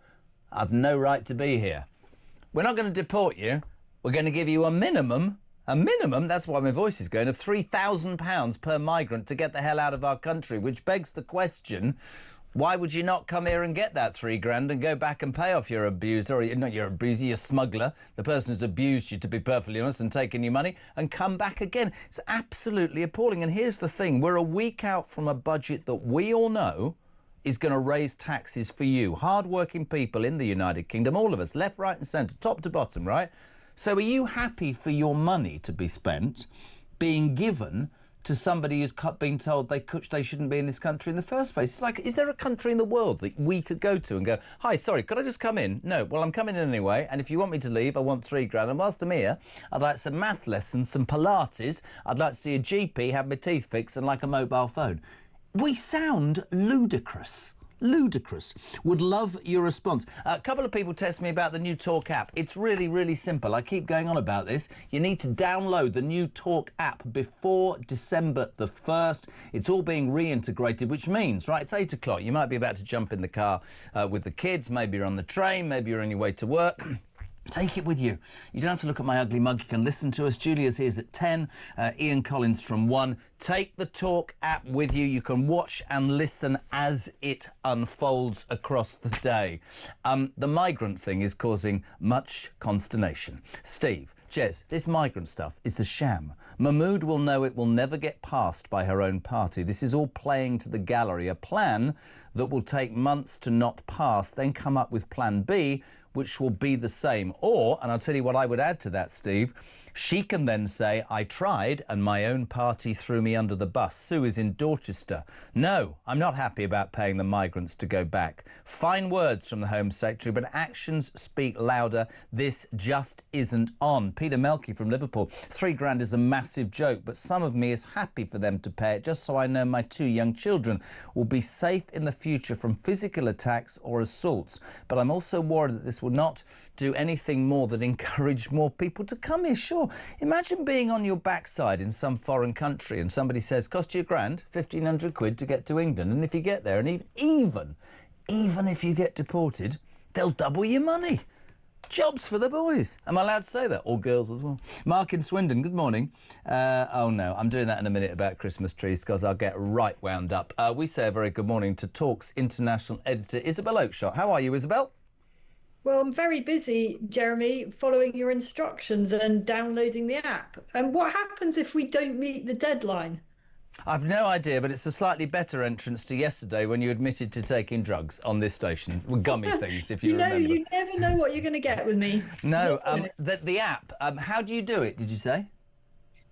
have no right to be here. We're not going to deport you. We're going to give you a minimum, that's why my voice is going, of £3,000 per migrant to get the hell out of our country, which begs the question, why would you not come here and get that £3,000 and go back and pay off your abuser, or not your abuser, your smuggler, the person who's abused you, to be perfectly honest, and taken your money, and come back again? It's absolutely appalling. And here's the thing, we're a week out from a budget that we all know is going to raise taxes for you, hard-working people in the United Kingdom, all of us, left, right and centre, top to bottom, right? So are you happy for your money to be spent being given to somebody who's been told they shouldn't be in this country in the first place? It's like, is there a country in the world that we could go to and go, hi, sorry, could I just come in? No, well, I'm coming in anyway, and if you want me to leave, I want £3,000. And whilst I'm here, I'd like some maths lessons, some Pilates, I'd like to see a GP, have my teeth fixed, and like a mobile phone. We sound ludicrous. Ludicrous. Would love your response. A couple of people text me about the new Talk app. It's really, really simple. I keep going on about this. You need to download the new Talk app before December the 1st. It's all being reintegrated, which means, right, it's 8 o'clock. You might be about to jump in the car with the kids. Maybe you're on the train. Maybe you're on your way to work. Take it with you. You don't have to look at my ugly mug. You can listen to us. Julia's here at 10. Ian Collins from 1. Take the Talk app with you. You can watch and listen as it unfolds across the day. The migrant thing is causing much consternation. Steve, Jez, this migrant stuff is a sham. Mahmood will know it will never get passed by her own party. This is all playing to the gallery, a plan that will take months to not pass, then come up with plan B, which will be the same. Or, and I'll tell you what I would add to that, Steve, she can then say, I tried and my own party threw me under the bus. Sue is in Dorchester. No, I'm not happy about paying the migrants to go back. Fine words from the Home Secretary, but actions speak louder. This just isn't on. Peter Melky from Liverpool. £3,000 is a massive joke, but some of me is happy for them to pay it, just so I know my 2 young children will be safe in the future from physical attacks or assaults. But I'm also worried that this will not do anything more than encourage more people to come here. Sure, imagine being on your backside in some foreign country and somebody says, cost you £1,000, 1,500 quid to get to England, and if you get there, and even if you get deported, they'll double your money. Jobs for the boys. Am I allowed to say that? Or girls as well. Mark in Swindon, good morning. Oh no, I'm doing that in a minute about Christmas trees because I'll get right wound up. We say a very good morning to Talk's international editor, Isabel Oakeshott. How are you, Isabel? Well, I'm very busy, Jeremy, following your instructions and downloading the app. And what happens if we don't meet the deadline? I've no idea, but it's a slightly better entrance to yesterday when you admitted to taking drugs on this station with gummy things, if you remember. You never know what you're going to get with me. No, the app, how do you do it, did you say?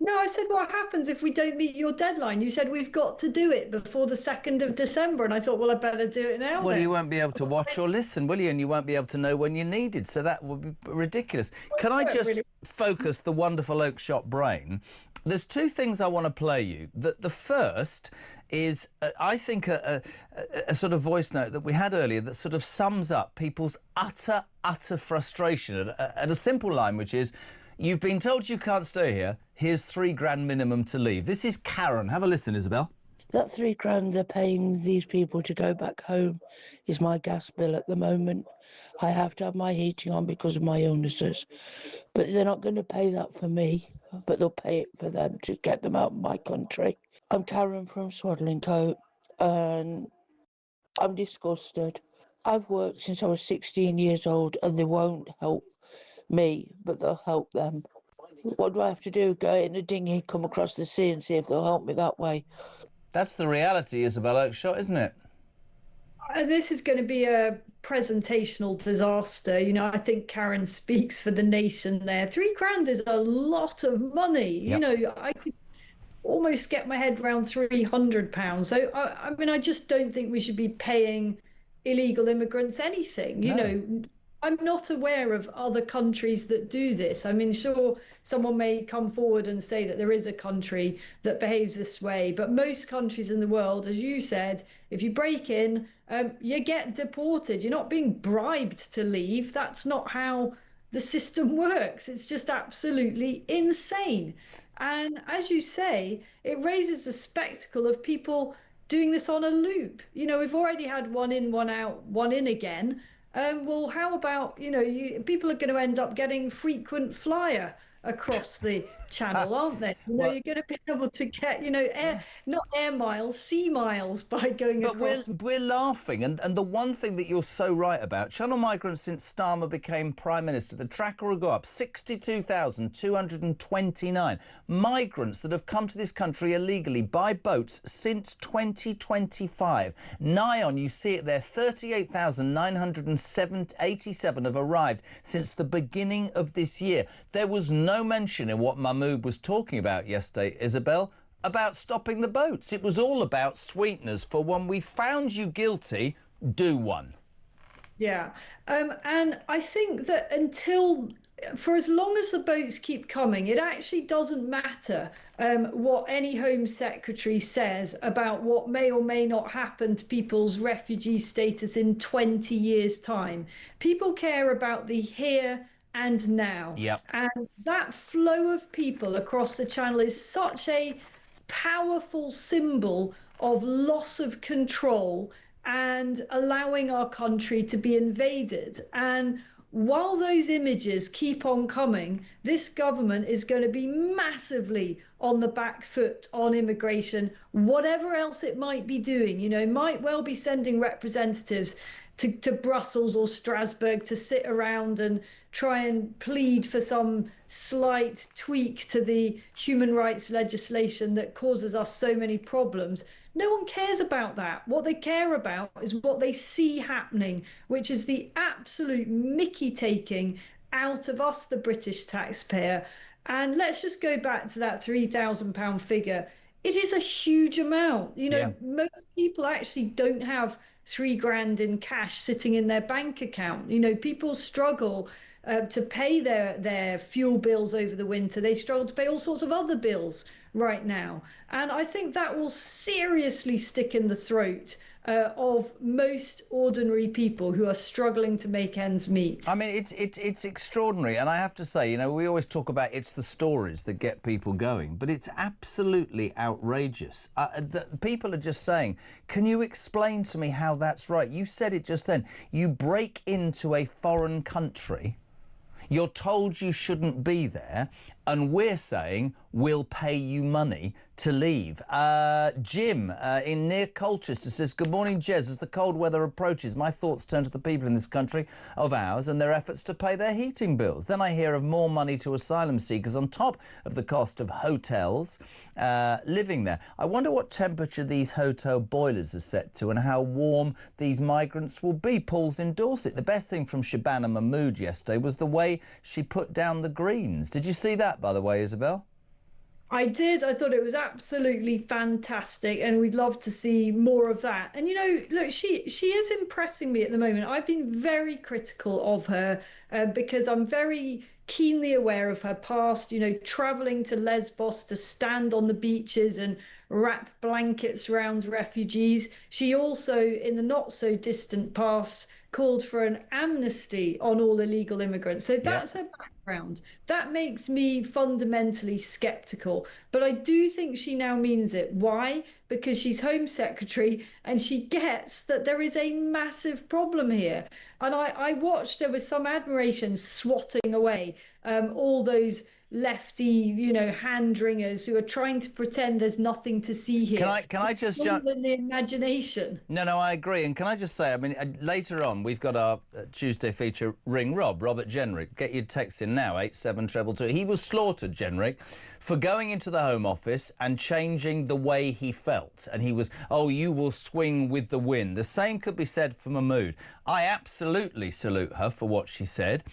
No, I said, what happens if we don't meet your deadline? You said we've got to do it before the 2nd of December, and I thought, well, I better do it now. Well, then. you won't be able to watch or listen, will you? And you won't be able to know when you're needed, so that would be ridiculous. Can I just focus the wonderful Oakeshott brain? There's 2 things I want to play you. The first is, I think, a sort of voice note that we had earlier that sort of sums up people's utter frustration at a simple line, which is, you've been told you can't stay here. Here's £3,000 minimum to leave. This is Karen. Have a listen, Isabel. That £3,000 they're paying these people to go back home is my gas bill at the moment. I have to have my heating on because of my illnesses. But they're not going to pay that for me, but they'll pay it for them to get them out of my country. I'm Karen from Swaddling and I'm disgusted. I've worked since I was 16 years old and they won't help me, but they'll help them. What do I have to do? Go in a dinghy, come across the sea and see if they'll help me that way? That's the reality, Isabel Oakeshott, isn't it? This is going to be a presentational disaster. You know, I think Karen speaks for the nation there. £3,000 is a lot of money. You know, I could almost get my head around £300. So, I mean, I just don't think we should be paying illegal immigrants anything. You know, I'm not aware of other countries that do this. I mean, sure, someone may come forward and say that there is a country that behaves this way, but most countries in the world, as you said, if you break in, you get deported. You're not being bribed to leave. That's not how the system works. It's just absolutely insane. And as you say, it raises the spectacle of people doing this on a loop. You know, we've already had one in, one out, one in again. Well, how about, you know, people are going to end up getting frequent flyer across the channel, aren't they? You know, you're going to be able to get, you know, not air miles, sea miles by going across. But we're laughing, and the one thing that you're so right about, channel migrants since Starmer became Prime Minister, the tracker will go up, 62,229 migrants that have come to this country illegally by boats since 2025. Nigh on, you see it there, 38,987 have arrived since the beginning of this year. There was no mention in what Mahmood was talking about yesterday, Isabel, about stopping the boats. It was all about sweeteners for when we found you guilty, do one. Yeah. And I think that for as long as the boats keep coming, it actually doesn't matter what any Home Secretary says about what may or may not happen to people's refugee status in 20 years' time. People care about the here and now. Yep. And that flow of people across the channel is such a powerful symbol of loss of control and allowing our country to be invaded. And while those images keep on coming, this government is going to be massively on the back foot on immigration, whatever else it might be doing. You know, might well be sending representatives to Brussels or Strasbourg to sit around and try and plead for some slight tweak to the human rights legislation that causes us so many problems. No one cares about that. What they care about is what they see happening, which is the absolute mickey taking out of us, the British taxpayer. And let's just go back to that £3,000 figure. It is a huge amount. You know, most people actually don't have £3,000 in cash sitting in their bank account. You know, people struggle to pay their fuel bills over the winter. They struggle to pay all sorts of other bills right now. And I think that will seriously stick in the throat of most ordinary people who are struggling to make ends meet. I mean, it's extraordinary. And I have to say, you know, we always talk about it's the stories that get people going, but it's absolutely outrageous. People are just saying, can you explain to me how that's right? You said it just then. You break into a foreign country, you're told you shouldn't be there, and we're saying we'll pay you money to leave. Jim in near Colchester says, good morning, Jez. As the cold weather approaches, my thoughts turn to the people in this country of ours and their efforts to pay their heating bills. Then I hear of more money to asylum seekers on top of the cost of hotels living there. I wonder what temperature these hotel boilers are set to and how warm these migrants will be. Paul's in Dorset. The best thing from Shabana Mahmood yesterday was the way she put down the Greens. Did you see that, by the way, Isabel? I did. I thought it was absolutely fantastic, and we'd love to see more of that. And, you know, look, she is impressing me at the moment. I've been very critical of her because I'm very keenly aware of her past, you know, traveling to Lesbos to stand on the beaches and wrap blankets around refugees. She also, in the not so distant past, called for an amnesty on all illegal immigrants. So that's her background. background. That makes me fundamentally skeptical. But I do think she now means it. Why? Because she's Home Secretary and she gets that there is a massive problem here. And I watched her with some admiration swatting away all those lefty, hand-wringers who are trying to pretend there's nothing to see here. Can I just jump in the imagination? No, I agree. And can I just say, I mean, later on, we've got our Tuesday feature, Ring Robert Jenrick. Get your text in now, 87222. He was slaughtered, Jenrick, for going into the Home Office and changing the way he felt. And he was, oh, you will swing with the wind. The same could be said for Mahmood. I absolutely salute her for what she said.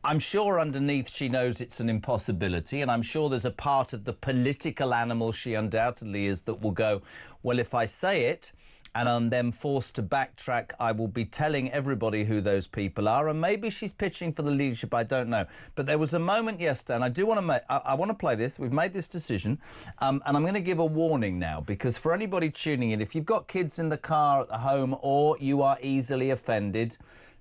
I'm sure underneath she knows it's an impossibility, and I'm sure there's a part of the political animal she undoubtedly is that will go, well, if I say it and I'm then forced to backtrack, I will be telling everybody who those people are, and maybe she's pitching for the leadership, I don't know. But there was a moment yesterday, and I do want to I want to play this. We've made this decision, and I'm going to give a warning now, because for anybody tuning in, if you've got kids in the car at the home or you are easily offended,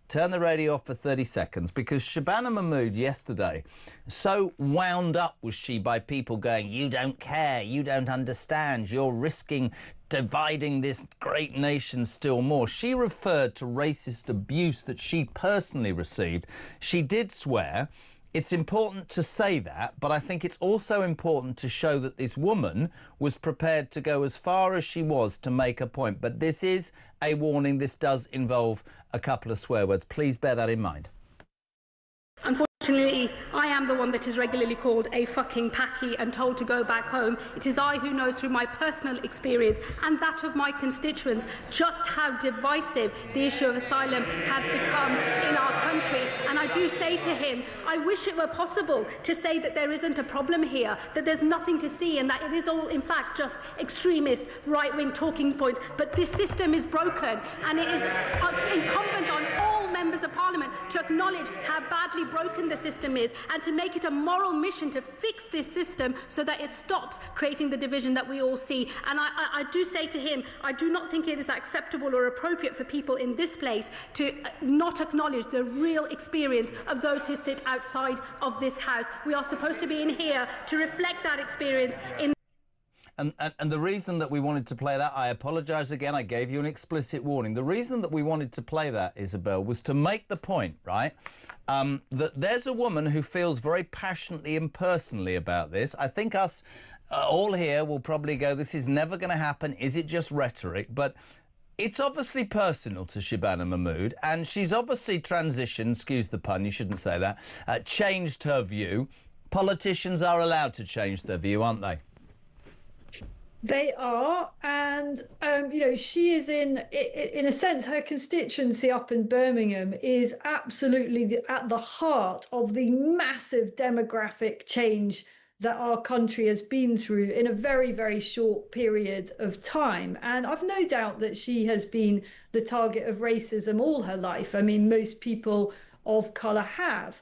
turn the radio off for 30 seconds, because Shabana Mahmood yesterday, so wound up was she by people going, you don't care, you don't understand, you're risking dividing this great nation still more. She referred to racist abuse that she personally received. She did swear. It's important to say that, but I think it's also important to show that this woman was prepared to go as far as she was to make a point. But this is a warning. This does involve a couple of swear words. Please bear that in mind. Unfortunately, I am the one that is regularly called a fucking packy and told to go back home. It is I who knows through my personal experience and that of my constituents just how divisive the issue of asylum has become in our country. And I do say to him, I wish it were possible to say that there isn't a problem here, that there's nothing to see, and that it is all, in fact, just extremist right-wing talking points. But this system is broken, and it is incumbent on all members of Parliament to acknowledge how badly broken the system is and to make it a moral mission to fix this system so that it stops creating the division that we all see. And I do say to him, I do not think it is acceptable or appropriate for people in this place to not acknowledge the real experience of those who sit outside of this House. We are supposed to be in here to reflect that experience in. And the reason that we wanted to play that, I apologise again, I gave you an explicit warning. The reason that we wanted to play that, Isabel, was to make the point, right, that there's a woman who feels very passionately and personally about this. I think us all here will probably go, this is never going to happen. Is it just rhetoric? But it's obviously personal to Shabana Mahmood, and she's obviously transitioned, excuse the pun, you shouldn't say that, changed her view. Politicians are allowed to change their view, aren't they? They are, and she is in a sense, her constituency up in Birmingham is absolutely at the heart of the massive demographic change that our country has been through in a very, very short period of time. And I've no doubt that she has been the target of racism all her life. I mean, most people of colour have.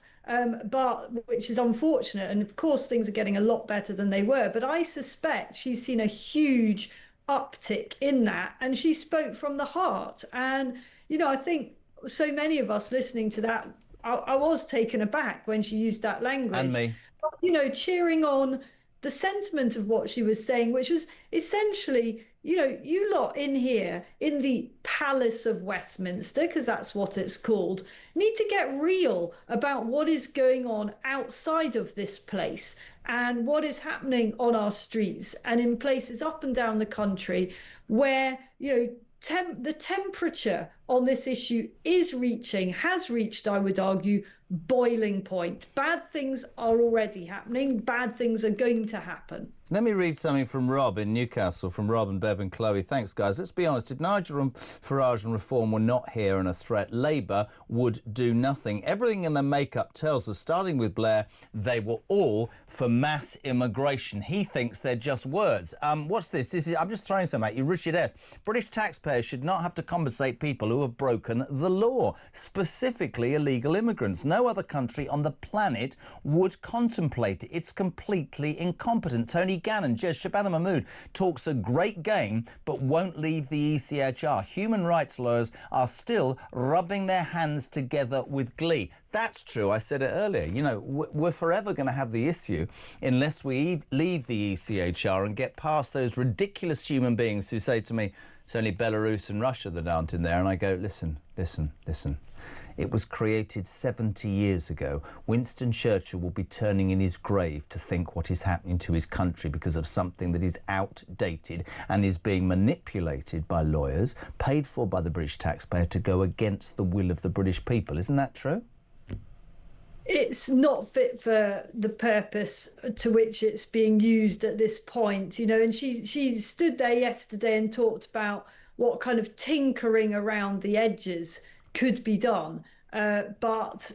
But which is unfortunate, and of course things are getting a lot better than they were, but I suspect she's seen a huge uptick in that, and she spoke from the heart. And I think so many of us listening to that, I was taken aback when she used that language, and me, but, cheering on the sentiment of what she was saying, which was essentially, you lot in here in the Palace of Westminster, because that's what it's called, need to get real about what is going on outside of this place and what is happening on our streets and in places up and down the country where, the temperature on this issue has reached, I would argue, boiling point. Bad things are already happening. Bad things are going to happen. Let me read something from Rob in Newcastle, from Rob and Bev and Chloe. Thanks, guys. Let's be honest. If Nigel Farage and Reform were not here and a threat, Labour would do nothing. Everything in their makeup tells us, starting with Blair, they were all for mass immigration. He thinks they're just words. What's this? I'm just throwing some at you. Richard S. British taxpayers should not have to compensate people who who have broken the law, specifically illegal immigrants. No other country on the planet would contemplate it. It's completely incompetent. Tony Gannon, Jez Shabana Mahmood talks a great game but won't leave the ECHR. Human rights lawyers are still rubbing their hands together with glee. That's true. I said it earlier. You know, we're forever going to have the issue unless we leave the ECHR and get past those ridiculous human beings who say to me, it's only Belarus and Russia that aren't in there. And I go, listen. It was created 70 years ago. Winston Churchill will be turning in his grave to think what is happening to his country because of something that is outdated and is being manipulated by lawyers, paid for by the British taxpayer to go against the will of the British people. Isn't that true? It's not fit for the purpose to which it's being used at this point, you know. And she stood there yesterday and talked about what kind of tinkering around the edges could be done. But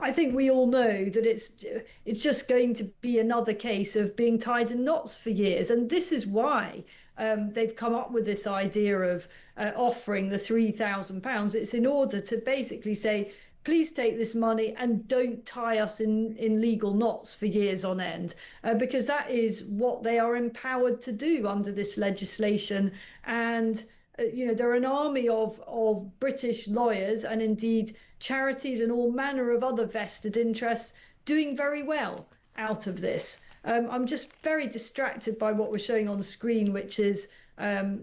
I think we all know that it's just going to be another case of being tied in knots for years. And this is why they've come up with this idea of offering the £3,000. It's in order to basically say, please take this money and don't tie us in legal knots for years on end, because that is what they are empowered to do under this legislation. And you know, there are an army of British lawyers and indeed charities and all manner of other vested interests doing very well out of this. I'm just very distracted by what we're showing on screen, which is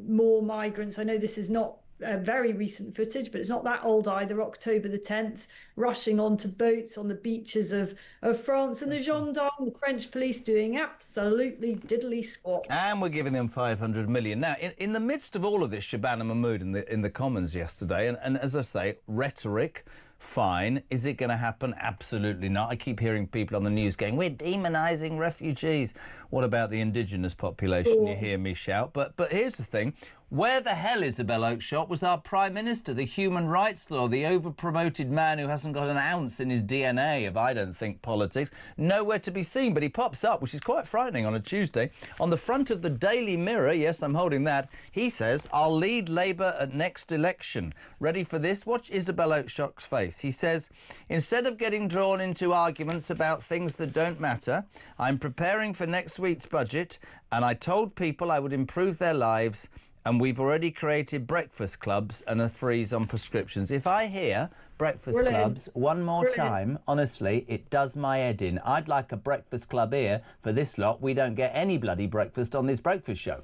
more migrants. I know this is not very recent footage, but it's not that old either. October the 10th, rushing onto boats on the beaches of France, and the gendarmes, the French police doing absolutely diddly squat. And we're giving them 500 million. Now, in the midst of all of this, Shabana Mahmood in the Commons yesterday, and as I say, rhetoric, fine. Is it going to happen? Absolutely not. I keep hearing people on the news going, we're demonising refugees. What about the indigenous population? You hear me shout. But here's the thing. Where the hell, Isabel Oakeshott, was our Prime Minister, the human rights law, the over-promoted man who hasn't got an ounce in his DNA of, I don't think, politics? Nowhere to be seen, but he pops up, which is quite frightening on a Tuesday. On the front of the Daily Mirror, yes, I'm holding that, he says, I'll lead Labour at next election. Ready for this? Watch Isabel Oakeshott's face. He says, instead of getting drawn into arguments about things that don't matter, I'm preparing for next week's budget, and I told people I would improve their lives, and we've already created breakfast clubs and a freeze on prescriptions. If I hear breakfast clubs one more time, honestly, it does my head in. I'd like a breakfast club here for this lot. We don't get any bloody breakfast on this breakfast show.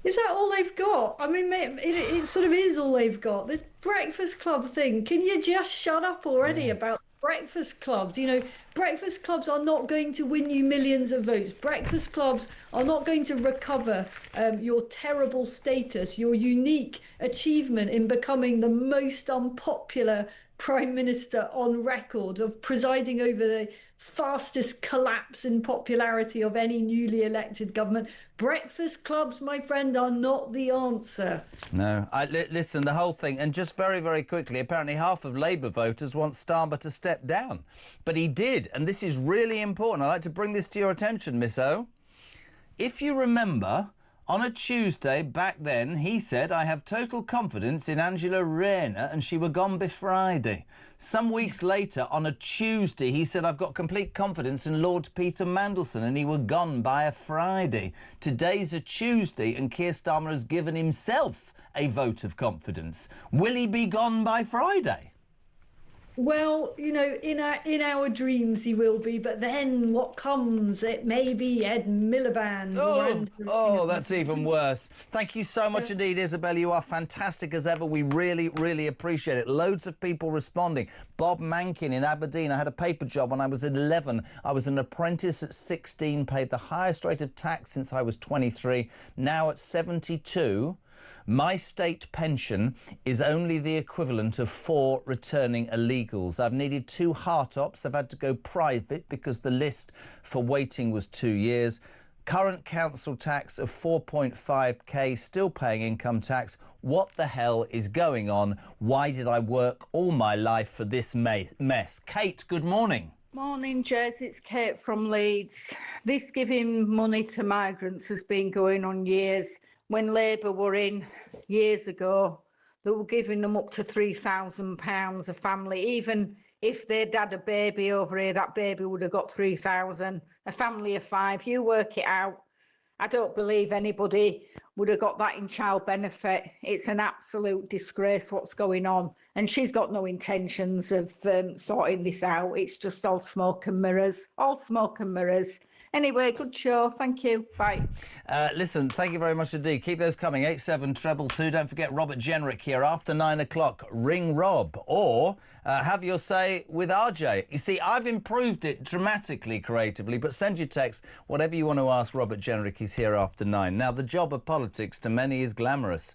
Is that all they've got? I mean, it sort of is all they've got. This breakfast club thing. Can you just shut up already about breakfast clubs? You know, breakfast clubs are not going to win you millions of votes. Breakfast clubs are not going to recover your terrible status, your unique achievement in becoming the most unpopular Prime Minister on record, of presiding over the fastest collapse in popularity of any newly elected government. Breakfast clubs, my friend, are not the answer. No. Listen, the whole thing, and just very, very quickly, apparently half of Labour voters want Starmer to step down. But he did, and this is really important. I'd like to bring this to your attention, Miss O. If you remember, on a Tuesday back then, he said, I have total confidence in Angela Rayner and she were gone by Friday. Some weeks later, on a Tuesday, he said, I've got complete confidence in Lord Peter Mandelson and he were gone by a Friday. Today's a Tuesday and Keir Starmer has given himself a vote of confidence. Will he be gone by Friday? Well, you know, in our dreams he will be, but then what comes? It may be Ed Miliband. Oh, that's even worse. Thank you so much indeed, Isabel. You are fantastic as ever. We really, really appreciate it. Loads of people responding. Bob Mankin in Aberdeen. I had a paper job when I was 11. I was an apprentice at 16, paid the highest rate of tax since I was 23. Now at 72... my state pension is only the equivalent of 4 returning illegals. I've needed 2 heart-ops. I've had to go private because the list for waiting was 2 years. Current council tax of 4.5k, still paying income tax. What the hell is going on? Why did I work all my life for this mess? Kate, good morning. Morning, Jez. It's Kate from Leeds. This giving money to migrants has been going on years. When Labour were in years ago, that were giving them up to £3,000 a family. Even if they'd had a baby over here, that baby would have got 3,000. A family of 5, you work it out. I don't believe anybody would have got that in child benefit. It's an absolute disgrace what's going on. And she's got no intentions of sorting this out. It's just all smoke and mirrors. All smoke and mirrors. Anyway, good show. Thank you. Bye. Listen, thank you very much indeed. Keep those coming. 87222. Don't forget Robert Jenrick here after 9 o'clock. Ring Rob or have your say with RJ. You see, I've improved it dramatically, creatively, but send your text. Whatever you want to ask Robert Jenrick, he's here after 9. Now, the job of politics to many is glamorous.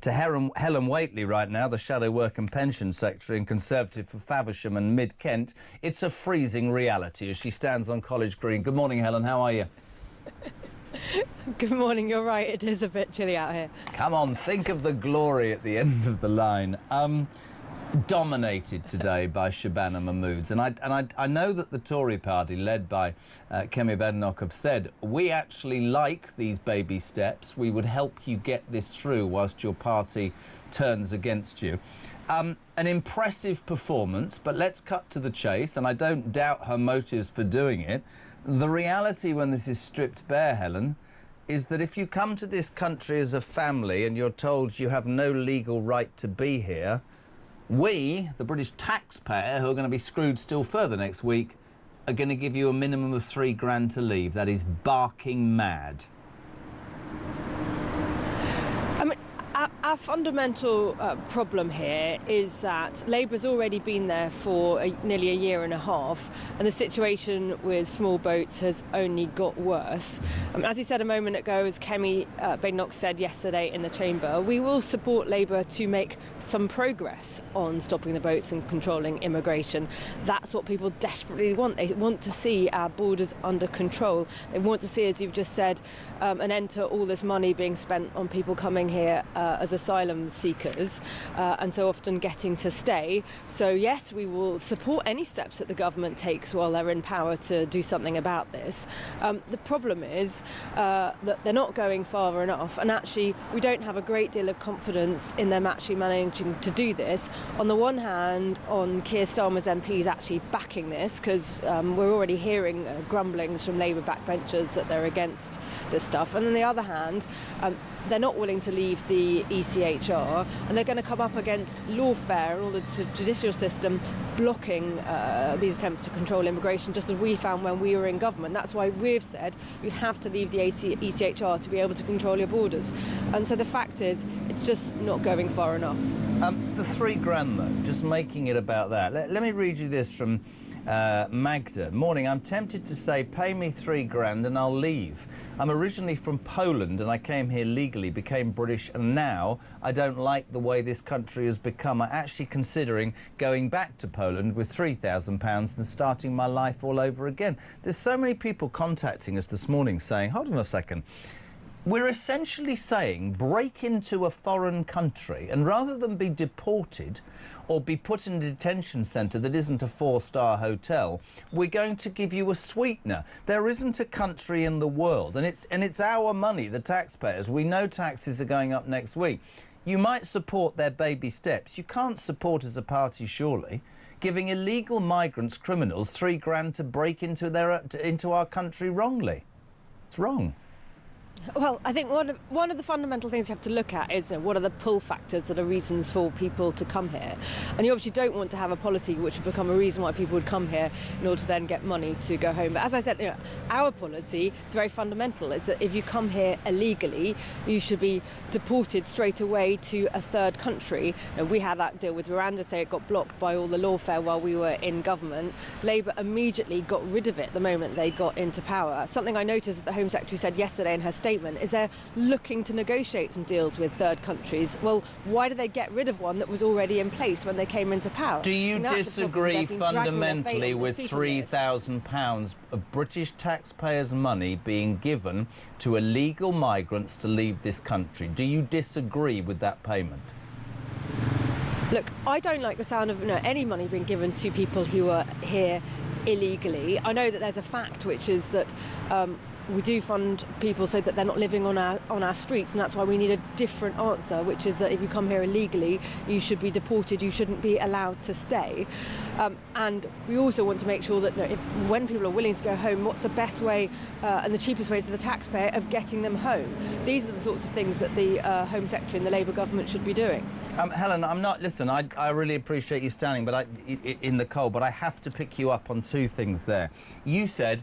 To Helen Whately right now, the Shadow Work and Pension Secretary and Conservative for Faversham and Mid-Kent, it's a freezing reality as she stands on College Green. Good morning, Helen. How are you? Good morning. You're right. It is a bit chilly out here. Come on, think of the glory at the end of the line. Dominated today by Shabana Mahmood. And I know that the Tory party, led by Kemi Badenoch, have said, we actually like these baby steps. We would help you get this through whilst your party turns against you. An impressive performance, but let's cut to the chase, and I don't doubt her motives for doing it. The reality when this is stripped bare, Helen, is that if you come to this country as a family and you're told you have no legal right to be here, we, the British taxpayer, who are going to be screwed still further next week, are going to give you a minimum of £3,000 to leave. That is barking mad. I mean, our fundamental problem here is that Labour's already been there for nearly a year and a half, and the situation with small boats has only got worse. As you said a moment ago, as Kemi Badenoch said yesterday in the Chamber, we will support Labour to make some progress on stopping the boats and controlling immigration. That's what people desperately want. They want to see our borders under control. They want to see, as you've just said, an end to all this money being spent on people coming here as asylum seekers and so often getting to stay. So yes, we will support any steps that the government takes while they're in power to do something about this. The problem is that they're not going far enough, and actually we don't have a great deal of confidence in them actually managing to do this. On the one hand, on Keir Starmer's MPs actually backing this, because we're already hearing grumblings from Labour backbenchers that they're against this stuff, and on the other hand, they're not willing to leave the ECHR, and they're going to come up against lawfare and all the judicial system blocking these attempts to control immigration, just as we found when we were in government. That's why we've said you have to leave the ECHR to be able to control your borders. And so the fact is, it's just not going far enough. The £3,000 though, just making it about that. Let me read you this from Magda. Morning, I'm tempted to say pay me £3,000 and I'll leave. I'm originally from Poland and I came here legally, became British, and now I don't like the way this country has become. I'm actually considering going back to Poland with £3,000 and starting my life all over again. There's so many people contacting us this morning saying, hold on a second, we're essentially saying break into a foreign country and rather than be deported or be put in a detention centre that isn't a 4-star hotel, we're going to give you a sweetener. There isn't a country in the world, and it's our money, the taxpayers. We know taxes are going up next week. You might support their baby steps. You can't support as a party, surely, giving illegal migrants, criminals, £3,000 to break into our country wrongly. It's wrong. Well, I think one of the fundamental things you have to look at is what are the pull factors that are reasons for people to come here. And you obviously don't want to have a policy which would become a reason why people would come here in order to then get money to go home. But as I said, our policy is very fundamental. It's that if you come here illegally, you should be deported straight away to a third country. We had that deal with Rwanda, so it got blocked by all the lawfare while we were in government. Labour immediately got rid of it the moment they got into power. Something I noticed that the Home Secretary said yesterday in her statement is they're looking to negotiate some deals with third countries. Well, why did they get rid of one that was already in place when they came into power? Do you disagree fundamentally with £3,000 of British taxpayers' money being given to illegal migrants to leave this country? Do you disagree with that payment? Look, I don't like the sound of any money being given to people who are here illegally. I know that there's a fact, which is that we do fund people so that they're not living on our streets, and that's why we need a different answer, which is that if you come here illegally, you should be deported, you shouldn't be allowed to stay. And we also want to make sure that when people are willing to go home, what's the best way and the cheapest way to the taxpayer of getting them home? These are the sorts of things that the Home Secretary and the Labour government should be doing. Helen, I really appreciate you standing in the cold, but I have to pick you up on two things there. You said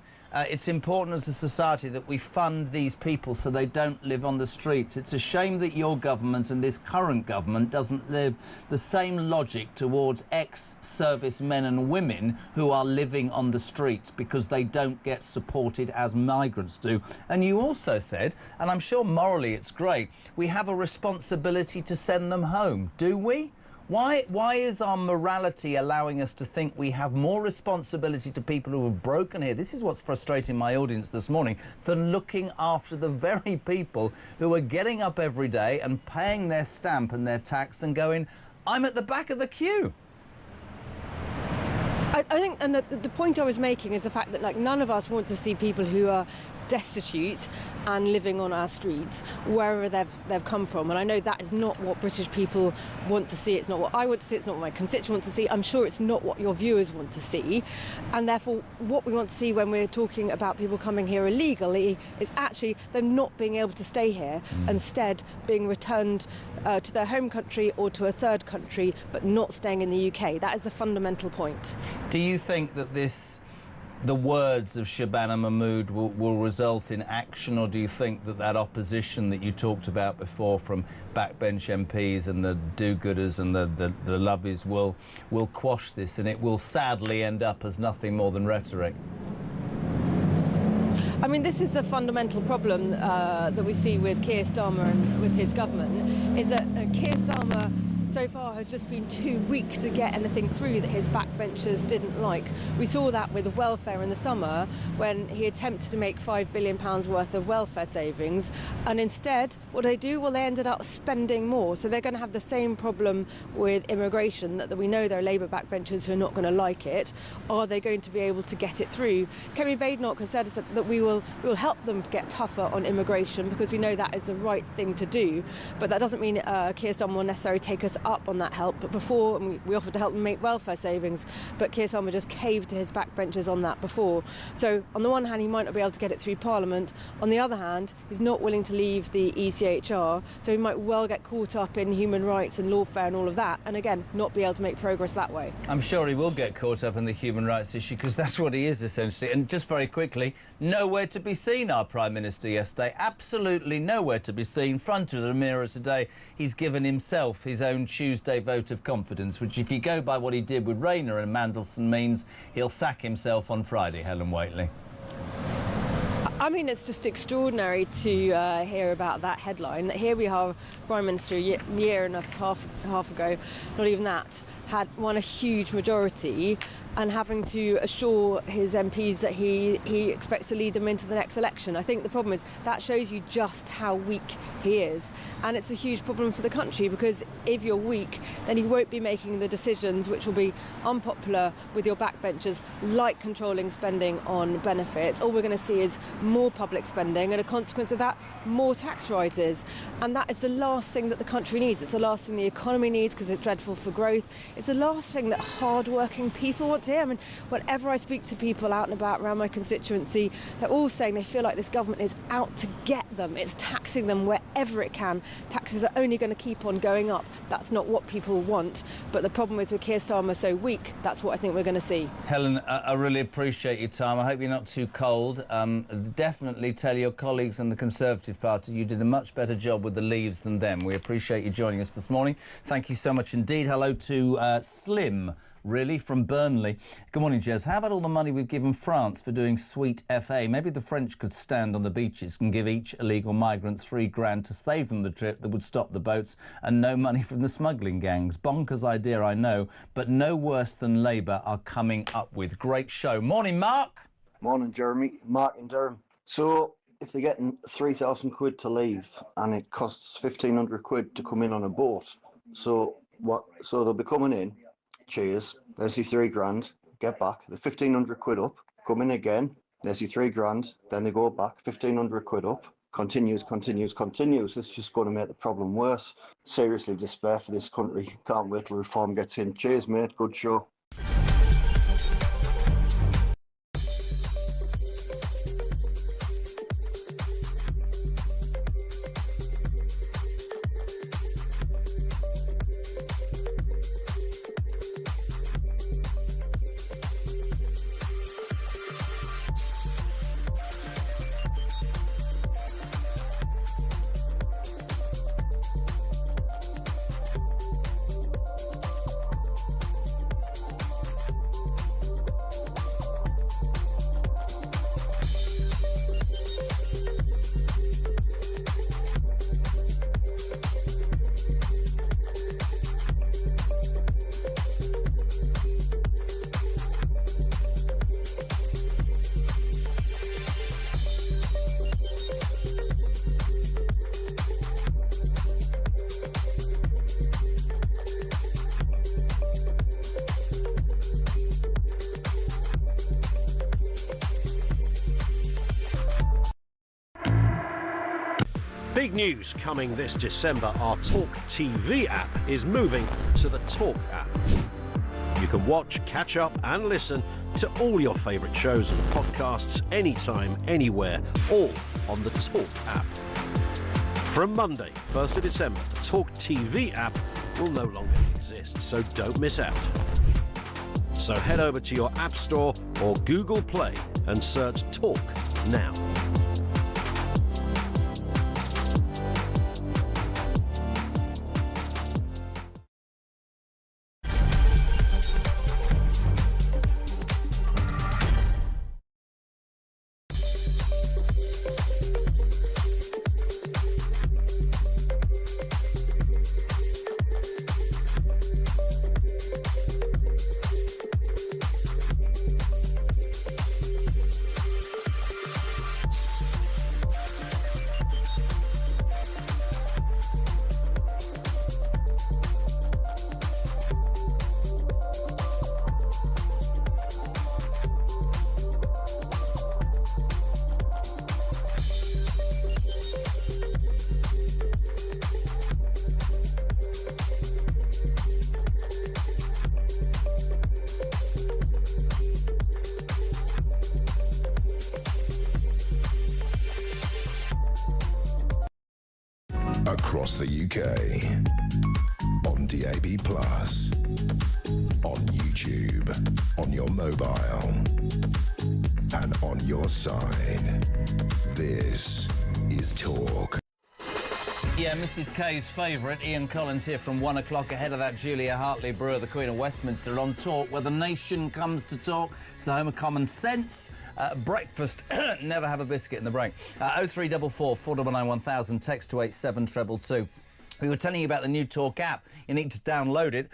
it's important as a society that we fund these people so they don't live on the streets. It's a shame that your government and this current government doesn't live the same logic towards ex-servicemen and women who are living on the streets because they don't get supported as migrants do. And you also said, and I'm sure morally it's great, we have a responsibility to send them home. Do we? Why is our morality allowing us to think we have more responsibility to people who have broken here? This is what's frustrating my audience this morning, than looking after the very people who are getting up every day and paying their stamp and their tax and going, I'm at the back of the queue. I think, and the point I was making is the fact that none of us want to see people who are destitute and living on our streets wherever they've come from, and I know that is not what British people want to see. It's not what I want to see, it's not what my constituents want to see. I'm sure it's not what your viewers want to see, and therefore what we want to see when we're talking about people coming here illegally is actually them not being able to stay here, instead being returned to their home country or to a third country, but not staying in the UK. That is the fundamental point. Do you think that the words of Shabana Mahmood will result in action, or do you think that opposition that you talked about before from backbench MPs and the do-gooders and the lovies will quash this, and it will sadly end up as nothing more than rhetoric? I mean, this is a fundamental problem that we see with Keir Starmer and with his government, is that Keir Starmer so far has just been too weak to get anything through that his backbenchers didn't like. We saw that with welfare in the summer when he attempted to make £5 billion worth of welfare savings, and instead what they do? Well, they ended up spending more. So they're going to have the same problem with immigration, that we know there are Labour backbenchers who are not going to like it. Are they going to be able to get it through? Kemi Badenoch has said that we will help them get tougher on immigration because we know that is the right thing to do, but that doesn't mean Keir Starmer will necessarily take us up on that help. But before, we offered to help them make welfare savings, but Keir Starmer just caved to his backbenchers on that before. So on the one hand, he might not be able to get it through Parliament. On the other hand, he's not willing to leave the ECHR, so he might well get caught up in human rights and lawfare and all of that, and again, not be able to make progress that way. I'm sure he will get caught up in the human rights issue, because that's what he is essentially. And just very quickly, nowhere to be seen, our Prime Minister yesterday. Absolutely nowhere to be seen. Front of the mirror today, he's given himself his own Tuesday vote of confidence, which, if you go by what he did with Rayner and Mandelson, means he'll sack himself on Friday. Helen Whately. I mean, it's just extraordinary to hear about that headline. That here we have Prime Minister a year and a half ago, not even that, had won a huge majority, and having to assure his MPs that he expects to lead them into the next election. I think the problem is that shows you just how weak he is. And it's a huge problem for the country, because if you're weak, then you won't be making the decisions which will be unpopular with your backbenchers, like controlling spending on benefits. All we're going to see is more public spending, and a consequence of that, more tax rises. And that is the last thing that the country needs. It's the last thing the economy needs, because it's dreadful for growth. It's the last thing that hard-working people want to hear. I mean, whenever I speak to people out and about around my constituency, they're all saying they feel like this government is out to get them. It's taxing them wherever it can. Taxes are only going to keep on going up. That's not what people want. But the problem is with Keir Starmer so weak, that's what I think we're going to see. Helen, I really appreciate your time. I hope you're not too cold. Definitely tell your colleagues in the Conservative Party you did a much better job with the Leaves than them. We appreciate you joining us this morning. Thank you so much indeed. Hello to Slim, really, from Burnley. Good morning, Jez. How about all the money we've given France for doing Sweet FA? Maybe the French could stand on the beaches and give each illegal migrant £3,000 to save them the trip that would stop the boats, and no money from the smuggling gangs. Bonkers idea, I know, but no worse than Labour are coming up with. Great show. Morning, Mark. Morning, Jeremy. Mark in Durham. So, if they're getting 3,000 quid to leave and it costs 1,500 quid to come in on a boat, so they'll be coming in. Cheers. There's your £3,000. get back, the 1,500 quid up, come in again, there's your 3 grand, then they go back, 1,500 quid up, continues. This is just going to make the problem worse. Seriously despair for this country. Can't wait till reform gets in. Cheers, mate. Good show. Big news coming this December. Our talkTV app is moving to the Talk app. You can watch, catch up and listen to all your favourite shows and podcasts anytime, anywhere, all on the Talk app. From Monday, 1st of December, the talkTV app will no longer exist, so don't miss out. So head over to your App Store or Google Play and search Talk now. Across the UK, on DAB+, on YouTube, on your mobile, and on your side. This is Talk. Yeah, Mrs K's favourite, Ian Collins here from 1 o'clock. Ahead of that, Julia Hartley Brewer, the Queen of Westminster, on Talk, where the nation comes to talk. It's the home of common sense. Breakfast, never have a biscuit in the break. 0344 499 1000, text to 87222. We were telling you about the new Talk app. You need to download it,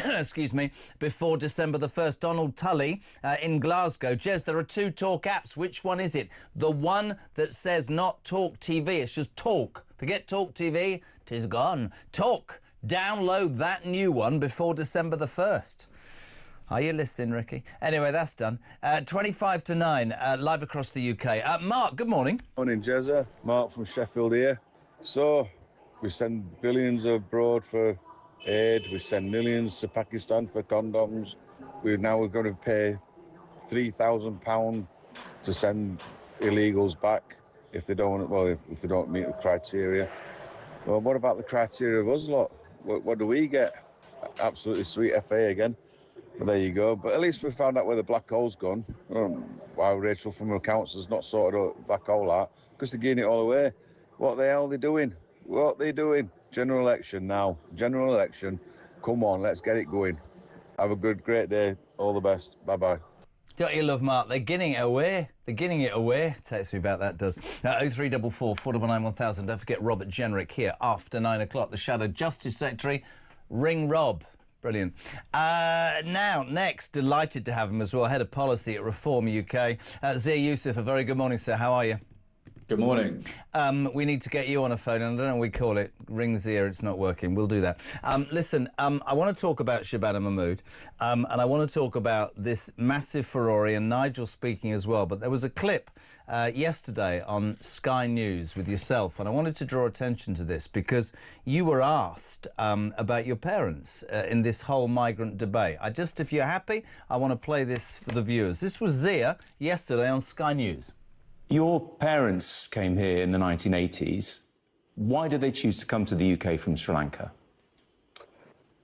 excuse me, before December the 1st. Donald Tully in Glasgow. Jez, there are 2 Talk apps. Which one is it? The one that says not Talk TV, it's just Talk. Forget Talk TV, 'tis gone. Talk. Download that new one before December the 1st. Are you listening, Ricky? Anyway, that's done. 25 to 9, live across the UK. Mark, good morning. Morning, Jezza. Mark from Sheffield here. So, we send billions abroad for aid. We send millions to Pakistan for condoms. We're going to pay £3,000 to send illegals back if they don't meet the criteria. Well, what about the criteria of us lot? What do we get? Absolutely sweet FA again. But there you go. But at least we found out where the black hole's gone. Why Rachel from accounts has not sorted out the black hole out, because they're getting it all away. What the hell are they doing? What are they doing? General election now. General election. Come on, let's get it going. Have a great day. All the best. Bye-bye. Don't you love Mark? They're getting it away. They're getting it away. Takes me about that, does. 0344 499 1000. Don't forget Robert Jenrick here after 9 o'clock. The Shadow Justice Secretary. Ring Rob. Brilliant. Now, next, delighted to have him as well, Head of Policy at Reform UK. Zia Youssef, a very good morning, sir. How are you? Good morning. We need to get you on a phone, and I don't know what we call it. Rings ear, it's not working. We'll do that. Listen, I want to talk about Shabana Mahmood, and I want to talk about this massive furore, and Nigel speaking as well. But there was a clip yesterday on Sky News with yourself, and I wanted to draw attention to this because you were asked about your parents in this whole migrant debate. If you're happy, I want to play this for the viewers. This was Zia yesterday on Sky News. Your parents came here in the 1980s. Why did they choose to come to the UK from Sri Lanka?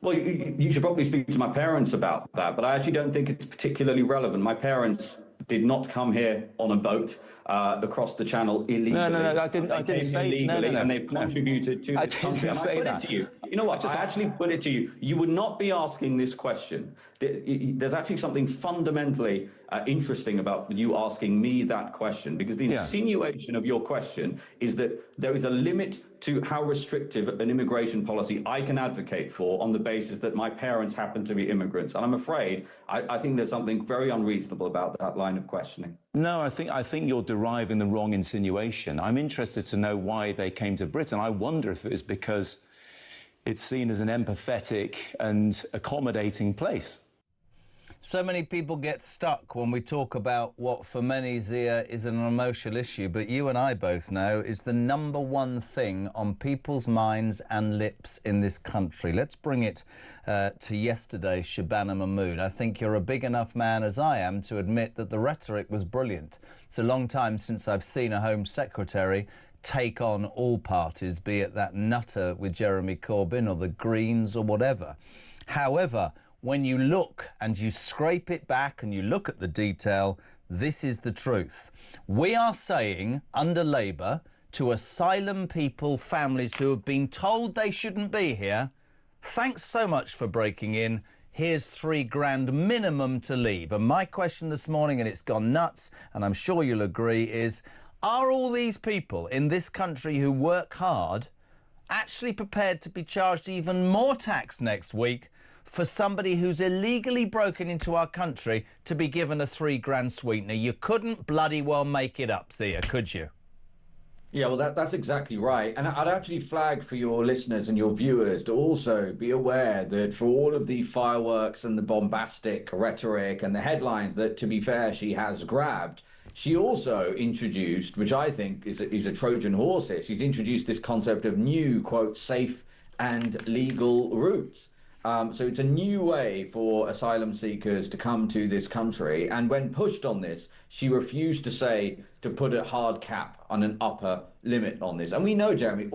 Well, you should probably speak to my parents about that, but I actually don't think it's particularly relevant. My parents did not come here on a boat across the channel illegally. No, I didn't say illegally, no, and they've contributed to this country. And I put it to you. You know what? I actually put it to you. You would not be asking this question. There's actually something fundamentally interesting about you asking me that question, because the insinuation of your question is that there is a limit to how restrictive an immigration policy I can advocate for on the basis that my parents happen to be immigrants. And I'm afraid I think there's something very unreasonable about that line of questioning. No, I think you're deriving the wrong insinuation. I'm interested to know why they came to Britain. I wonder if it was because it's seen as an empathetic and accommodating place. So many people get stuck when we talk about what for many, Zia, is an emotional issue, but you and I both know is the #1 thing on people's minds and lips in this country. Let's bring it to yesterday, Shabana Mahmood. I think you're a big enough man as I am to admit that the rhetoric was brilliant. It's a long time since I've seen a Home Secretary take on all parties, be it that nutter with Jeremy Corbyn or the Greens or whatever. However, when you look and you scrape it back and you look at the detail, this is the truth. We are saying, under Labour, to asylum people, families who have been told they shouldn't be here, thanks so much for breaking in. Here's £3 minimum to leave. And my question this morning, and it's gone nuts, and I'm sure you'll agree, is, are all these people in this country who work hard actually prepared to be charged even more tax next week for somebody who's illegally broken into our country to be given a £3 sweetener? You couldn't bloody well make it up, Zia, could you? Yeah, well, that's exactly right. And I'd actually flag for your listeners and your viewers to also be aware that for all of the fireworks and the bombastic rhetoric and the headlines that, to be fair, she has grabbed, she also introduced, which I think is a Trojan horse here, she's introduced this concept of new, quote, safe and legal routes. So it's a new way for asylum seekers to come to this country. And when pushed on this, she refused to put a hard cap on an upper limit on this. And we know, Jeremy,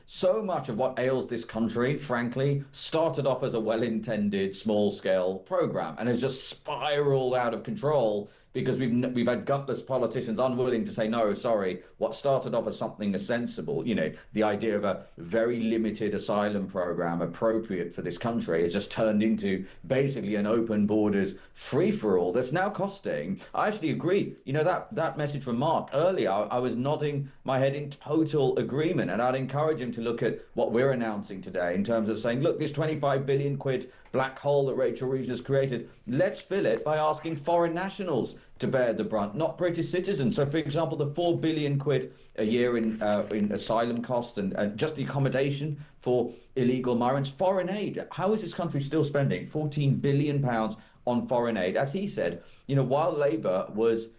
so much of what ails this country, frankly, started off as a well-intended small-scale program and has just spiraled out of control because we've had gutless politicians unwilling to say, no, sorry, what started off as something as sensible, you know, the idea of a very limited asylum program appropriate for this country has just turned into basically an open borders free-for-all that's now costing. I actually agree. You know, that message from Mark earlier, I was nodding my head in total agreement, and I'd encourage him to look at what we're announcing today in terms of saying, look, this 25 billion quid black hole that Rachel Reeves has created, let's fill it by asking foreign nationals to bear the brunt, not British citizens. So, for example, the 4 billion quid a year in asylum costs and just the accommodation for illegal migrants, foreign aid. How is this country still spending £14 billion on foreign aid? As he said, you know, while Labour was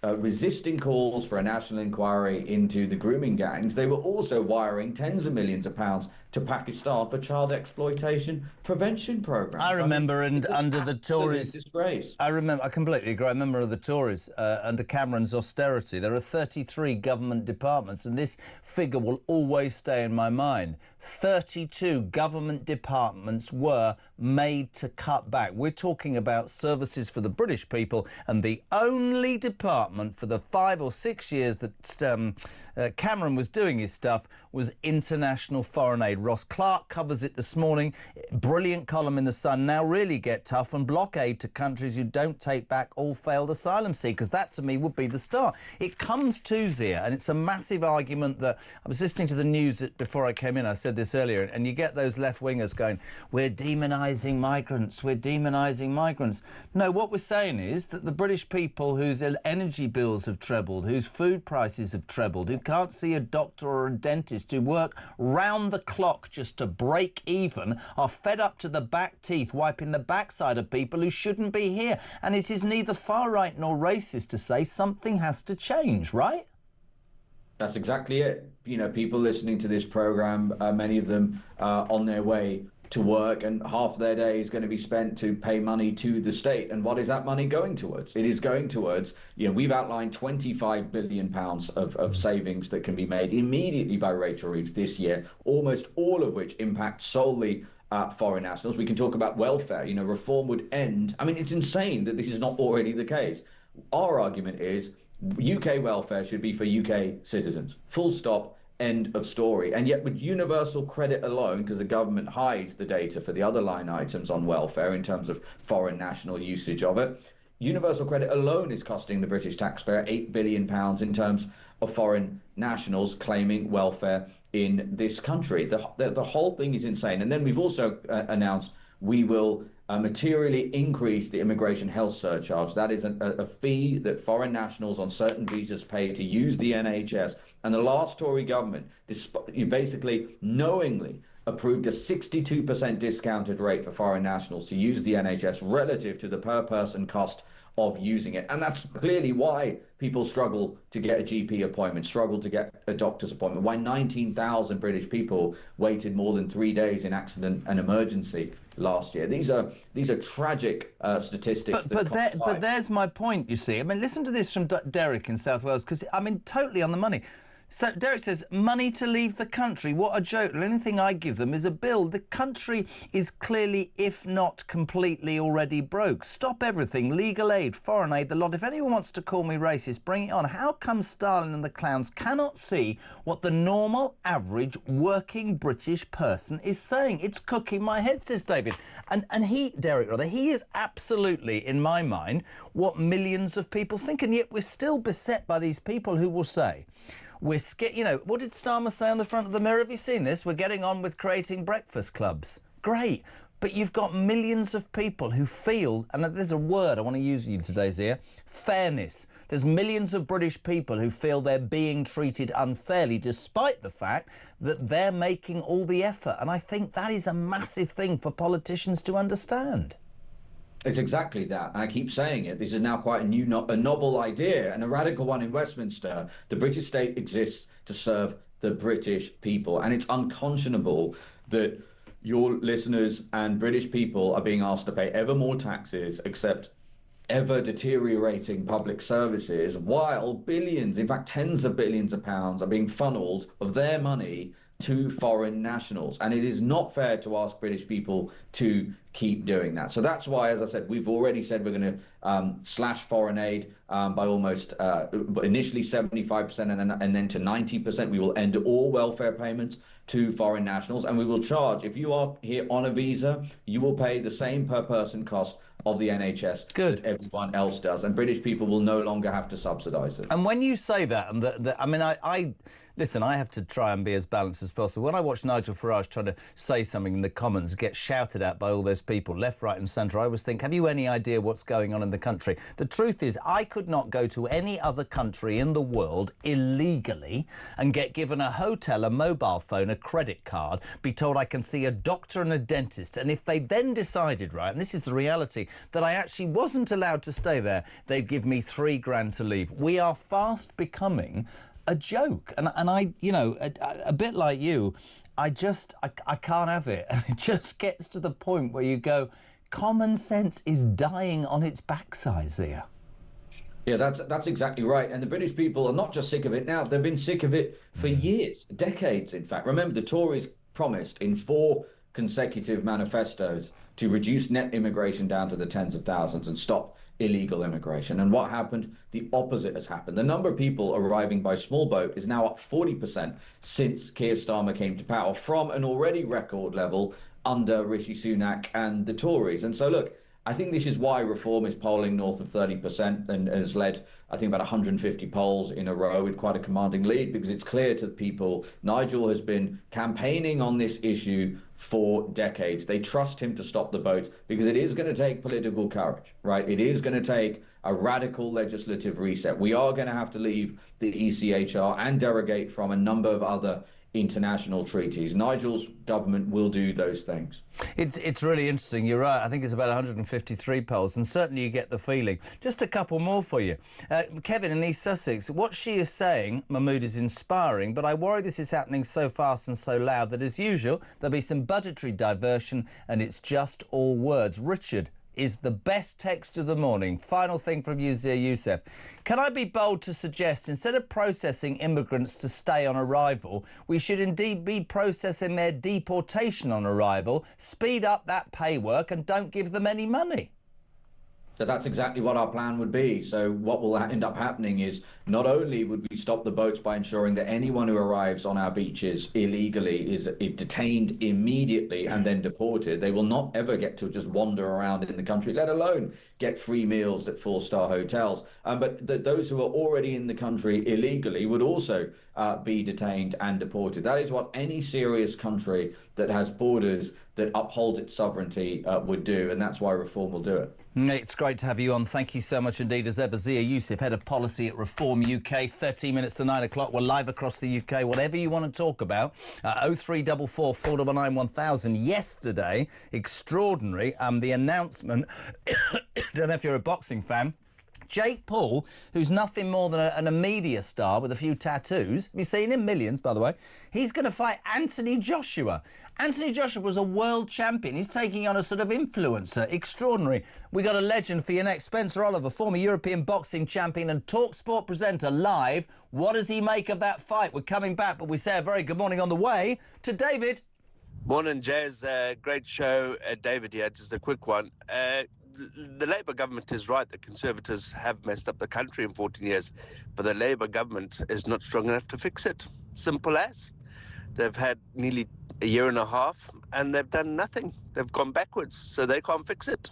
resisting calls for a national inquiry into the grooming gangs, they were also wiring tens of millions of pounds to Pakistan for child exploitation prevention programs. I remember, I mean, under the Tories, disgrace. I completely agree. I remember the Tories under Cameron's austerity. There are 33 government departments, and this figure will always stay in my mind. 32 government departments were made to cut back. We're talking about services for the British people, and the only department for the 5 or 6 years that Cameron was doing his stuff was international foreign aid. Ross Clark covers it this morning. Brilliant column in The Sun. Now really get tough and blockade to countries who don't take back all failed asylum seekers. That, to me, would be the start. It comes to Zia, and it's a massive argument that I was listening to the news before I came in. I said, said this earlier, and you get those left-wingers going, we're demonising migrants, we're demonising migrants. No, what we're saying is that the British people whose energy bills have trebled, whose food prices have trebled, who can't see a doctor or a dentist, who work round the clock just to break even, are fed up to the back teeth, wiping the backside of people who shouldn't be here. And it is neither far-right nor racist to say something has to change, right? That's exactly it. You know, people listening to this program, many of them on their way to work, and half their day is going to be spent to pay money to the state. And what is that money going towards? It is going towards, you know, we've outlined £25 billion of savings that can be made immediately by Rachel Reeves this year, almost all of which impact solely foreign nationals. We can talk about welfare. You know, reform would end. I mean, it's insane that this is not already the case. Our argument is UK welfare should be for UK citizens. Full stop. End of story. And yet with universal credit alone, because the government hides the data for the other line items on welfare in terms of foreign national usage of it, universal credit alone is costing the British taxpayer £8 billion in terms of foreign nationals claiming welfare in this country. The whole thing is insane. And then we've also announced we will materially increase the immigration health surcharge. That is a fee that foreign nationals on certain visas pay to use the NHS. And the last Tory government, you basically knowingly approved a 62% discounted rate for foreign nationals to use the NHS relative to the per person cost of using it. And that's clearly why people struggle to get a GP appointment, struggle to get a doctor's appointment, why 19,000 British people waited more than 3 days in accident and emergency last year. These are tragic statistics. But there's my point, you see. I mean, listen to this from Derek in South Wales, because, I mean, totally on the money. So Derek says, money to leave the country. What a joke. The only thing I give them is a bill. The country is clearly, if not completely, already broke. Stop everything. Legal aid, foreign aid, the lot. If anyone wants to call me racist, bring it on. How come Stalin and the clowns cannot see what the normal, average, working British person is saying? It's cooking my head, says David. And he, Derek, rather, he is absolutely, in my mind, what millions of people think. And yet we're still beset by these people who will say, we're scared. You know, what did Starmer say on the front of the Mirror? Have you seen this? We're getting on with creating breakfast clubs. Great. But you've got millions of people who feel, and there's a word I want to use you today, Zia, fairness. There's millions of British people who feel they're being treated unfairly, despite the fact that they're making all the effort. And I think that is a massive thing for politicians to understand. It's exactly that. And I keep saying it. This is now quite a novel idea and a radical one in Westminster. The British state exists to serve the British people. And it's unconscionable that your listeners and British people are being asked to pay ever more taxes, accept ever deteriorating public services, while billions, in fact tens of billions of pounds, are being funneled of their money to foreign nationals. And it is not fair to ask British people to keep doing that. So that's why, as I said, we've already said we're going to slash foreign aid by almost initially 75% and then to 90%. We will end all welfare payments to foreign nationals, and we will charge, if you are here on a visa, you will pay the same per person cost of the NHS that everyone else does, and British people will no longer have to subsidise it. And when you say that, and I mean, I listen, I have to try and be as balanced as possible. When I watch Nigel Farage trying to say something in the Commons, get shouted at by all those people, left, right and centre, I always think, have you any idea what's going on in the country? The truth is, I could not go to any other country in the world illegally and get given a hotel, a mobile phone, a credit card, be told I can see a doctor and a dentist, and if they then decided, right, and this is the reality, that I actually wasn't allowed to stay there, they'd give me $3,000 to leave. We are fast becoming a joke. And I, you know, a bit like you, I can't have it. And it just gets to the point where you go, common sense is dying on its backside there. Yeah, that's exactly right. And the British people are not just sick of it now, they've been sick of it for years, decades, in fact. Remember, the Tories promised in 4 consecutive manifestos to reduce net immigration down to the tens of thousands and stop illegal immigration. And what happened? The opposite has happened. The number of people arriving by small boat is now up 40% since Keir Starmer came to power, from an already record level under Rishi Sunak and the Tories. And so, look, I think this is why Reform is polling north of 30% and has led, I think, about 150 polls in a row with quite a commanding lead, because it's clear to people Nigel has been campaigning on this issue for decades. They trust him to stop the boats because it is going to take political courage, right? It is going to take a radical legislative reset. We are going to have to leave the ECHR and derogate from a number of other international treaties. Nigel's government will do those things. It's really interesting. You're right. I think it's about 153 polls, and certainly you get the feeling. Just a couple more for you. Kevin in East Sussex, what she is saying, Mahmood, is inspiring, but I worry this is happening so fast and so loud that, as usual, there'll be some budgetary diversion and it's just all words. Richard is the best text of the morning. Final thing from you, Zia Youssef. Can I be bold to suggest, instead of processing immigrants to stay on arrival, we should indeed be processing their deportation on arrival, speed up that pay work and don't give them any money? So that's exactly what our plan would be. So what will end up happening is not only would we stop the boats by ensuring that anyone who arrives on our beaches illegally is detained immediately and then deported. They will not ever get to just wander around in the country, let alone get free meals at four-star hotels. But those who are already in the country illegally would also be detained and deported. That is what any serious country that has borders that upholds its sovereignty would do, and that's why Reform will do it. It's great to have you on. Thank you so much indeed, as ever. Zia Youssef, Head of Policy at Reform UK. 13 minutes to 9 o'clock. We're live across the UK. Whatever you want to talk about, 0344 499 1000. Yesterday, extraordinary, the announcement, don't know if you're a boxing fan, Jake Paul, who's nothing more than a media star with a few tattoos. Have you seen him? Millions, by the way. He's going to fight Anthony Joshua. Anthony Joshua was a world champion. He's taking on a sort of influencer. Extraordinary. We got a legend for you next. Spencer Oliver, former European boxing champion and TalkSport presenter, live. What does he make of that fight? We're coming back, but we say a very good morning on the way to David. Morning, Jez. Great show. David here. Just a quick one. The Labour government is right. The Conservatives have messed up the country in 14 years, but the Labour government is not strong enough to fix it. Simple as. They've had nearly a year and a half and they've done nothing. They've gone backwards, so they can't fix it.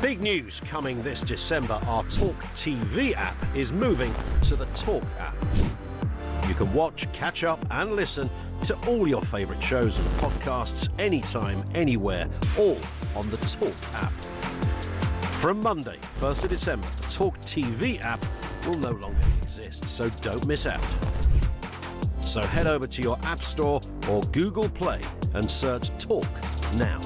Big news coming this December. Our talkTV app is moving to the Talk app. You can watch, catch up and listen to all your favourite shows and podcasts anytime, anywhere, all on the Talk app. From Monday, 1st of December, the talkTV app will no longer exist, so don't miss out. So head over to your App Store or Google Play and search Talk now.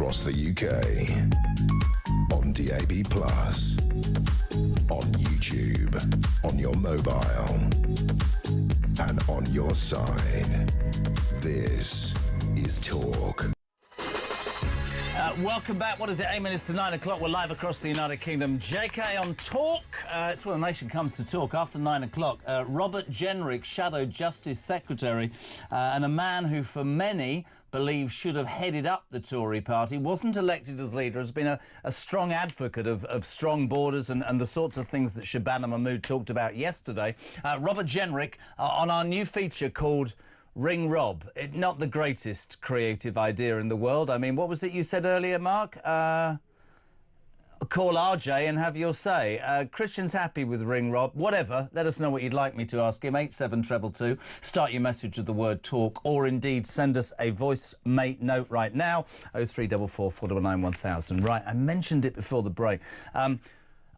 across the UK. On DAB+, on YouTube, on your mobile, and on your side. This is Talk. Welcome back. What is it? 8 minutes to 9 o'clock. We're live across the United Kingdom. JK on Talk. It's where the nation comes to talk. After 9 o'clock, Robert Jenrick, Shadow Justice Secretary, and a man who, for many, believes should have headed up the Tory party, wasn't elected as leader, has been a strong advocate of strong borders and the sorts of things that Shabana Mahmood talked about yesterday. Robert Jenrick on our new feature called Ring Rob. Not the greatest creative idea in the world. I mean, what was it you said earlier, Mark? Call RJ and have your say. Christian's happy with Ring Rob. Whatever. Let us know what you'd like me to ask him. 87222. Start your message with the word talk, or indeed send us a voice note right now. 0344 499 1000. Right, I mentioned it before the break.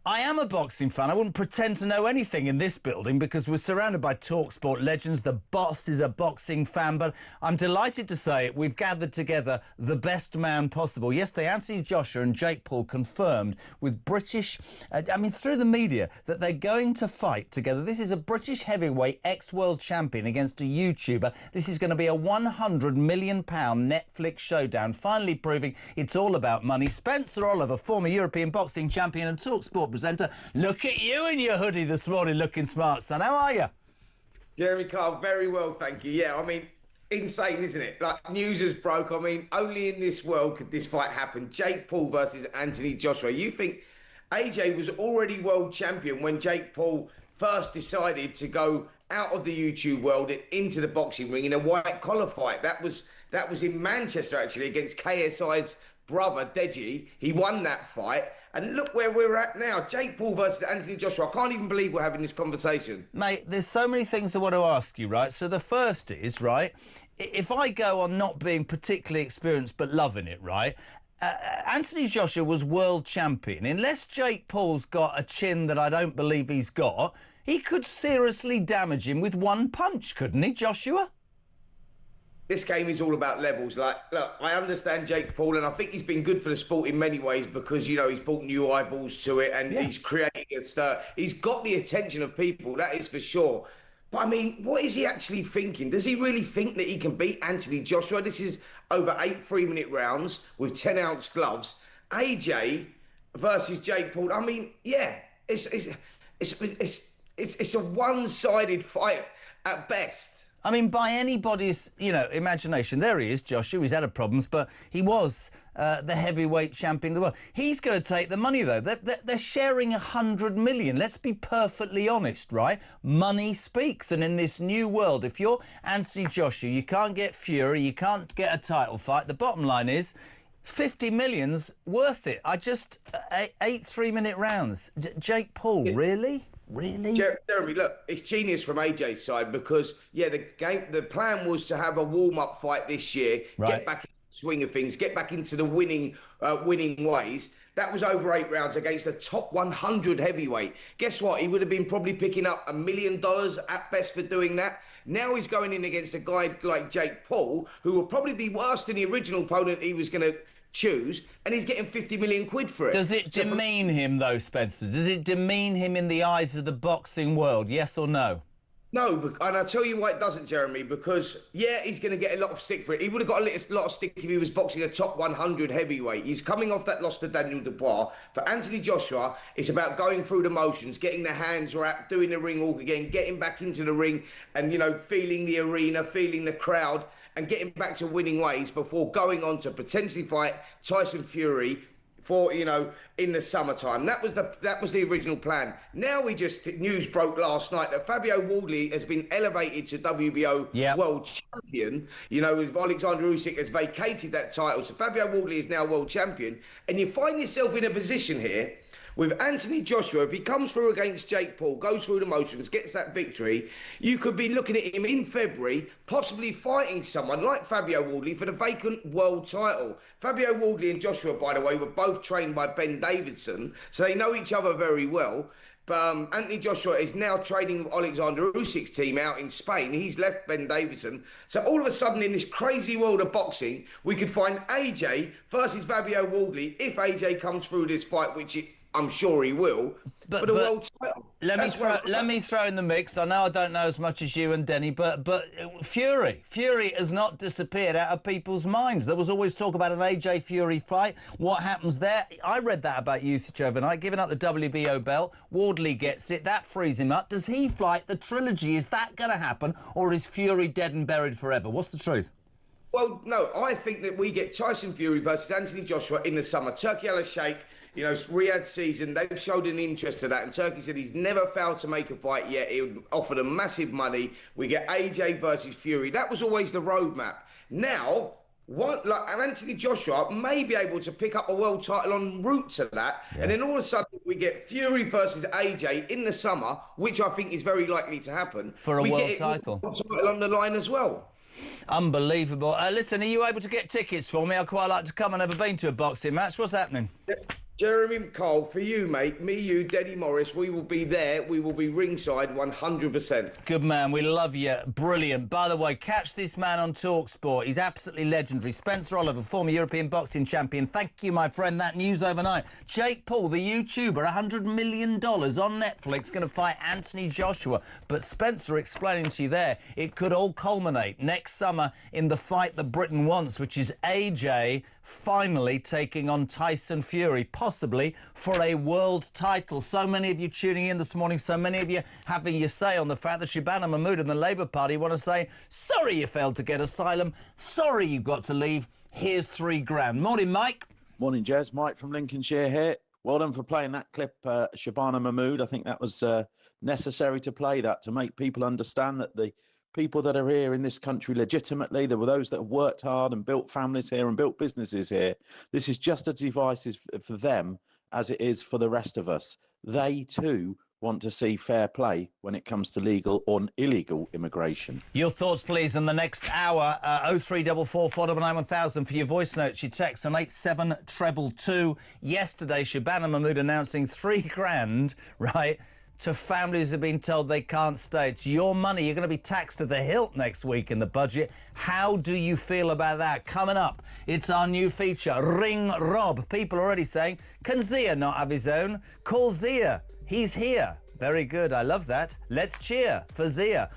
I am a boxing fan. I wouldn't pretend to know anything in this building because we're surrounded by TalkSport legends. The boss is a boxing fan, but I'm delighted to say we've gathered together the best man possible. Yesterday, Anthony Joshua and Jake Paul confirmed with British, through the media, that they're going to fight together. This is a British heavyweight ex-world champion against a YouTuber. This is going to be a £100 million Netflix showdown, finally proving it's all about money. Spencer Oliver, former European boxing champion and TalkSport presenter. Look at you in your hoodie this morning, looking smart, son. How are you? Jeremy Carl, very well, thank you. Yeah, I mean, insane, isn't it? Like, news has broke. I mean, only in this world could this fight happen. Jake Paul versus Anthony Joshua. You think AJ was already world champion when Jake Paul first decided to go out of the YouTube world and into the boxing ring in a white collar fight. That was in Manchester, actually, against KSI's brother, Deji. He won that fight. And look where we're at now. Jake Paul versus Anthony Joshua. I can't even believe we're having this conversation. Mate, there's so many things I want to ask you, right? So the first is, right, if I go on not being particularly experienced but loving it, right, Anthony Joshua was world champion. Unless Jake Paul's got a chin that I don't believe he's got, he could seriously damage him with one punch, couldn't he, Joshua? This game is all about levels. Like, look, I understand Jake Paul, and I think he's been good for the sport in many ways because, you know, he's brought new eyeballs to it and he's created a stir. He's got the attention of people, that is for sure. But, I mean, what is he actually thinking? Does he really think that he can beat Anthony Joshua? This is over 8 3-minute rounds with 10-ounce gloves. AJ versus Jake Paul. I mean, yeah, it's a one-sided fight at best. I mean, by anybody's, imagination, there he is, Joshua. He's had a problems, but he was the heavyweight champion of the world. He's going to take the money, though. They're sharing 100 million. Let's be perfectly honest, right? Money speaks. And in this new world, if you're Anthony Joshua, you can't get Fury, you can't get a title fight. The bottom line is 50 million's worth it. 8 3-minute rounds. Jake Paul, really? Really? Jeremy, look, it's genius from AJ's side because, the plan was to have a warm-up fight this year, get back into the swing of things, get back into the winning ways. That was over 8 rounds against a top 100 heavyweight. Guess what? He would have been probably picking up $1 million at best for doing that. Now he's going in against a guy like Jake Paul, who will probably be worse than the original opponent he was going to choose, and he's getting 50 million quid for it. Does it demean him, though, Spencer? Does it demean him in the eyes of the boxing world, yes or no? No, and I'll tell you why it doesn't, Jeremy, because, he's going to get a lot of stick for it. He would have got a lot of stick if he was boxing a top 100 heavyweight. He's coming off that loss to Daniel Dubois. For Anthony Joshua, it's about going through the motions, getting the hands wrapped, doing the ring walk again, getting back into the ring and, feeling the arena, feeling the crowd and getting back to winning ways before going on to potentially fight Tyson Fury for, in the summertime. That was the original plan. Now news broke last night that Fabio Wardley has been elevated to WBO world champion. Alexander Usyk has vacated that title. So Fabio Wardley is now world champion. And you find yourself in a position here with Anthony Joshua, if he comes through against Jake Paul, goes through the motions, gets that victory, you could be looking at him in February, possibly fighting someone like Fabio Wardley for the vacant world title. Fabio Wardley and Joshua, by the way, were both trained by Ben Davidson, so they know each other very well. But Anthony Joshua is now training with Alexander Usyk's team out in Spain. He's left Ben Davison. So all of a sudden, in this crazy world of boxing, we could find AJ versus Fabio Wardley if AJ comes through this fight, which I'm sure he will. For the world title. Let me throw in the mix. I know I don't know as much as you and Denny, but Fury has not disappeared out of people's minds. There was always talk about an AJ Fury fight. What happens there? I read that about Usyk overnight, giving up the WBO belt. Wardley gets it. That frees him up. Does he fight the trilogy? Is that going to happen, or is Fury dead and buried forever? What's the truth? Well, no, I think that we get Tyson Fury versus Anthony Joshua in the summer. Turkey Al Sheikh, you know, Riyadh season, they've showed an interest to that. And Turkey said he's never failed to make a fight yet. He would offer them massive money. We get AJ versus Fury. That was always the roadmap. Now, Anthony Joshua may be able to pick up a world title en route to that. Yeah. And then all of a sudden we get Fury versus AJ in the summer, which I think is very likely to happen. For a world title. On the line as well. Unbelievable. Listen, are you able to get tickets for me? I'd quite like to come. I've never been to a boxing match. What's happening? Jeremy Cole, for you, mate, me, you, Denny Morris, we will be there. We will be ringside 100%. Good man. We love you. Brilliant. By the way, catch this man on TalkSport. He's absolutely legendary. Spencer Oliver, former European boxing champion. Thank you, my friend. That news overnight. Jake Paul, the YouTuber, $100 million on Netflix, going to fight Anthony Joshua. But Spencer explaining to you there, it could all culminate next summer in the fight that Britain wants, which is AJ finally taking on Tyson Fury, possibly for a world title. So many of you tuning in this morning, so many of you having your say on the fact that Shabana Mahmood and the Labour Party want to say, sorry you failed to get asylum, sorry you got to leave, here's £3,000. Morning, Mike. Morning, Jez. Mike from Lincolnshire here. Well done for playing that clip, Shabana Mahmood. I think that was necessary to play that, to make people understand that the people that are here in this country legitimately, there were those that have worked hard and built families here and built businesses here. This is just as divisive for them as it is for the rest of us. They too want to see fair play when it comes to legal or illegal immigration. Your thoughts, please, in the next hour. 0344 499 1000 for your voice notes, your text on 87222. Yesterday, Shabana Mahmood announcing £3,000, right, to families who have been told they can't stay. It's your money. You're going to be taxed to the hilt next week in the budget. How do you feel about that? Coming up, it's our new feature, Ring Rob. People are already saying, can Zia not have his own? Call Zia. He's here. Very good. I love that. Let's cheer for Zia.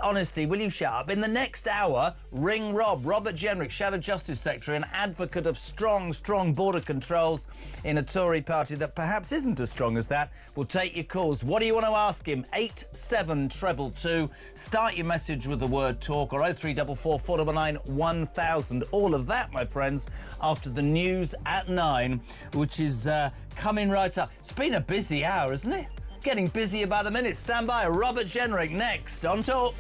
Honestly, will you shut up? In the next hour, Ring Rob. Robert Jenrick, Shadow Justice Secretary, an advocate of strong border controls in a Tory party that perhaps isn't as strong as that. We'll take your calls. What do you want to ask him? 87222. Start your message with the word talk, or 0344 499 1000. All of that, my friends, after the news at 9, which is coming right up. It's been a busy hour, isn't it? Getting busier by the minute. Stand by. Robert Jenrick next on Talk.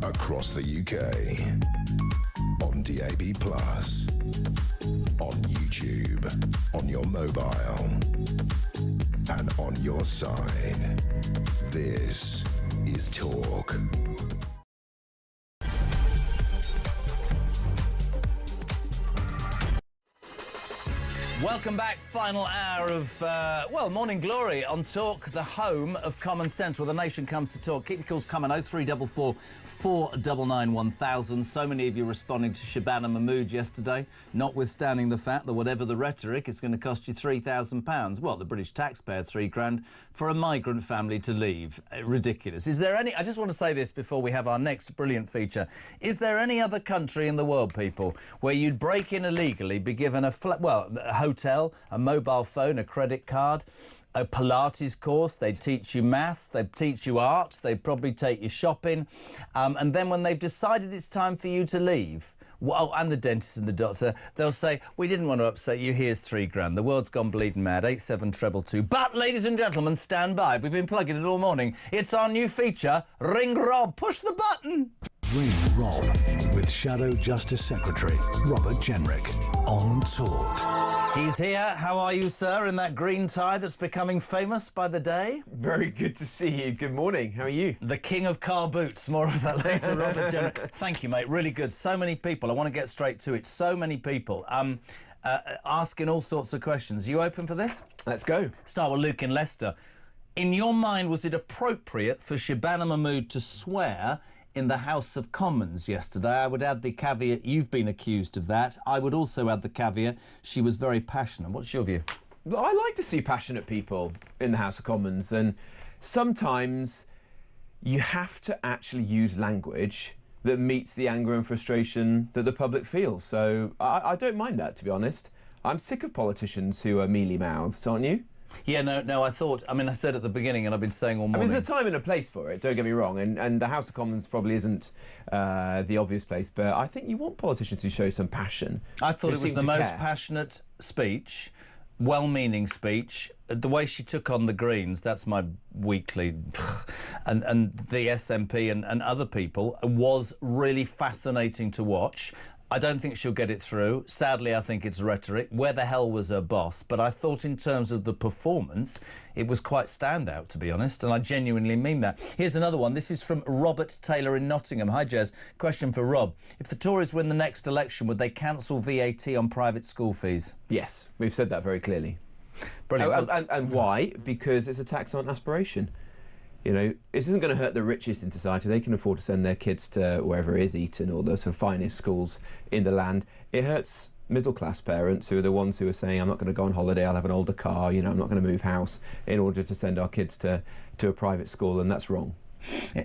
across the UK. On DAB+, on YouTube, on your mobile, and on your side. This is Talk. Welcome back. Final hour of, Morning Glory on Talk, the home of common sense, where the nation comes to talk. Keep your calls coming, 0344 499 1000. So many of you responding to Shabana Mahmood yesterday, notwithstanding the fact that whatever the rhetoric, it's going to cost you £3,000. Well, the British taxpayer, £3,000 for a migrant family to leave. Ridiculous. Is there any... I just want to say this before we have our next brilliant feature. Is there any other country in the world, people, where you'd break in illegally, be given a hotel, a mobile phone, a credit card, a Pilates course, they'd teach you maths, they'd teach you art, they'd probably take you shopping, and then when they've decided it's time for you to leave, well, and the dentist and the doctor, they'll say, we didn't want to upset you, here's £3,000. The world's gone bleeding mad, 87222. But, ladies and gentlemen, stand by. We've been plugging it all morning. It's our new feature, Ring Rob. Push the button. Ring Rob with Shadow Justice Secretary Robert Jenrick on Talk. He's here. How are you, sir, in that green tie that's becoming famous by the day? Very good to see you. Good morning. How are you? The king of car boots. More of that later, Robert Jenrick. Thank you, mate. Really good. So many people. I want to get straight to it. So many people asking all sorts of questions. You open for this? Let's go. Start with Luke in Leicester. In your mind, was it appropriate for Shabana Mahmood to swear in the House of Commons yesterday? I would add the caveat, you've been accused of that. I would also add the caveat, she was very passionate. What's your view? I like to see passionate people in the House of Commons, and sometimes you have to actually use language that meets the anger and frustration that the public feels. So I don't mind that, to be honest. I'm sick of politicians who are mealy-mouthed, aren't you? Yeah, no, I said at the beginning, and I've been saying all morning... there's a time and a place for it, don't get me wrong, and the House of Commons probably isn't the obvious place, but I think you want politicians to show some passion. I thought it was the most passionate speech, well-meaning speech. The way she took on the Greens, that's my weekly... and the SNP and other people, was really fascinating to watch. I don't think she'll get it through. Sadly, I think it's rhetoric. Where the hell was her boss? But I thought in terms of the performance, it was quite standout, to be honest, and I genuinely mean that. Here's another one. This is from Robert Taylor in Nottingham. Hi, Jez. Question for Rob. If the Tories win the next election, would they cancel VAT on private school fees? Yes, we've said that very clearly. Brilliant. And why? Because it's a tax on aspiration. You know, this isn't going to hurt the richest in society. They can afford to send their kids to wherever it is, Eton, or the sort of finest schools in the land. It hurts middle-class parents who are the ones who are saying, I'm not going to go on holiday, I'll have an older car, you know, I'm not going to move house in order to send our kids to a private school, and that's wrong.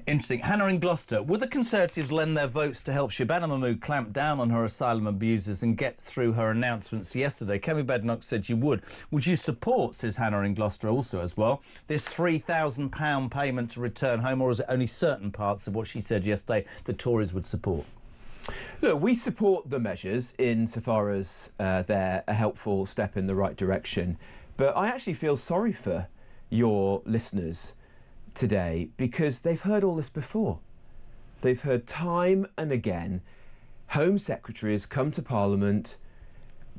Interesting. Hannah in Gloucester. Would the Conservatives lend their votes to help Shabana Mahmood clamp down on her asylum abusers and get through her announcements yesterday? Kemi Bednock said you would. Would you support, says Hannah in Gloucester also as well, this £3,000 payment to return home, or is it only certain parts of what she said yesterday the Tories would support? Look, we support the measures insofar as they're a helpful step in the right direction, but I actually feel sorry for your listeners today because they've heard all this before. They've heard time and again Home Secretaries come to Parliament,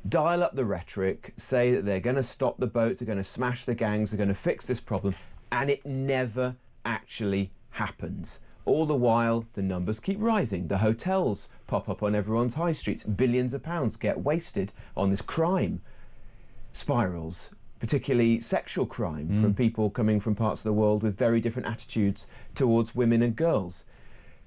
dial up the rhetoric, say that they're going to stop the boats, they're going to smash the gangs, they're going to fix this problem, and it never actually happens. All the while, the numbers keep rising. The hotels pop up on everyone's high streets. Billions of pounds get wasted on this crime. Spirals, particularly sexual crime, from people coming from parts of the world with very different attitudes towards women and girls.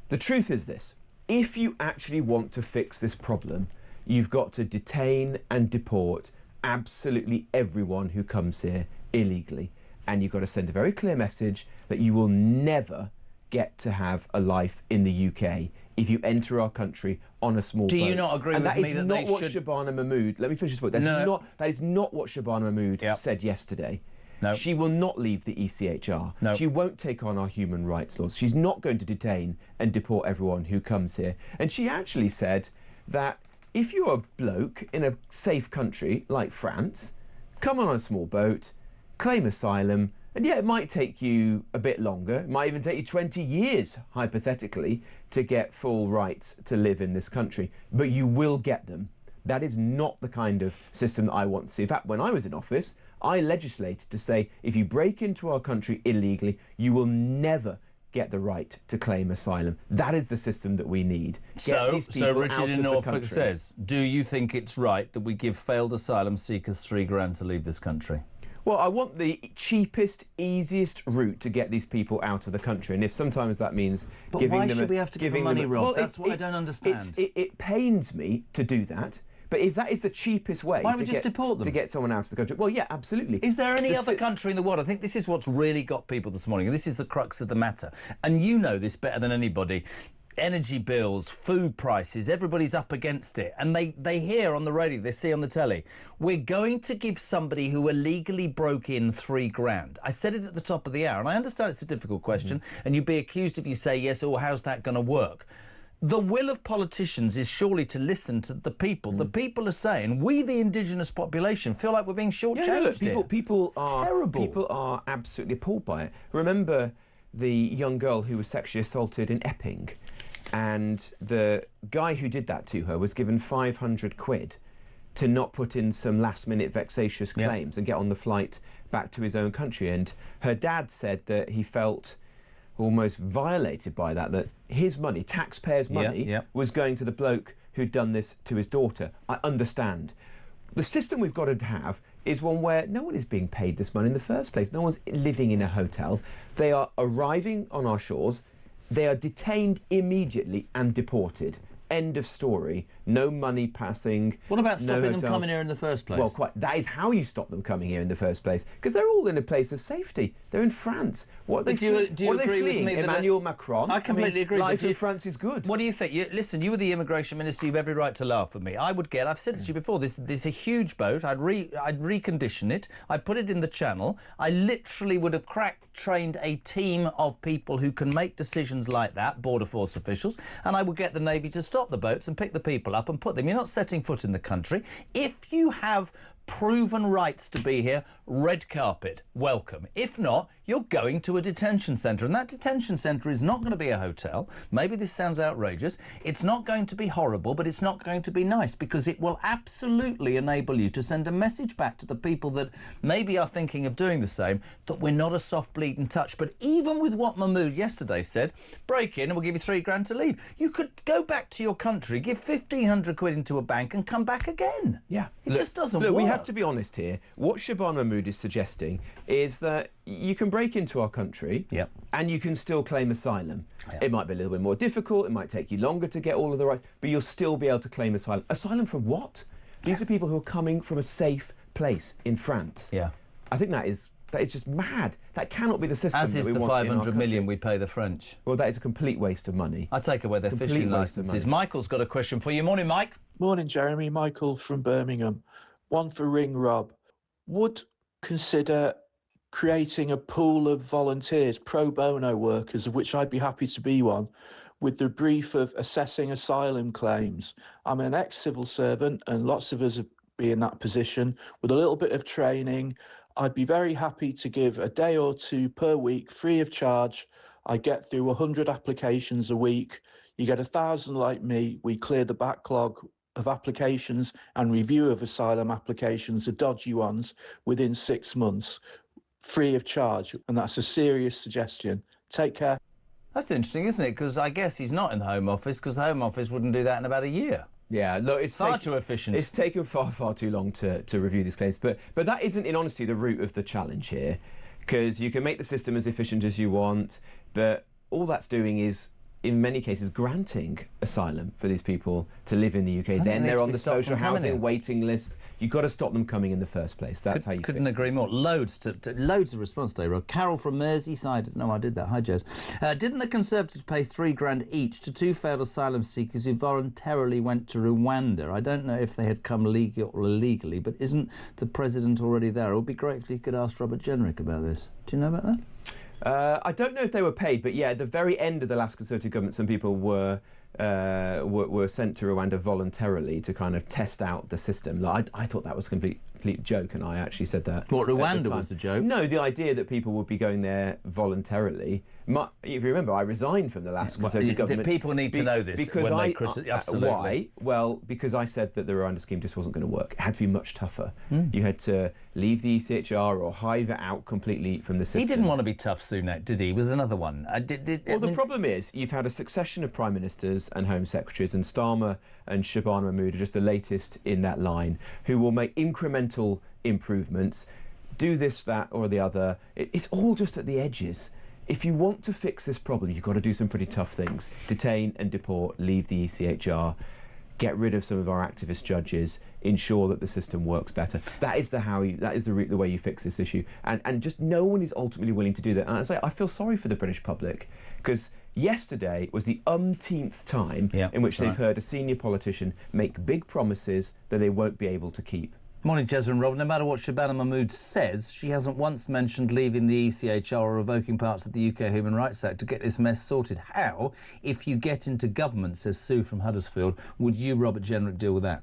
The truth is this. If you actually want to fix this problem, you've got to detain and deport absolutely everyone who comes here illegally. And you've got to send a very clear message that you will never get to have a life in the UK if you enter our country on a small boat. Do you not agree with me that that is not what Shabana Mahmood... Let me finish this point. That is not what Shabana Mahmood said yesterday. No. She will not leave the ECHR. No. She won't take on our human rights laws. She's not going to detain and deport everyone who comes here. And she actually said that if you're a bloke in a safe country like France, come on a small boat, claim asylum, And yeah, it might take you a bit longer. It might even take you 20 years, hypothetically, to get full rights to live in this country. But you will get them. That is not the kind of system that I want to see. In fact, when I was in office, I legislated to say, if you break into our country illegally, you will never get the right to claim asylum. That is the system that we need. So Richard in Norfolk says, do you think it's right that we give failed asylum seekers £3,000 to leave this country? Well, I want the cheapest, easiest route to get these people out of the country, and if sometimes that means giving them... But why should we have to give them money, Rob? Well, that's what I don't understand. It pains me to do that. But if that is the cheapest way to get someone out of the country, well, yeah, absolutely. Is there any other country in the world? I think this is what's really got people this morning, and this is the crux of the matter. And you know this better than anybody. Energy bills, food prices, everybody's up against it. And they hear on the radio, they see on the telly, we're going to give somebody who illegally broke in £3,000. I said it at the top of the hour, and I understand it's a difficult question, and you'd be accused if you say yes, or how's that going to work? The will of politicians is surely to listen to the people. The people are saying, we, the indigenous population, feel like we're being shortchanged here. People it's terrible. People are absolutely appalled by it. Remember the young girl who was sexually assaulted in Epping, and the guy who did that to her was given 500 quid to not put in some last-minute vexatious claims and get on the flight back to his own country. And her dad said that he felt almost violated by that his money, taxpayers' money, was going to the bloke who'd done this to his daughter. I understand. The system we've got to have is one where no one is being paid this money in the first place. No one's living in a hotel. They are arriving on our shores. They are detained immediately and deported. End of story. No money passing. What about stopping them coming here in the first place? Well, that is how you stop them coming here in the first place, because they're all in a place of safety. They're in France. What are they agree with me that Emmanuel Macron? I completely agree. Life in France is good. What do you think? Listen, you were the immigration minister. You've every right to laugh at me. I would get. I've said it to you before. This is a huge boat. I'd recondition it. I'd put it in the channel. I literally would have trained a team of people who can make decisions like that, border force officials, and I would get the Navy to stop the boats and pick the people up and put them. You're not setting foot in the country. If you have proven rights to be here, red carpet, welcome. If not, you're going to a detention centre, and that detention centre is not going to be a hotel. Maybe this sounds outrageous. It's not going to be horrible, but it's not going to be nice, because it will absolutely enable you to send a message back to the people that maybe are thinking of doing the same, that we're not a soft bleeding touch. But even with what Mahmood yesterday said, break in and we'll give you £3,000 to leave. You could go back to your country, give 1,500 quid into a bank and come back again. Yeah. It just doesn't work. We have to be honest here. What Shaban Mahmood is suggesting is that you can break into our country and you can still claim asylum. It might be a little bit more difficult, it might take you longer to get all of the rights, but you'll still be able to claim asylum. Asylum from what? These are people who are coming from a safe place in France. I think that is just mad. That cannot be the system As is that we the want 500 million we pay the French. Well, that is a complete waste of money. I take away their fishing licences. Michael's got a question for you. Morning, Mike. Morning, Jeremy. Michael from Birmingham. One for Ring Rob. Would consider creating a pool of volunteers, pro bono workers, of which I'd be happy to be one, with the brief of assessing asylum claims. I'm an ex-civil servant, and lots of us be in that position. With a little bit of training, I'd be very happy to give a day or two per week, free of charge. I get through 100 applications a week. You get 1,000 like me. We clear the backlog of applications and review of asylum applications, the dodgy ones, within 6 months, free of charge. And that's a serious suggestion. Take care. That's interesting, isn't it? Because I guess he's not in the Home Office, because the Home Office wouldn't do that in about a year. Yeah, look, it's far too efficient. It's taken far too long to review these claims. But that isn't, in honesty, the root of the challenge here, because you can make the system as efficient as you want, but all that's doing is, in many cases, granting asylum for these people to live in the UK. Then they're on the social housing waiting list. You've got to stop them coming in the first place. That's how you couldn't agree more. Loads of response today, Rob. Carol from Merseyside. No, I did that. Hi, Jez. Didn't the Conservatives pay £3,000 each to 2 failed asylum seekers who voluntarily went to Rwanda? I don't know if they had come legally or illegally, but isn't the President already there? It would be great if you could ask Robert Jenrick about this. Do you know about that? I don't know if they were paid, but yeah, at the very end of the last Conservative government, some people were sent to Rwanda voluntarily to kind of test out the system. Like, I thought that was completely complete joke, and I actually said that. What, Rwanda was the joke? No, the idea that people would be going there voluntarily. If you remember, I resigned from the last Conservative government. People need to know this because when they criticise. Absolutely. Why? Well, because I said that the Rwanda scheme just wasn't going to work. It had to be much tougher. You had to leave the ECHR or hive it out completely from the system. He didn't want to be tough, Sunak, did he? He was another one. The problem is you've had a succession of Prime Ministers and Home Secretaries, and Starmer and Shabana Mahmood are just the latest in that line, who will make incremental improvements, do this, that or the other. It's all just at the edges. If you want to fix this problem, you've got to do some pretty tough things. Detain and deport, leave the ECHR, get rid of some of our activist judges, ensure that the system works better. That is the way you fix this issue. And just no one is ultimately willing to do that. And I feel sorry for the British public, because yesterday was the umpteenth time in which they've heard a senior politician make big promises that they won't be able to keep. Morning, Jez and Rob. No matter what Shabana Mahmood says, she hasn't once mentioned leaving the ECHR or revoking parts of the UK Human Rights Act to get this mess sorted. How, if you get into government, says Sue from Huddersfield, would you, Robert Jenrick, deal with that?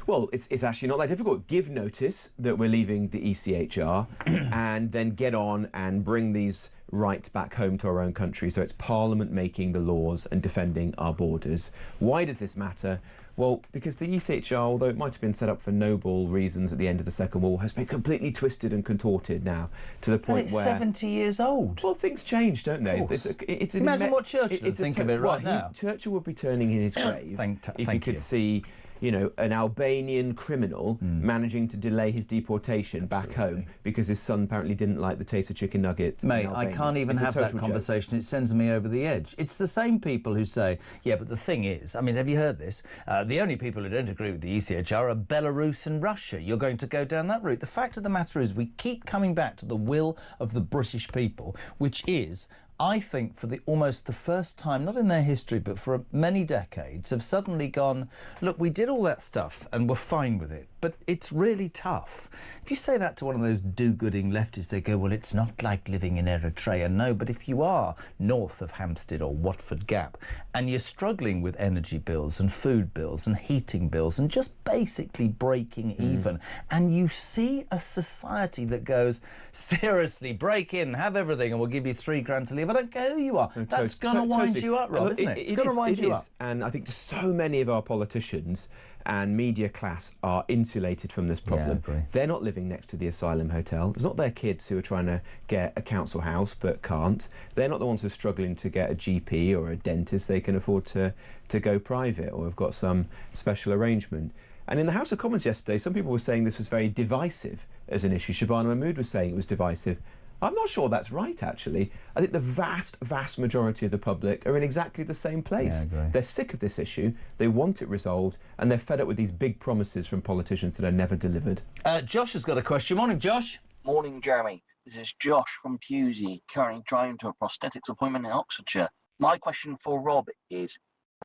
Well, it's actually not that difficult. Give notice that we're leaving the ECHR and then get on and bring these rights back home to our own country. So it's Parliament making the laws and defending our borders. Why does this matter? Well, because the ECHR, although it might have been set up for noble reasons at the end of the Second War, has been completely twisted and contorted now to the point where... it's 70 years old. Well, things change, don't they? Imagine what Churchill would think of it right now. Churchill would be turning in his grave if he could see, an Albanian criminal managing to delay his deportation back home because his son apparently didn't like the taste of chicken nuggets. Mate, I can't even have that conversation. It sends me over the edge. It's the same people who say, yeah, but the thing is, I mean, have you heard this? The only people who don't agree with the ECHR are Belarus and Russia. You're going to go down that route. The fact of the matter is we keep coming back to the will of the British people, which is... I think for almost the first time, not in their history, but for many decades, have suddenly gone, look, we did all that stuff and we're fine with it, but it's really tough. If you say that to one of those do-gooding leftists, they go, well, it's not like living in Eritrea. No, but if you are north of Hampstead or Watford Gap and you're struggling with energy bills and food bills and heating bills and just basically breaking even, and you see a society that goes, seriously, break in, have everything and we'll give you £3 to leave. I don't care who you are. That's going to wind you up, Rob, isn't it? It's going to wind you up. And I think just so many of our politicians and media class are insulated from this problem. Yeah, they're not living next to the asylum hotel. It's not their kids who are trying to get a council house but can't. They're not the ones who are struggling to get a GP or a dentist they can afford to go private or have got some special arrangement. And in the House of Commons yesterday, some people were saying this was very divisive as an issue. Shabana Mahmood was saying it was divisive. I'm not sure that's right, actually. I think the vast, vast majority of the public are in exactly the same place. Yeah, I agree. They're sick of this issue, they want it resolved, and they're fed up with these big promises from politicians that are never delivered. Josh has got a question. Morning, Josh. Morning, Jeremy. This is Josh from Pewsey, currently driving to a prosthetics appointment in Oxfordshire. My question for Rob is,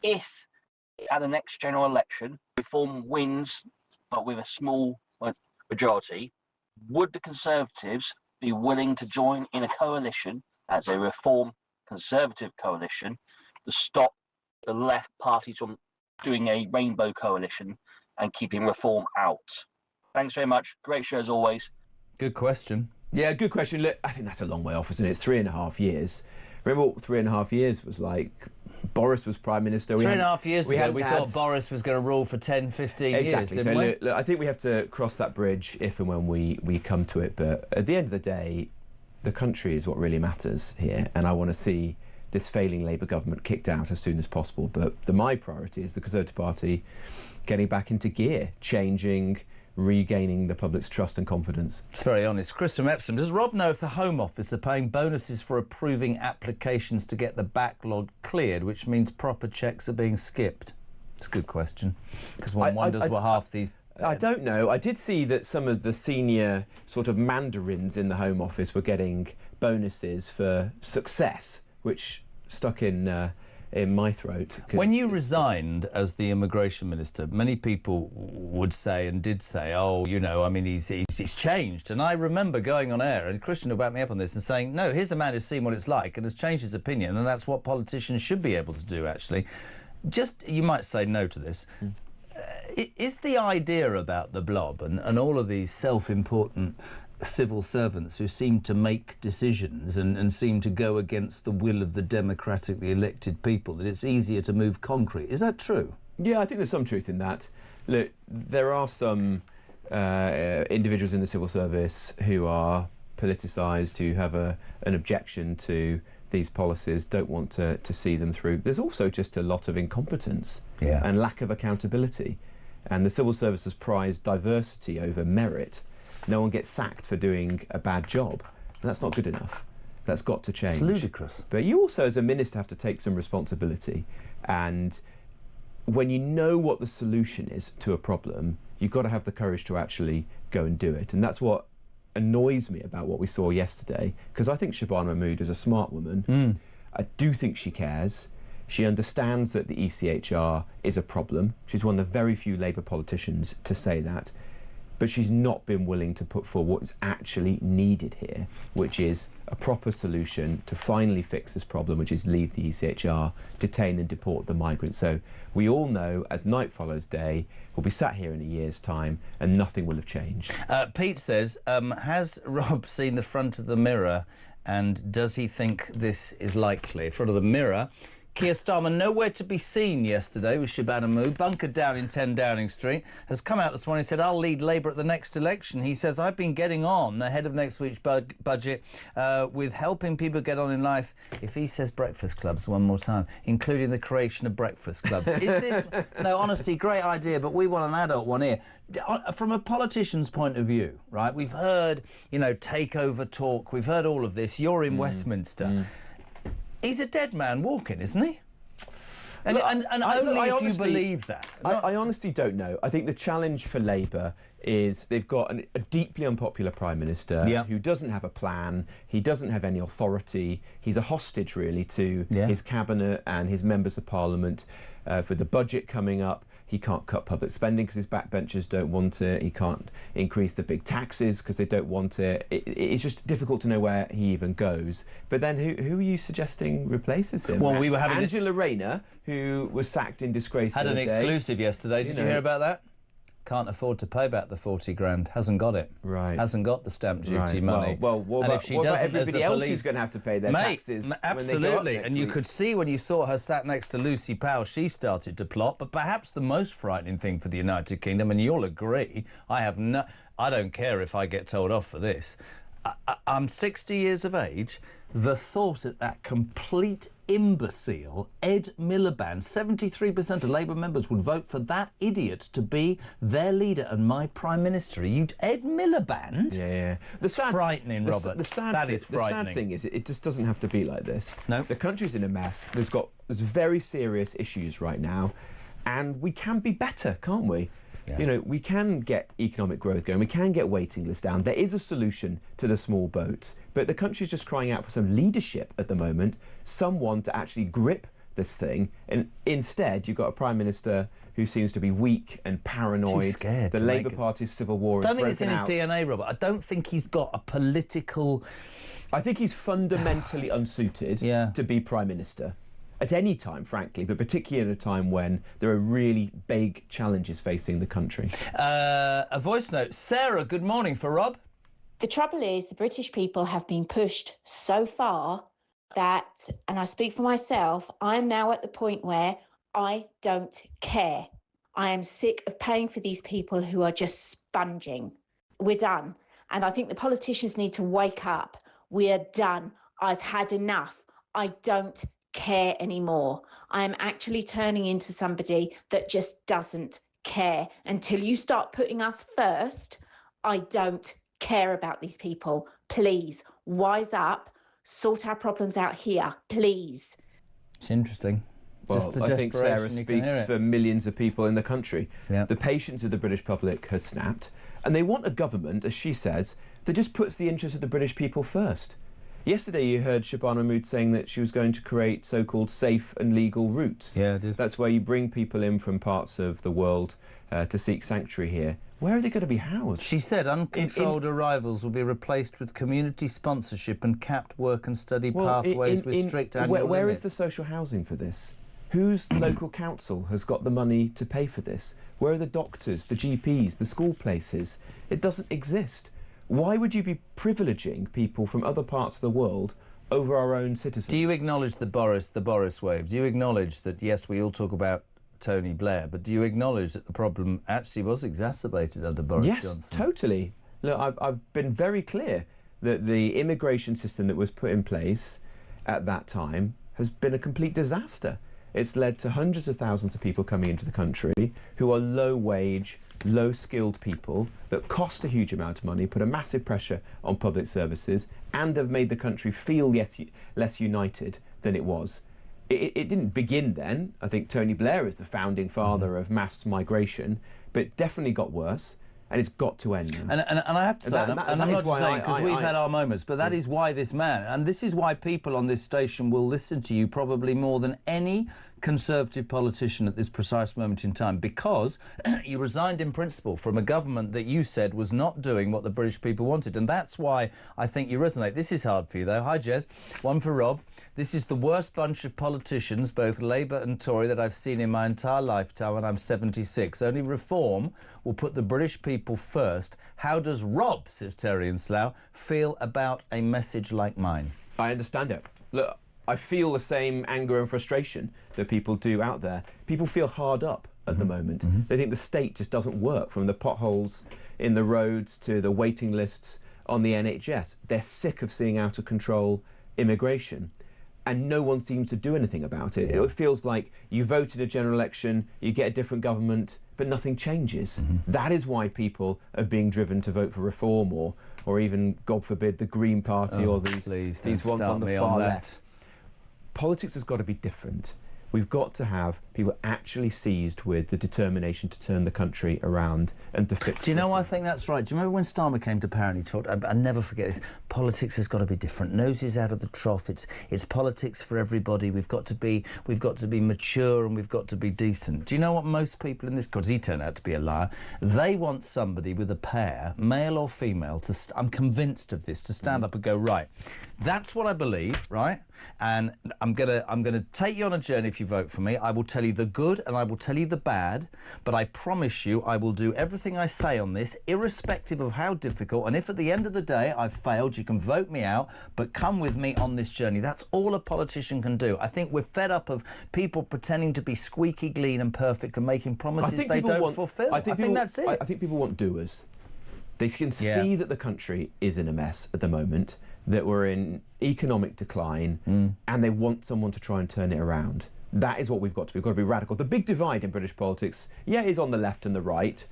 if at the next general election, Reform wins, but with a small majority, would the Conservatives be willing to join in a coalition as a Reform Conservative coalition to stop the left parties from doing a rainbow coalition and keeping Reform out? Thanks very much. Great show as always. Good question. Yeah, good question. Look, I think that's a long way off, isn't it? It's 3.5 years. Remember what 3.5 years was like? Boris was Prime Minister. 3.5 years ago, we thought Boris was going to rule for 10, 15 years, didn't we? Look, I think we have to cross that bridge if and when we come to it. But at the end of the day, the country is what really matters here. And I want to see this failing Labour government kicked out as soon as possible. But my priority is the Conservative Party getting back into gear, changing, regaining the public's trust and confidence. It's very honest. Chris from Epsom, does Rob know if the Home Office are paying bonuses for approving applications to get the backlog cleared, which means proper checks are being skipped? It's a good question, because one wonders what half these... I don't know. I did see that some of the senior sort of mandarins in the Home Office were getting bonuses for success, which stuck in my throat. When you resigned as the immigration minister, many people would say and did say, oh, you know, I mean, he's changed. And I remember going on air, and Christian will back me up on this, and saying, no, here's a man who's seen what it's like and has changed his opinion, and that's what politicians should be able to do, actually. Just, you might say no to this. Is the idea about the blob and all of these self-important civil servants who seem to make decisions and seem to go against the will of the democratically elected people, that it's easier to move concrete? Is that true? Yeah, I think there's some truth in that. Look, there are some individuals in the civil service who are politicised, who have an objection to these policies, don't want to see them through. There's also just a lot of incompetence and lack of accountability. And the civil service has prized diversity over merit. No one gets sacked for doing a bad job. And that's not good enough. That's got to change. It's ludicrous. But you also, as a minister, have to take some responsibility. And when you know what the solution is to a problem, you've got to have the courage to actually go and do it. And that's what annoys me about what we saw yesterday, because I think Shabana Mahmood is a smart woman. I do think she cares. She understands that the ECHR is a problem. She's one of the very few Labour politicians to say that. But she's not been willing to put forward what is actually needed here, which is a proper solution to finally fix this problem, which is leave the ECHR, detain and deport the migrants. So we all know, as night follows day, we'll be sat here in a year's time and nothing will have changed. Pete says, has Rob seen the front of the mirror, and does he think this is likely? Front of the mirror. Keir Starmer, nowhere to be seen yesterday with Shabana Mahmood, bunkered down in 10 Downing Street, has come out this morning and said, I'll lead Labour at the next election. He says, I've been getting on ahead of next week's budget with helping people get on in life. If he says breakfast clubs one more time, including the creation of breakfast clubs. Is this, no, honestly, great idea, but we want an adult one here. From a politician's point of view, right, we've heard, you know, takeover talk, we've heard all of this. You're in Westminster. He's a dead man walking, isn't he? And only if you believe that. I honestly don't know. I think the challenge for Labour is they've got a deeply unpopular Prime Minister who doesn't have a plan, he doesn't have any authority, he's a hostage really to his cabinet and his members of Parliament. For the budget coming up, he can't cut public spending because his backbenchers don't want it. He can't increase the big taxes because they don't want it. It's just difficult to know where he even goes. But then who are you suggesting replaces him? Well, we were having Angela Rayner, who was sacked in disgrace. Had an exclusive yesterday. Did you hear about that? Can't afford to pay back the 40 grand. Hasn't got it. Right. Hasn't got the stamp duty money. Well, and if she doesn't, everybody else is going to have to pay their taxes. Absolutely. When they go up and you could see when you saw her sat next to Lucy Powell, she started to plot. But perhaps the most frightening thing for the United Kingdom, and you'll agree, I don't care if I get told off for this. I'm 60 years of age. The thought that that complete imbecile, Ed Miliband, 73% of Labour members would vote for that idiot to be their leader and my Prime Minister. Ed Miliband? Yeah. That's frightening, Robert. That is frightening. The sad thing is it just doesn't have to be like this. No. The country's in a mess. There's very serious issues right now, and we can be better, can't we? Yeah. You know, we can get economic growth going, we can get waiting lists down. There is a solution to the small boats, but the country's just crying out for some leadership at the moment, someone to actually grip this thing. And instead, you've got a Prime Minister who seems to be weak and paranoid. Too scared. The Labour Party's civil war is broken out. I don't think it's in his DNA, Robert. I don't think he's got a political... I think he's fundamentally unsuited to be Prime Minister. At any time, frankly, but particularly at a time when there are really big challenges facing the country. A voice note. Sarah, good morning for Rob. The trouble is the British people have been pushed so far that, and I speak for myself, I'm now at the point where I don't care. I am sick of paying for these people who are just sponging. We're done. And I think the politicians need to wake up. We are done. I've had enough. I don't care anymore. I am actually turning into somebody that just doesn't care. Until you start putting us first, I don't care about these people. Please, wise up, sort our problems out here, please. It's interesting. Well, Just the I think Sarah speaks for millions of people in the country. Yeah. The patience of the British public has snapped, and they want a government, as she says, that just puts the interests of the British people first. Yesterday you heard Shabana Mahmood saying that she was going to create so-called safe and legal routes. Yeah, I did. That's where you bring people in from parts of the world to seek sanctuary here. Where are they going to be housed? She said uncontrolled arrivals will be replaced with community sponsorship and capped work and study pathways with strict annual limits. Where is the social housing for this? Whose local council has got the money to pay for this? Where are the doctors, the GPs, the school places? It doesn't exist. Why would you be privileging people from other parts of the world over our own citizens? Do you acknowledge the Boris wave? Do you acknowledge that, yes, we all talk about Tony Blair, but do you acknowledge that the problem actually was exacerbated under Boris Johnson? Yes, totally. Look, I've been very clear that the immigration system that was put in place at that time has been a complete disaster. It's led to hundreds of thousands of people coming into the country who are low-wage, low-skilled people that cost a huge amount of money, put a massive pressure on public services, and have made the country feel less united than it was. It didn't begin then. I think Tony Blair is the founding father of mass migration, but it definitely got worse. And it's got to end now. And I have to say, and I'm not just saying because we've had our moments, but that is why this man, and this is why people on this station will listen to you probably more than any Conservative politician at this precise moment in time, because you resigned in principle from a government that you said was not doing what the British people wanted. And that's why I think you resonate. This is hard for you, though. Hi, Jez. One for Rob. This is the worst bunch of politicians, both Labour and Tory, that I've seen in my entire lifetime, and I'm 76. Only reform will put the British people first. How does Rob, says Terry in Slough, feel about a message like mine? I understand it. Look, I feel the same anger and frustration that people do out there. People feel hard up at the moment. They think the state just doesn't work, from the potholes in the roads to the waiting lists on the NHS. They're sick of seeing out of control immigration, and no one seems to do anything about it. It feels like you vote in a general election, you get a different government, but nothing changes. That is why people are being driven to vote for reform, or even, God forbid, the Green Party, or these ones on the far left. Politics has got to be different. We've got to have people actually seized with the determination to turn the country around and to fix. Do you know why I think that's right? Do you remember when Starmer came to power and he talked, I never forget this, politics has got to be different. Noses out of the trough. It's politics for everybody. We've got to be mature, and we've got to be decent. Do you know what most people in this, because he turned out to be a liar, they want somebody with a pair, male or female, I'm convinced of this, to stand up and go, right, that's what I believe, right? And I'm gonna take you on a journey if you vote for me. I will tell you the good and I will tell you the bad, but I promise you I will do everything I say on this, irrespective of how difficult. And if at the end of the day I've failed, you can vote me out, but come with me on this journey. That's all a politician can do. I think we're fed up of people pretending to be squeaky clean and perfect and making promises they don't fulfil. I think that's it. I think people want doers. They can see that the country is in a mess at the moment, that we're in economic decline, and they want someone to try and turn it around. That is what we've got to be. We've got to be radical. The big divide in British politics, is on the left and the right,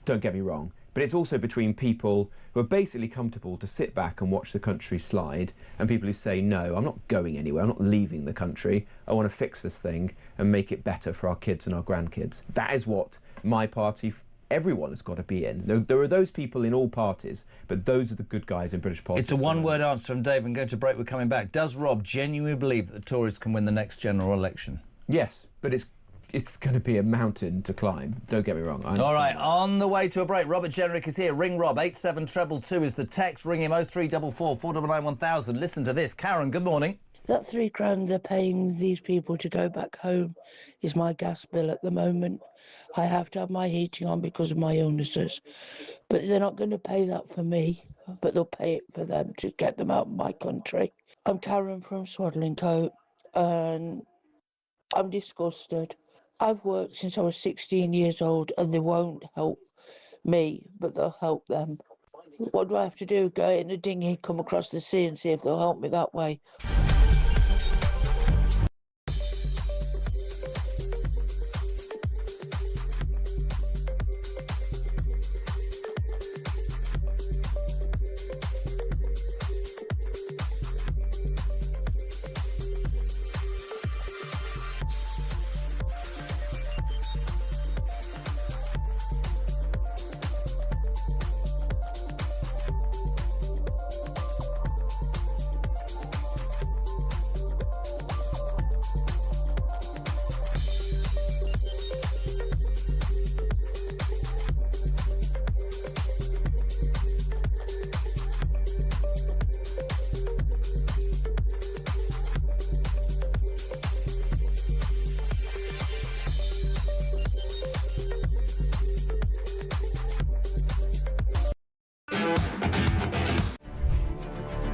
don't get me wrong, but it's also between people who are basically comfortable to sit back and watch the country slide, and people who say, no, I'm not going anywhere, I'm not leaving the country, I want to fix this thing and make it better for our kids and our grandkids. That is what my party, everyone has got to be in. There are those people in all parties, but those are the good guys in British politics. It's a one-word answer from Dave, and go to break, we're coming back. Does Rob genuinely believe that the Tories can win the next general election? Yes, but it's going to be a mountain to climb, don't get me wrong. All right, on the way to a break, Robert Jenrick is here. Ring Rob, 87222 is the text. Ring him 0344 499 1000. Listen to this. Karen, good morning. That £3,000 they're paying these people to go back home is my gas bill at the moment. I have to have my heating on because of my illnesses. But they're not going to pay that for me, but they'll pay it for them to get them out of my country. I'm Karen from Swaddling and I'm disgusted. I've worked since I was 16 years old and they won't help me, but they'll help them. What do I have to do? Go in a dinghy, come across the sea and see if they'll help me that way?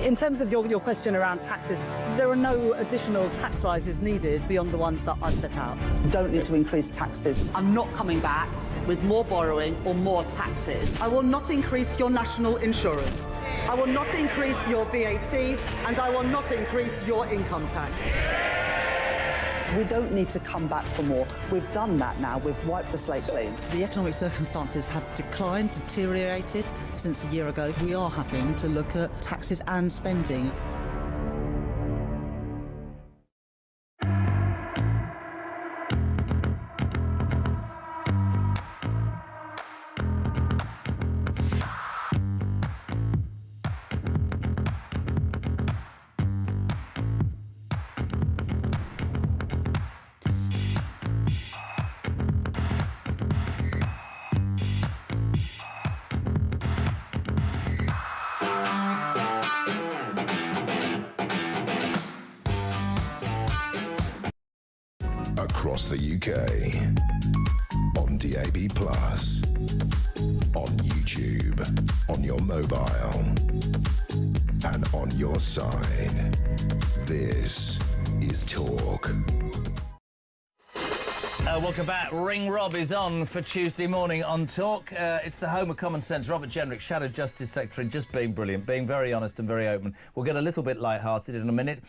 In terms of your question around taxes, there are no additional tax rises needed beyond the ones that I've set out. Don't need to increase taxes. I'm not coming back with more borrowing or more taxes. I will not increase your national insurance. I will not increase your VAT, and I will not increase your income tax. We don't need to come back for more. We've done that now. We've wiped the slate clean. The economic circumstances have declined, deteriorated since a year ago. We are having to look at taxes and spending. Across the UK, on DAB+, on YouTube, on your mobile, and on your side. This is Talk. Welcome back. Ring Rob is on for Tuesday morning on Talk. It's the home of common sense. Robert Jenrick, Shadow Justice Secretary, just being brilliant, being very honest and very open. We'll get a little bit light-hearted in a minute.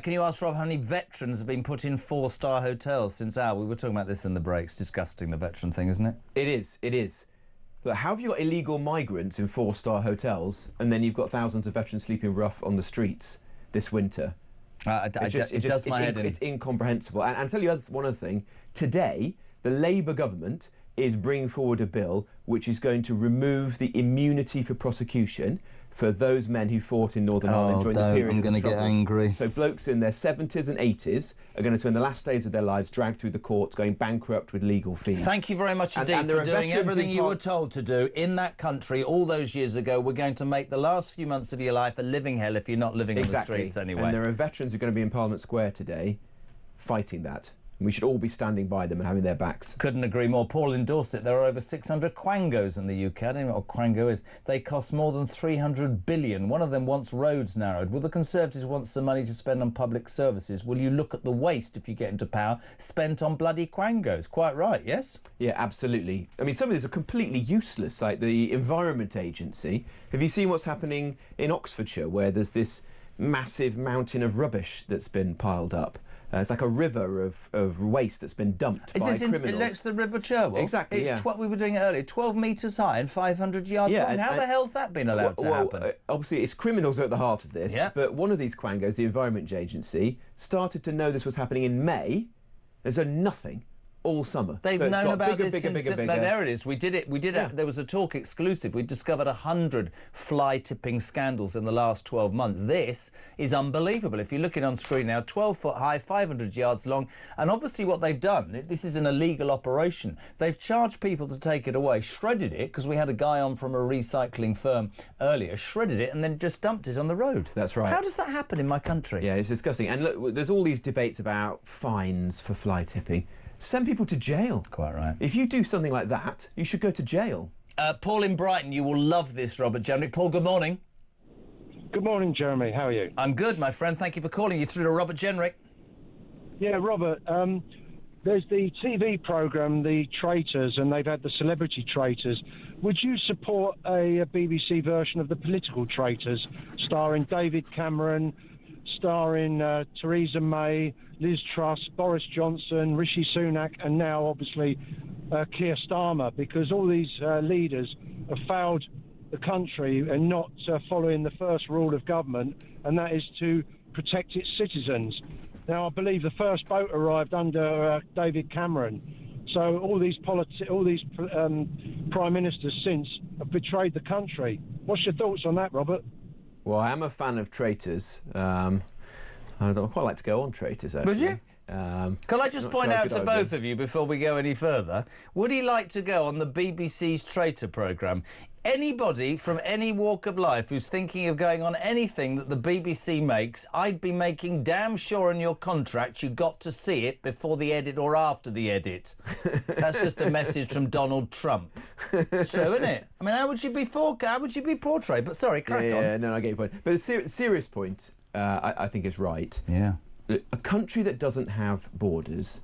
Can you ask Rob how many veterans have been put in 4-star hotels since we were talking about this in the breaks. Disgusting, the veteran thing, isn't it? It is, it is. Look, how have you got illegal migrants in 4-star hotels and then you've got thousands of veterans sleeping rough on the streets this winter? It does my head in. It's incomprehensible. And I'll tell you one other thing. Today, the Labour government is bringing forward a bill which is going to remove the immunity for prosecution for those men who fought in Northern Ireland during the period I'm going to get angry. So blokes in their 70s and 80s are going to spend the last days of their lives dragged through the courts, going bankrupt with legal fees. Thank you very much indeed for doing everything you were told to do in that country all those years ago. We're going to make the last few months of your life a living hell if you're not living on the streets anyway. And there are veterans who are going to be in Parliament Square today fighting that. We should all be standing by them and having their backs. Couldn't agree more. Paul in Dorset, there are over 600 quangos in the UK. I don't know what a quango is. They cost more than 300 billion. One of them wants roads narrowed. Will the Conservatives want some money to spend on public services? Will you look at the waste, if you get into power, spent on bloody quangos? Quite right, yes? Yeah, absolutely. I mean, some of these are completely useless, like the Environment Agency. Have you seen what's happening in Oxfordshire, where there's this massive mountain of rubbish that's been piled up? It's like a river of waste that's been dumped by criminals. Is this the River Cherwell? Exactly, it's we were doing it earlier, 12 metres high and 500 yards long. How the hell's that been allowed to happen? Obviously, it's criminals are at the heart of this, but one of these quangos, the Environment Agency, started to know this was happening in May. There's nothing all summer. They've known about this since... bigger. There it is. We did it. There was a Talk exclusive. We discovered 100 fly-tipping scandals in the last 12 months. This is unbelievable. If you're looking on screen now, 12 foot high, 500 yards long. And obviously what they've done, this is an illegal operation. They've charged people to take it away, shredded it, because we had a guy on from a recycling firm earlier, shredded it and then just dumped it on the road. That's right. How does that happen in my country? Yeah, it's disgusting. And look, there's all these debates about fines for fly-tipping. Send people to jail. Quite right. If you do something like that, you should go to jail. Paul in Brighton, you will love this, Robert Jenrick. Paul, good morning. Good morning, Jeremy. How are you? I'm good, my friend. Thank you for calling. You through to Robert Jenrick. Yeah, Robert, there's the TV programme, The Traitors, and they've had the celebrity traitors. Would you support a BBC version of The Political Traitors, starring David Cameron, starring Theresa May, Liz Truss, Boris Johnson, Rishi Sunak, and now, obviously, Keir Starmer, because all these leaders have failed the country and not following the first rule of government, and that is to protect its citizens. Now, I believe the first boat arrived under David Cameron. So all these prime ministers since have betrayed the country. What's your thoughts on that, Robert? Well, I am a fan of Traitors. I'd quite like to go on Traitors, actually. Would you? Can I just point out to both of you, before we go any further, would he like to go on the BBC's Traitor programme? Anybody from any walk of life who's thinking of going on anything that the BBC makes, I'd be making damn sure in your contract you got to see it before the edit or after the edit. That's just a message from Donald Trump. It's true, isn't it? I mean, how would you be portrayed? But sorry, crack on. Yeah, no, I get your point. But the serious point, I think, is right. Yeah. A country that doesn't have borders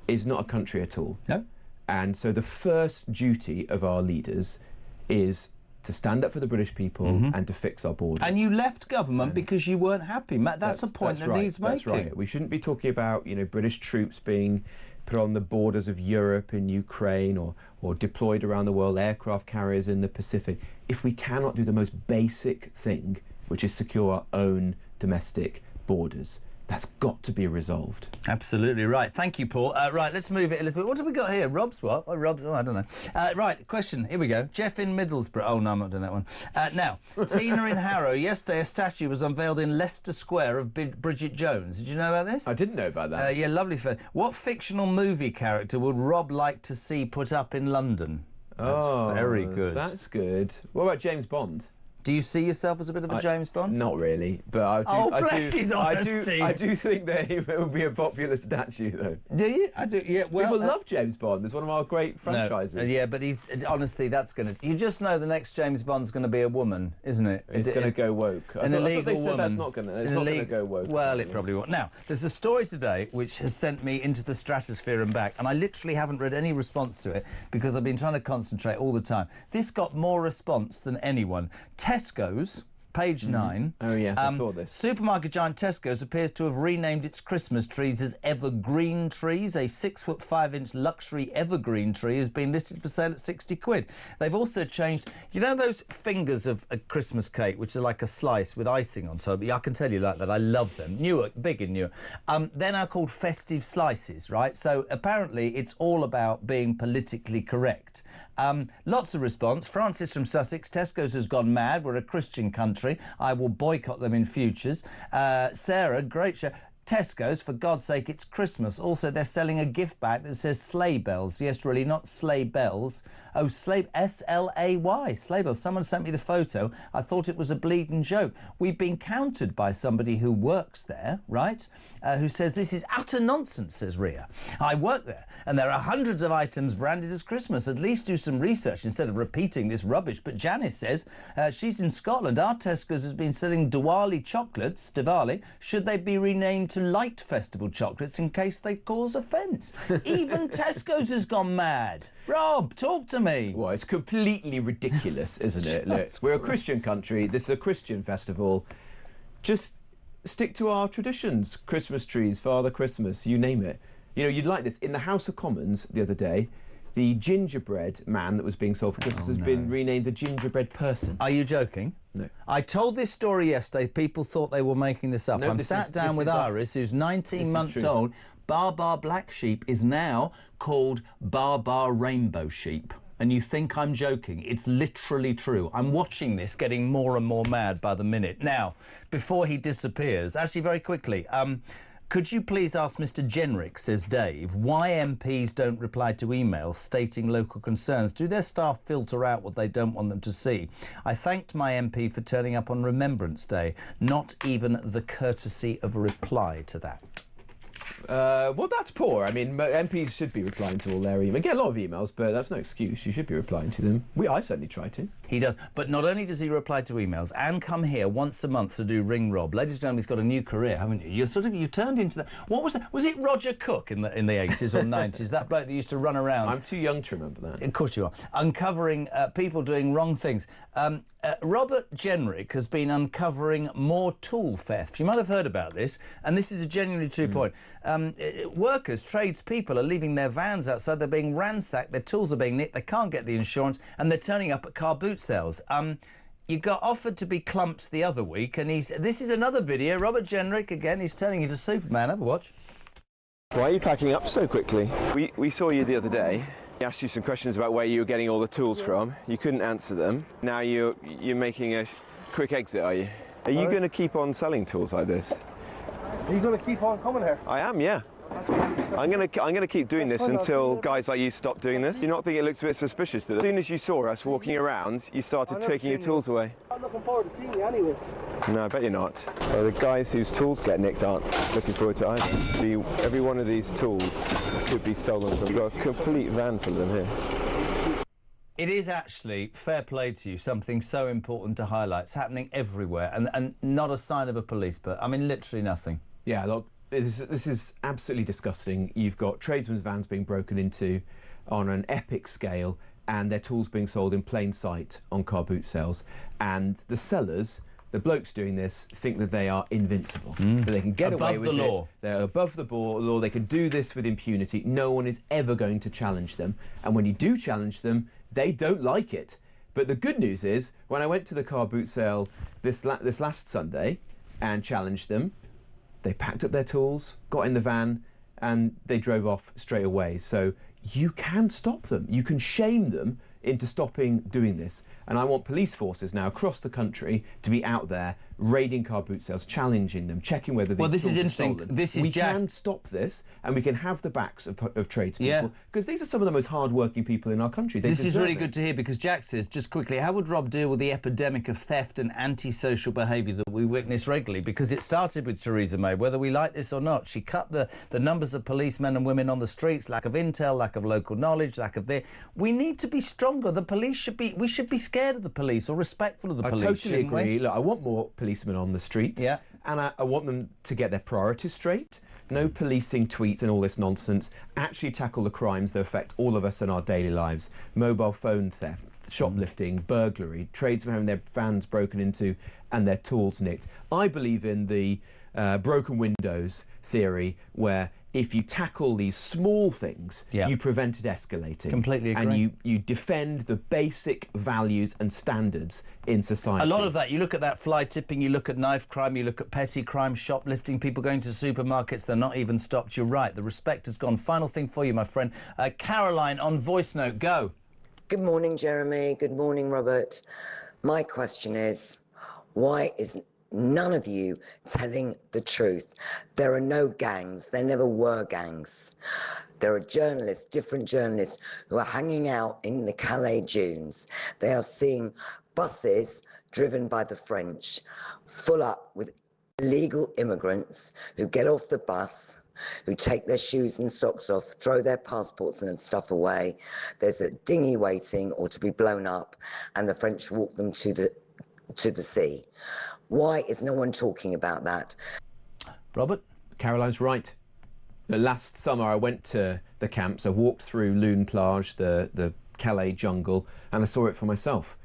is not a country at all. No. And so the first duty of our leaders is to stand up for the British people and to fix our borders. And you left government because you weren't happy. That's a point that needs making. That's right. We shouldn't be talking about, you know, British troops being put on the borders of Europe, in Ukraine, or deployed around the world, aircraft carriers in the Pacific, if we cannot do the most basic thing, which is secure our own domestic borders. That's got to be resolved. Absolutely right. Thank you, Paul. Right, let's move it a little bit. What have we got here? Rob's what? Oh, Rob's, I don't know. Right, question. Here we go. Jeff in Middlesbrough. Oh, no, I'm not doing that one. Now, Tina in Harrow. Yesterday, a statue was unveiled in Leicester Square of Bridget Jones. Did you know about this? I didn't know about that. Yeah, lovely film. What fictional movie character would Rob like to see put up in London? That's very good. That's good. What about James Bond? Do you see yourself as a bit of a James Bond? Not really, but I do think that it would be a popular statue, though. Do you? I do. Yeah. Well, people love James Bond. It's one of our great franchises. No, yeah, but he's honestly, that's going to. You just know the next James Bond's going to be a woman, isn't it? It's going to go woke. An illegal woman. That's not going to. It's not going to go woke. Well, it probably won't. Now, there's a story today which has sent me into the stratosphere and back, and I literally haven't read any response to it because I've been trying to concentrate all the time. This got more response than anyone. Tesco's. Page 9. Oh, yes, I saw this. Supermarket giant Tesco's appears to have renamed its Christmas trees as evergreen trees. A 6'5" luxury evergreen tree has been listed for sale at 60 quid. They've also changed... You know those fingers of a Christmas cake, which are like a slice with icing on top? I can tell you like that. I love them. Newark, big in Newark. They're now called festive slices, right? So apparently it's all about being politically correct. Lots of response. Francis from Sussex. Tesco's has gone mad. We're a Christian country. I will boycott them in futures. Sarah, great show. Tesco's, for God's sake, it's Christmas. Also, they're selling a gift bag that says sleigh bells. Yes, really, not sleigh bells. Oh, sleigh, S-L-A-Y, sleigh bells. Someone sent me the photo. I thought it was a bleeding joke. We've been countered by somebody who works there, right, who says this is utter nonsense, says Ria. I work there, and there are hundreds of items branded as Christmas. At least do some research instead of repeating this rubbish. But Janice says she's in Scotland. Our Tesco's has been selling Diwali chocolates, Diwali. Should they be renamed to Light Festival chocolates in case they cause offence? Even Tesco's has gone mad. Rob, talk to me. Well, it's completely ridiculous, isn't it? Look, we're a Christian country. This is a Christian festival. Just stick to our traditions. Christmas trees, Father Christmas, you name it. You know, you'd like this. In the House of Commons the other day, the gingerbread man that was being sold for Christmas has been renamed the gingerbread person. Are you joking? No. I told this story yesterday. People thought they were making this up. I'm sat down with Iris, who's 19 months old. Bar Black Sheep is now called Bar Rainbow Sheep. And you think I'm joking. It's literally true. I'm watching this getting more and more mad by the minute. Now, before he disappears, actually very quickly, could you please ask Mr Jenrick, says Dave, why MPs don't reply to emails stating local concerns? Do their staff filter out what they don't want them to see? I thanked my MP for turning up on Remembrance Day. Not even the courtesy of a reply to that. Well, that's poor. I mean, MPs should be replying to all their emails. Get a lot of emails, but that's no excuse. You should be replying to them. I certainly try to. He does. But not only does he reply to emails and come here once a month to do Ring Rob. Ladies and gentlemen, he's got a new career, haven't you? You turned into the... What was that? Was it Roger Cook in the 80s or 90s? That bloke that used to run around... I'm too young to remember that. Of course you are. Uncovering people doing wrong things. Robert Jenrick has been uncovering more tool theft. You might have heard about this, and this is a genuinely true point. Workers, tradespeople are leaving their vans outside. They're being ransacked. Their tools are being nicked. They can't get the insurance, and they're turning up at car boot sales. You got offered to be clumped the other week, and this is another video. Robert Jenrick, again, he's turning into Superman. Have a watch. Why are you packing up so quickly? We saw you the other day. We asked you some questions about where you were getting all the tools from. You couldn't answer them. Now you're making a quick exit, are you? Are you going to keep on selling tools like this? Are you going to keep on coming here? I am, yeah. I'm gonna keep doing this until guys like you stop doing this. Do you not think it looks a bit suspicious to them? As soon as you saw us walking around, you started taking your tools away. I'm looking forward to seeing you anyways. No, I bet you're not. Well, the guys whose tools get nicked aren't looking forward to it either. Every one of these tools could be stolen from. You've got a complete van full of them here. It is actually, fair play to you, something so important to highlight. It's happening everywhere, and not a sign of a police, but I mean, literally nothing. Yeah, look, this is absolutely disgusting. You've got tradesmen's vans being broken into on an epic scale, and their tools being sold in plain sight on car boot sales. And the sellers, the blokes doing this, think that they are invincible. That they can get away with it. Above the law. They're above the law. They can do this with impunity. No one is ever going to challenge them. And when you do challenge them, they don't like it. But the good news is, when I went to the car boot sale this last Sunday and challenged them, they packed up their tools, got in the van, and they drove off straight away. So you can stop them. You can shame them into stopping doing this. And I want police forces now across the country to be out there raiding car boot sales, challenging them, checking whether these this is interesting. Stolen. This is we can stop this, and we can have the backs of tradespeople, because these are some of the most hard-working people in our country. This is really good to hear, because Jack says, just quickly, how would Rob deal with the epidemic of theft and antisocial behaviour that we witness regularly? Because it started with Theresa May, whether we like this or not. She cut the numbers of policemen and women on the streets, lack of intel, lack of local knowledge, lack of We need to be stronger. The police should be... We should be scared of the police or respectful of the police. I totally agree. Look, I want more policemen on the streets. Yeah. And I want them to get their priorities straight. No policing tweets and all this nonsense. Actually tackle the crimes that affect all of us in our daily lives. Mobile phone theft, shoplifting, burglary, tradesmen having their vans broken into and their tools nicked. I believe in the broken windows theory, where if you tackle these small things, you prevent it escalating. Completely agree. And you defend the basic values and standards in society. A lot of that, you look at that fly tipping, you look at knife crime, you look at petty crime, shoplifting, people going to supermarkets, they're not even stopped. You're right, the respect has gone. Final thing for you, my friend. Caroline on voice note, go. Good morning, Jeremy. Good morning, Robert. My question is, why isn't none of you telling the truth? There are no gangs. There never were gangs. There are journalists, different journalists, who are hanging out in the Calais dunes. They are seeing buses driven by the French, full up with illegal immigrants who get off the bus, who take their shoes and socks off, throw their passports and stuff away. There's a dinghy waiting or to be blown up, and the French walk them to the sea. Why is no one talking about that? Robert? Caroline's right. Last summer I went to the camps. I walked through Lune Plage, the Calais jungle, and I saw it for myself.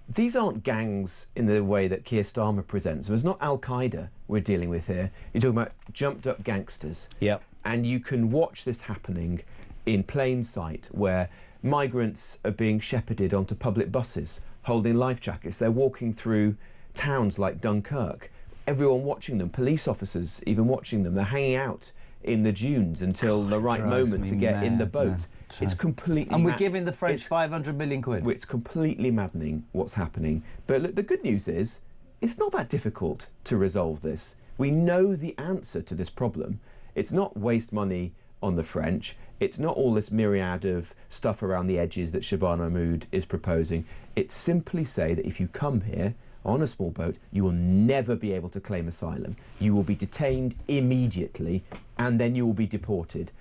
These aren't gangs in the way that Keir Starmer presents them. It's not Al-Qaeda we're dealing with here. You're talking about jumped up gangsters. Yep. And you can watch this happening in plain sight, where migrants are being shepherded onto public buses, holding life jackets. They're walking through towns like Dunkirk. Everyone watching them, police officers even watching them. They're hanging out in the dunes until the right moment to get in the boat. It's completely... And we're giving the French 500 million quid. It's completely maddening what's happening. But look, the good news is, it's not that difficult to resolve this. We know the answer to this problem. It's not waste money on the French. It's not all this myriad of stuff around the edges that Shabana Mahmood is proposing. It's simply say that if you come here on a small boat, you will never be able to claim asylum. You will be detained immediately, and then you will be deported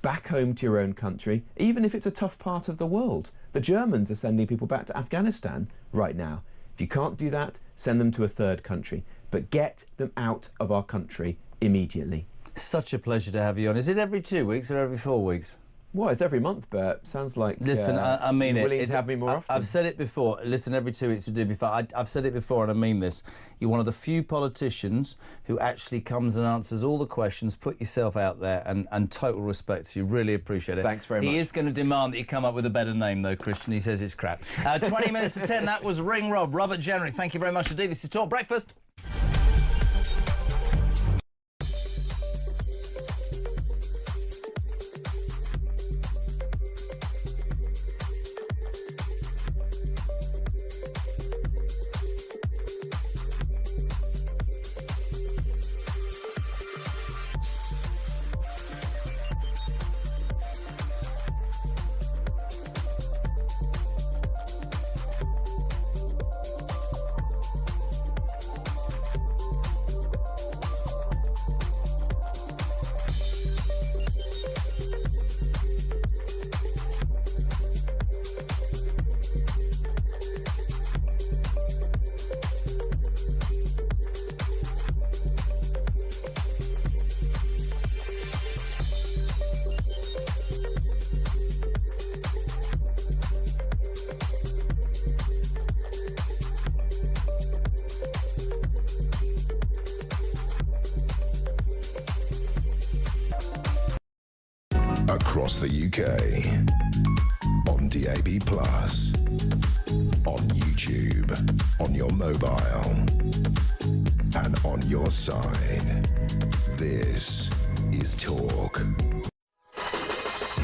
back home to your own country, even if it's a tough part of the world. The Germans are sending people back to Afghanistan right now. If you can't do that, send them to a third country, but get them out of our country immediately. Such a pleasure to have you on. Is it every 2 weeks or every 4 weeks? Well, it's every month, but sounds like... Listen, I mean you're it. willing to have me more often. I've said it before. Listen, every 2 weeks we do before. I've said it before, and I mean this. You're one of the few politicians who actually comes and answers all the questions. Put yourself out there, and total respect to you. Really appreciate it. Thanks very much. He is going to demand that you come up with a better name, though, Christian. He says it's crap. 20 minutes to 10. That was Ring Rob. Robert Jenrick, thank you very much indeed. This is Talk Breakfast. across the UK. On DAB+, on YouTube, on your mobile, and on your side. This is Talk.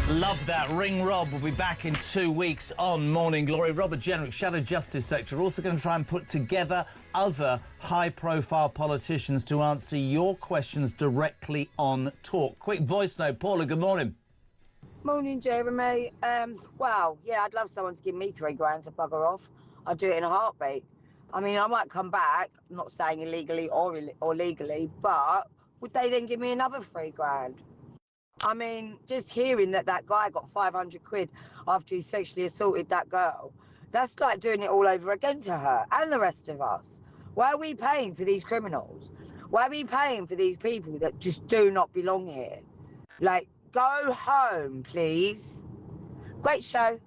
Love that. Ring Rob will be back in 2 weeks on Morning Glory. Robert Jenrick, Shadow Justice Secretary, also going to try and put together other high-profile politicians to answer your questions directly on Talk. Quick voice note. Paula, good morning. Morning, Jeremy. Well, yeah, I'd love someone to give me £3 to bugger off. I'd do it in a heartbeat. I mean, I might come back, I'm not saying illegally or legally, but would they then give me another £3? I mean, just hearing that guy got 500 quid after he sexually assaulted that girl, that's like doing it all over again to her and the rest of us. Why are we paying for these criminals? Why are we paying for these people that just do not belong here? Like, go home, please. Great show.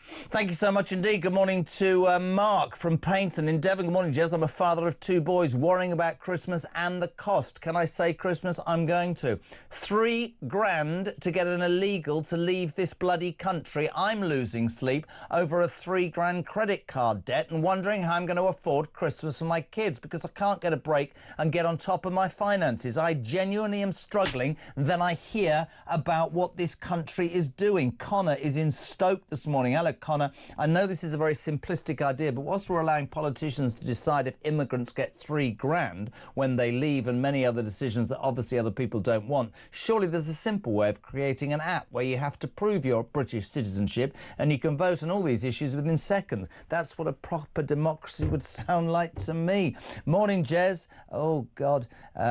Thank you so much indeed. Good morning to Mark from Paynton in Devon. Good morning, Jez. I'm a father of 2 boys worrying about Christmas and the cost. Can I say Christmas? I'm going to. £3 to get an illegal to leave this bloody country. I'm losing sleep over a £3 credit card debt and wondering how I'm going to afford Christmas for my kids because I can't get a break and get on top of my finances. I genuinely am struggling. Then I hear about what this country is doing. Connor is in Stoke this morning. Hello, Connor. I know this is a very simplistic idea, but whilst we're allowing politicians to decide if immigrants get £3 when they leave and many other decisions that obviously other people don't want, surely there's a simple way of creating an app where you have to prove your British citizenship and you can vote on all these issues within seconds. That's what a proper democracy would sound like to me. Morning, Jez. Oh, God.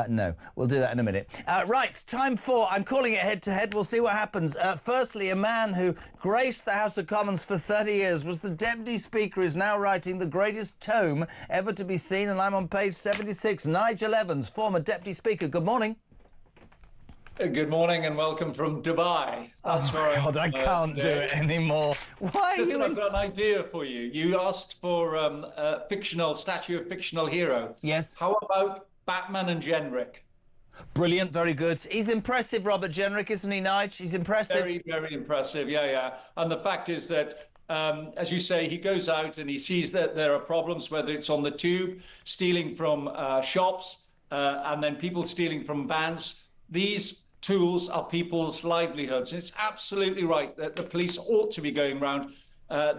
No, we'll do that in a minute. Right, time for, I'm calling it head-to-head. We'll see what happens. Firstly, a man who graced the House of Commons for 30 years was the Deputy Speaker, is now writing the greatest tome ever to be seen, and I'm on page 76. Nigel Evans, former Deputy Speaker. Good morning. Good morning and welcome from Dubai. That's right. God, I can't do it anymore. Why? Listen, I've got an idea for you. You asked for a statue of fictional hero. Yes. How about Batman and Jenrick? Brilliant, very good. He's impressive, Robert Jenrick, isn't he, Nige? He's impressive. Very, very impressive, yeah. And the fact is that, as you say, he goes out and he sees that there are problems, whether it's on the tube, stealing from shops, and then people stealing from vans. These tools are people's livelihoods. It's absolutely right that the police ought to be going around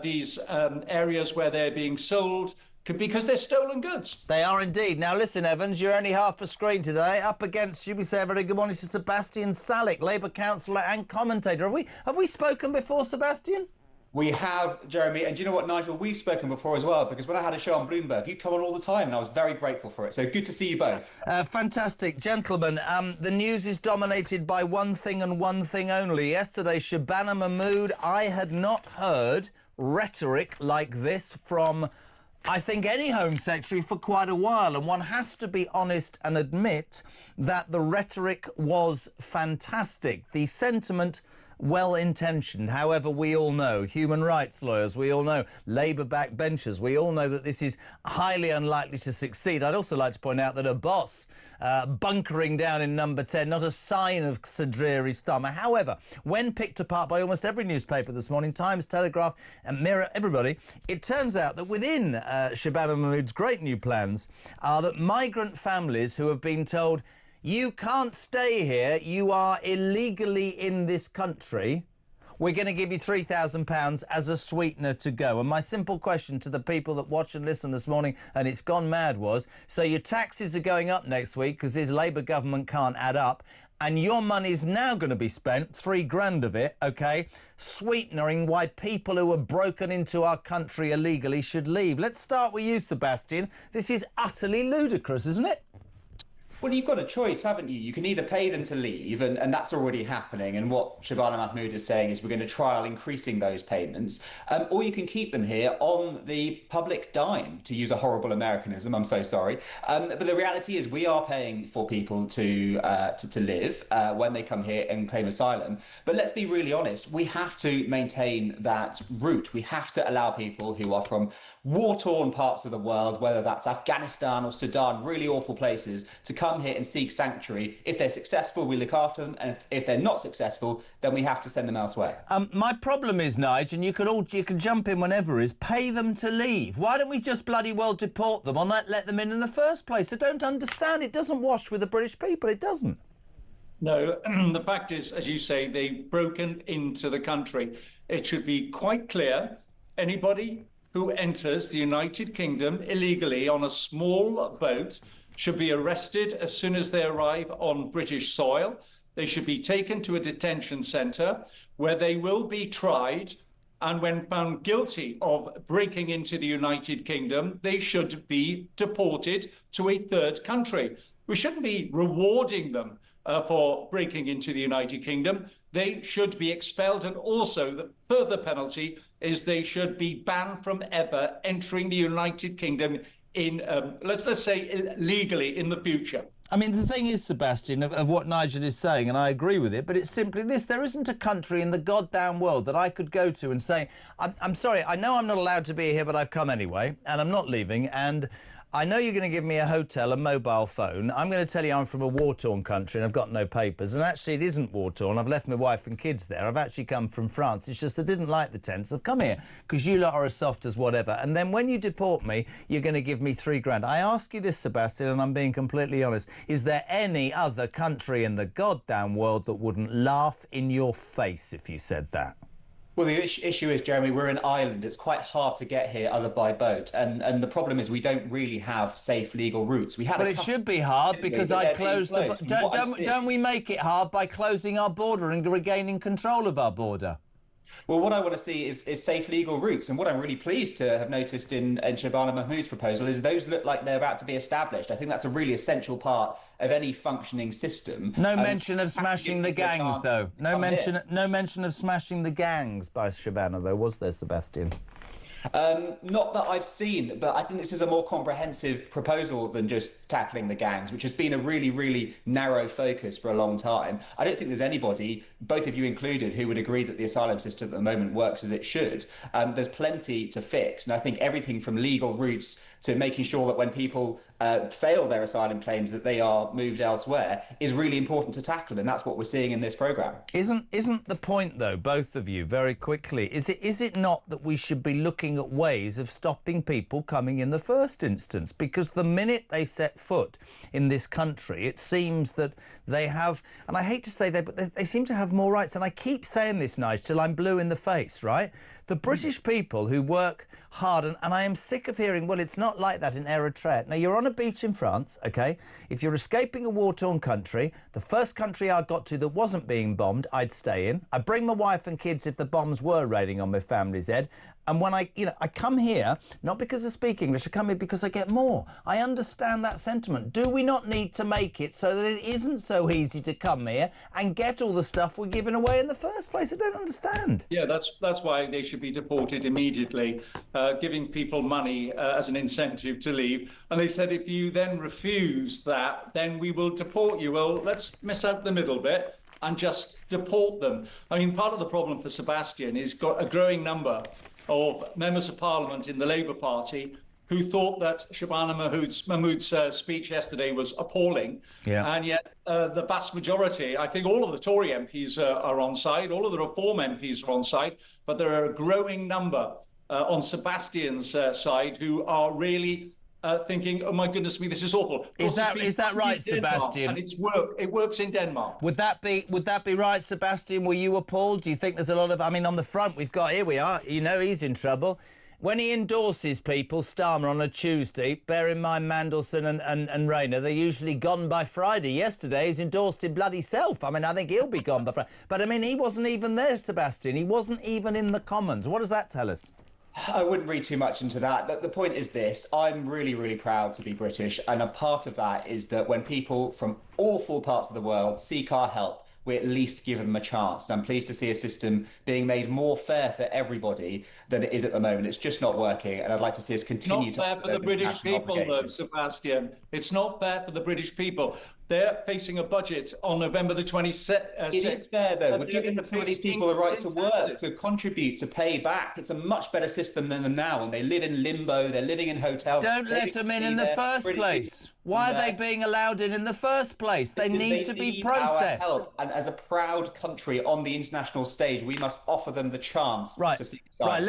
these areas where they're being sold, because they're stolen goods. They are indeed. Now listen, Evans, you're only half a screen today. Up against, should we say, a very good morning to Sebastian Salick, Labour councillor and commentator. Have we spoken before, Sebastian? We have, Jeremy, and do you know what, Nigel? We've spoken before as well, because when I had a show on Bloomberg, you'd come on all the time, and I was very grateful for it. So good to see you both. Fantastic. Gentlemen, the news is dominated by one thing and one thing only. Yesterday, Shabana Mahmood, I had not heard rhetoric like this from, I think, any Home Secretary for quite a while, and one has to be honest and admit that the rhetoric was fantastic. The sentiment, well-intentioned. However, we all know, human rights lawyers, we all know, Labour backbenchers, we all know that this is highly unlikely to succeed. I'd also like to point out that her boss, bunkering down in number 10, not a sign of Sir Dreary stomach. However, when picked apart by almost every newspaper this morning, Times, Telegraph and Mirror, everybody, it turns out that within Shabana Mahmood's great new plans are that migrant families who have been told, you can't stay here, you are illegally in this country, we're going to give you £3,000 as a sweetener to go. And my simple question to the people that watch and listen this morning, and it's gone mad, was, so your taxes are going up next week because this Labour government can't add up, and your money's now going to be spent, £3,000 of it, OK, sweetening why people who are broken into our country illegally should leave. Let's start with you, Sebastian. This is utterly ludicrous, isn't it? Well, you've got a choice, haven't you? You can either pay them to leave, and that's already happening. And what Shabana Mahmood is saying is we're going to trial increasing those payments, or you can keep them here on the public dime, to use a horrible Americanism. I'm so sorry. But the reality is we are paying for people to live when they come here and claim asylum. But let's be really honest. We have to maintain that route. We have to allow people who are from war-torn parts of the world, whether that's Afghanistan or Sudan, really awful places, to come come here and seek sanctuary. If they're successful, we look after them, and if they're not successful, then we have to send them elsewhere. My problem is, Nige, and you can jump in whenever, is pay them to leave. Why don't we just bloody well deport them or not let them in the first place? I don't understand. It doesn't wash with the British people. It doesn't. No, the fact is, as you say, they've broken into the country. It should be quite clear, anybody who enters the United Kingdom illegally on a small boat should be arrested as soon as they arrive on British soil. They should be taken to a detention centre where they will be tried, and when found guilty of breaking into the United Kingdom, they should be deported to a third country. We shouldn't be rewarding them for breaking into the United Kingdom. They should be expelled, and also the further penalty is they should be banned from ever entering the United Kingdom in, let's say, legally in the future. I mean, the thing is, Sebastian, of what Nigel is saying, and I agree with it, but it's simply this. There isn't a country in the goddamn world that I could go to and say, I'm sorry, I know I'm not allowed to be here, but I've come anyway, and I'm not leaving, and I know you're going to give me a hotel, a mobile phone. I'm going to tell you I'm from a war-torn country and I've got no papers. And actually, it isn't war-torn. I've left my wife and kids there. I've actually come from France. It's just I didn't like the tents. I've come here because you lot are as soft as whatever. And then when you deport me, you're going to give me £3,000. I ask you this, Sebastian, and I'm being completely honest. Is there any other country in the goddamn world that wouldn't laugh in your face if you said that? Well, the issue is, Jeremy, we're an island. It's quite hard to get here other by boat. And the problem is we don't really have safe legal routes. We have. But it should be hard because I'd close the... Don't we make it hard by closing our border and regaining control of our border? Well, what I want to see is safe legal routes. And what I'm really pleased to have noticed in Shabana Mahmood's proposal is those look like they're about to be established. I think that's a really essential part of any functioning system. No mention of smashing the gangs, though. No mention of smashing the gangs by Shabana, though, was there, Sebastian? Not that I've seen, but I think this is a more comprehensive proposal than just tackling the gangs, which has been a really, really narrow focus for a long time. I don't think there's anybody, both of you included, who would agree that the asylum system at the moment works as it should. There's plenty to fix, and I think everything from legal routes to making sure that when people fail their asylum claims that they are moved elsewhere is really important to tackle, and that's what we're seeing in this programme. Isn't the point, though, both of you, very quickly, is it not that we should be looking at ways of stopping people coming in the first instance? Because the minute they set foot in this country, it seems that they have, and I hate to say that, but they seem to have more rights. And I keep saying this, Nigel, till I'm blue in the face, right? The British people who work hard, and I am sick of hearing, well, it's not like that in Eritrea. Now, you're on a beach in France, OK? If you're escaping a war-torn country, the first country I got to that wasn't being bombed, I'd stay in. I'd bring my wife and kids if the bombs were raining on my family's head. And when I come here, not because I speak English, I come here because I get more. I understand that sentiment. Do we not need to make it so that it isn't so easy to come here and get all the stuff we're giving away in the first place? I don't understand. Yeah, that's why they should be deported immediately, giving people money as an incentive to leave. And they said, if you then refuse that, then we will deport you. Well, let's miss out the middle bit and just deport them. I mean, part of the problem for Sebastian is got a growing number of members of parliament in the Labour Party who thought that Shabana Mahmood's speech yesterday was appalling. Yeah. And yet the vast majority, I think all of the Tory MPs are on side, all of the Reform MPs are on side, but there are a growing number on Sebastian's side who are really thinking, oh my goodness me, this is awful. Is that right, Sebastian? And it works in Denmark. Would that be right, Sebastian? Were you appalled? Do you think there's a lot of, I mean, on the front we've got, here we are, you know, he's in trouble. When he endorses people, Starmer, on a Tuesday, bear in mind Mandelson and Rayner, they're usually gone by Friday. Yesterday, he's endorsed his bloody self. I mean, I think he'll be gone by Friday. But, I mean, he wasn't even there, Sebastian. He wasn't even in the Commons. What does that tell us? I wouldn't read too much into that. The point is this. I'm really, really proud to be British. And a part of that is that when people from awful parts of the world seek our help, we at least give them a chance. And I'm pleased to see a system being made more fair for everybody than it is at the moment. It's just not working, and I'd like to see us continue to... It's not fair for the British people, though, Sebastian. It's not fair for the British people. they're facing a budget on November the 26th. It is fair, though. We're giving some of these people a right to work, to contribute, to pay back. It's a much better system than them now, and they live in limbo. They're living in hotels. Don't let them in the first place. Why are they being allowed in the first place? They need to be processed. Our help. And as a proud country on the international stage, we must offer them the chance to seek asylum. Right,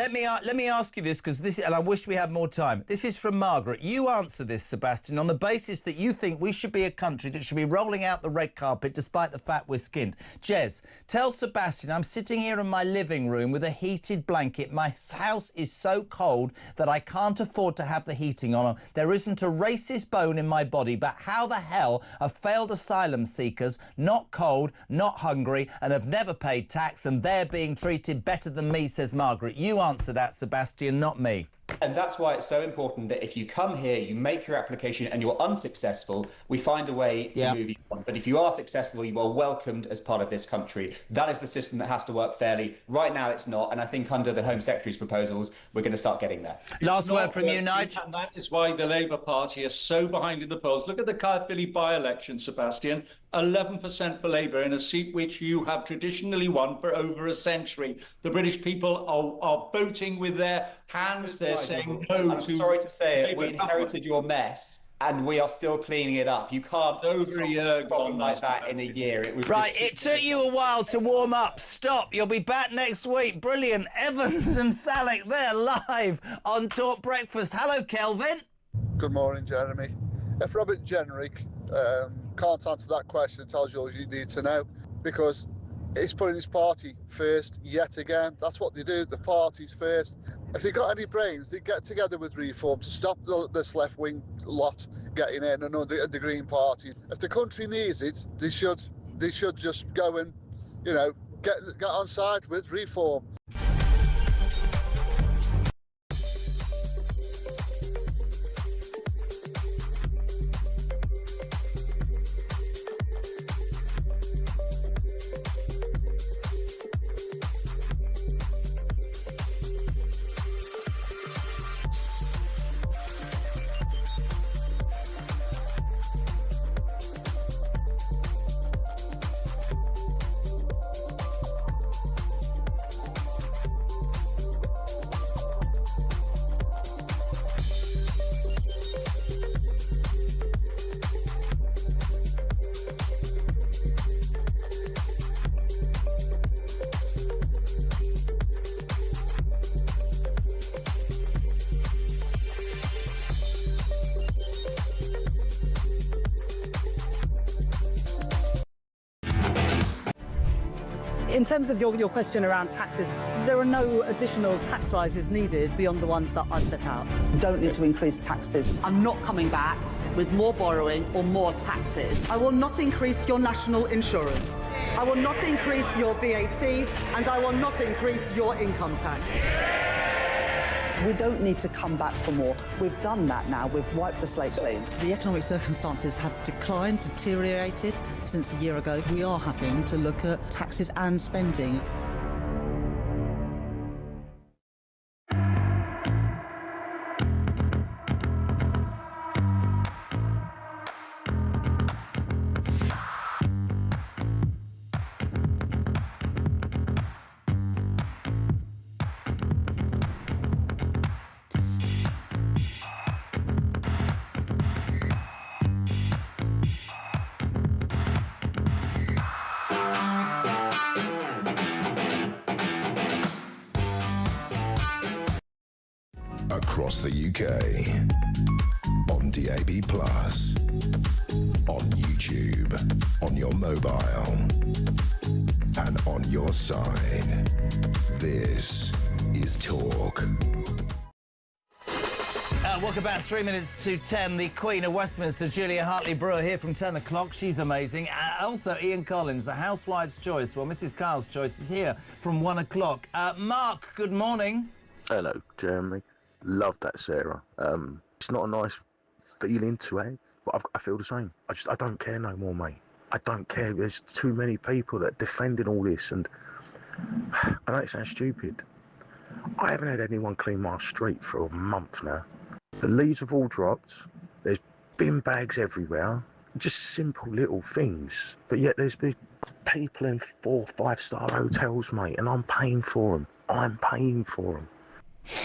let me ask you this, because this, and I wish we had more time. This is from Margaret. You answer this, Sebastian, on the basis that you think we should be a country that should be rolling out the red carpet despite the fact we're skinned. Jez, tell Sebastian I'm sitting here in my living room with a heated blanket. My house is so cold that I can't afford to have the heating on. There isn't a racist bone in my body, but how the hell are failed asylum seekers not cold, not hungry, and have never paid tax, and they're being treated better than me, says Margaret. You answer that, Sebastian, not me. And that's why it's so important that if you come here, you make your application and you're unsuccessful, we find a way to move you on. But if you are successful, you are welcomed as part of this country. That is the system that has to work fairly. Right now, it's not. And I think under the Home Secretary's proposals, we're going to start getting there. Last word from you, Nigel. And that is why the Labour Party is so behind in the polls. Look at the Caerphilly by-election, Sebastian. 11% for Labour in a seat which you have traditionally won for over a century. The British people are voting with their hands. They're saying no I'm to... sorry to say it, we Labour. inherited your mess and we are still cleaning it up. You can't over a year gone like that in a year. It was Right, it took you a while to warm up. Stop. You'll be back next week. Brilliant. Evans and Salek, they're live on Talk Breakfast. Hello, Kelvin. Good morning, Jeremy. If Robert Jenrick can't answer that question, it tells you all you need to know, because he's putting his party first yet again. That's what they do, the party's first. If they got any brains, they'd get together with Reform to stop this left-wing lot getting in and the Green Party. If the country needs it, they should just go and, get on side with Reform. In terms of your question around taxes, there are no additional tax rises needed beyond the ones that I've set out. Don't need to increase taxes. I'm not coming back with more borrowing or more taxes. I will not increase your national insurance. I will not increase your VAT, and I will not increase your income tax. We don't need to come back for more. We've done that now. We've wiped the slate clean. The economic circumstances have declined, deteriorated since a year ago. We are having to look at taxes and spending. Across the UK, on DAB+, on YouTube, on your mobile, and on your side. This is Talk. Welcome back. 3 minutes to 10. The Queen of Westminster, Julia Hartley-Brewer, here from 10 o'clock. She's amazing. Also, Ian Collins, the Housewife's Choice. Well, Mrs. Kyle's Choice is here from 1 o'clock. Mark, good morning. Hello, Jeremy. Love that, Sarah. It's not a nice feeling to have, but I feel the same. I don't care no more, mate. I don't care. There's too many people that are defending all this, and I know it sounds stupid. I haven't had anyone clean my street for a month now. The leaves have all dropped. There's bin bags everywhere. just simple little things. But yet there's been people in 4 or 5-star hotels, mate, and I'm paying for them. I'm paying for them.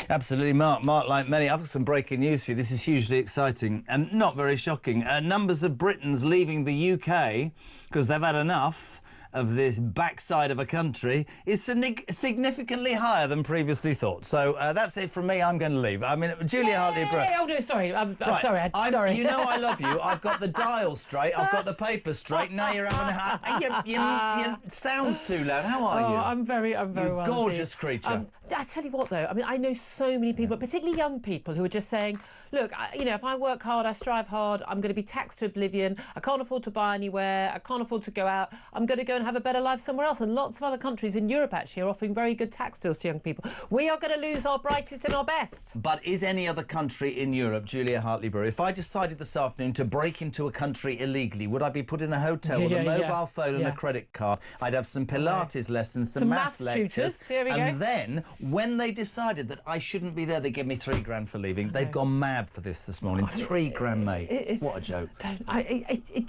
Absolutely, Mark. Mark, like many, I've got some breaking news for you. This is hugely exciting and not very shocking. Numbers of Britons leaving the UK because they've had enough of this backside of a country is significantly higher than previously thought. So that's it from me. I'm going to leave. I mean, Julia Hartley-Brooke. Oh, no, sorry. I'm Right. sorry. Sorry. You know I love you. I've got the dial straight. I've got the paper straight. Now you're having you sounds too loud. How are you? I'm very you well. Gorgeous creature. I tell you what, though. I mean, I know so many people, particularly young people, who are just saying, look, if I work hard, I strive hard, I'm going to be taxed to oblivion. I can't afford to buy anywhere. I can't afford to go out. I'm going to go and have a better life somewhere else. And lots of other countries in Europe, actually, are offering very good tax deals to young people. We are going to lose our brightest and our best. But is any other country in Europe, Julia Hartley-Brooke, if I decided this afternoon to break into a country illegally, would I be put in a hotel with a mobile phone and a credit card? I'd have some Pilates lessons, some math lectures. Here we go. And then, when they decided that I shouldn't be there, they gave me £3,000 for leaving. They've gone mad for this morning. £3,000, mate. What a joke.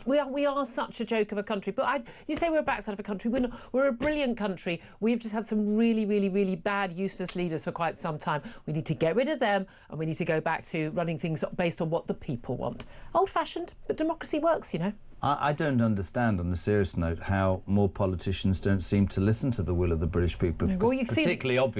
We are such a joke of a country. But you say we're a backside of a country. We're a brilliant country. We've just had some really, really, really bad, useless leaders for quite some time. We need to get rid of them, and we need to go back to running things based on what the people want. Old-fashioned, but democracy works, you know. I don't understand, on a serious note, how more politicians don't seem to listen to the will of the British people. Well, you particularly obvious.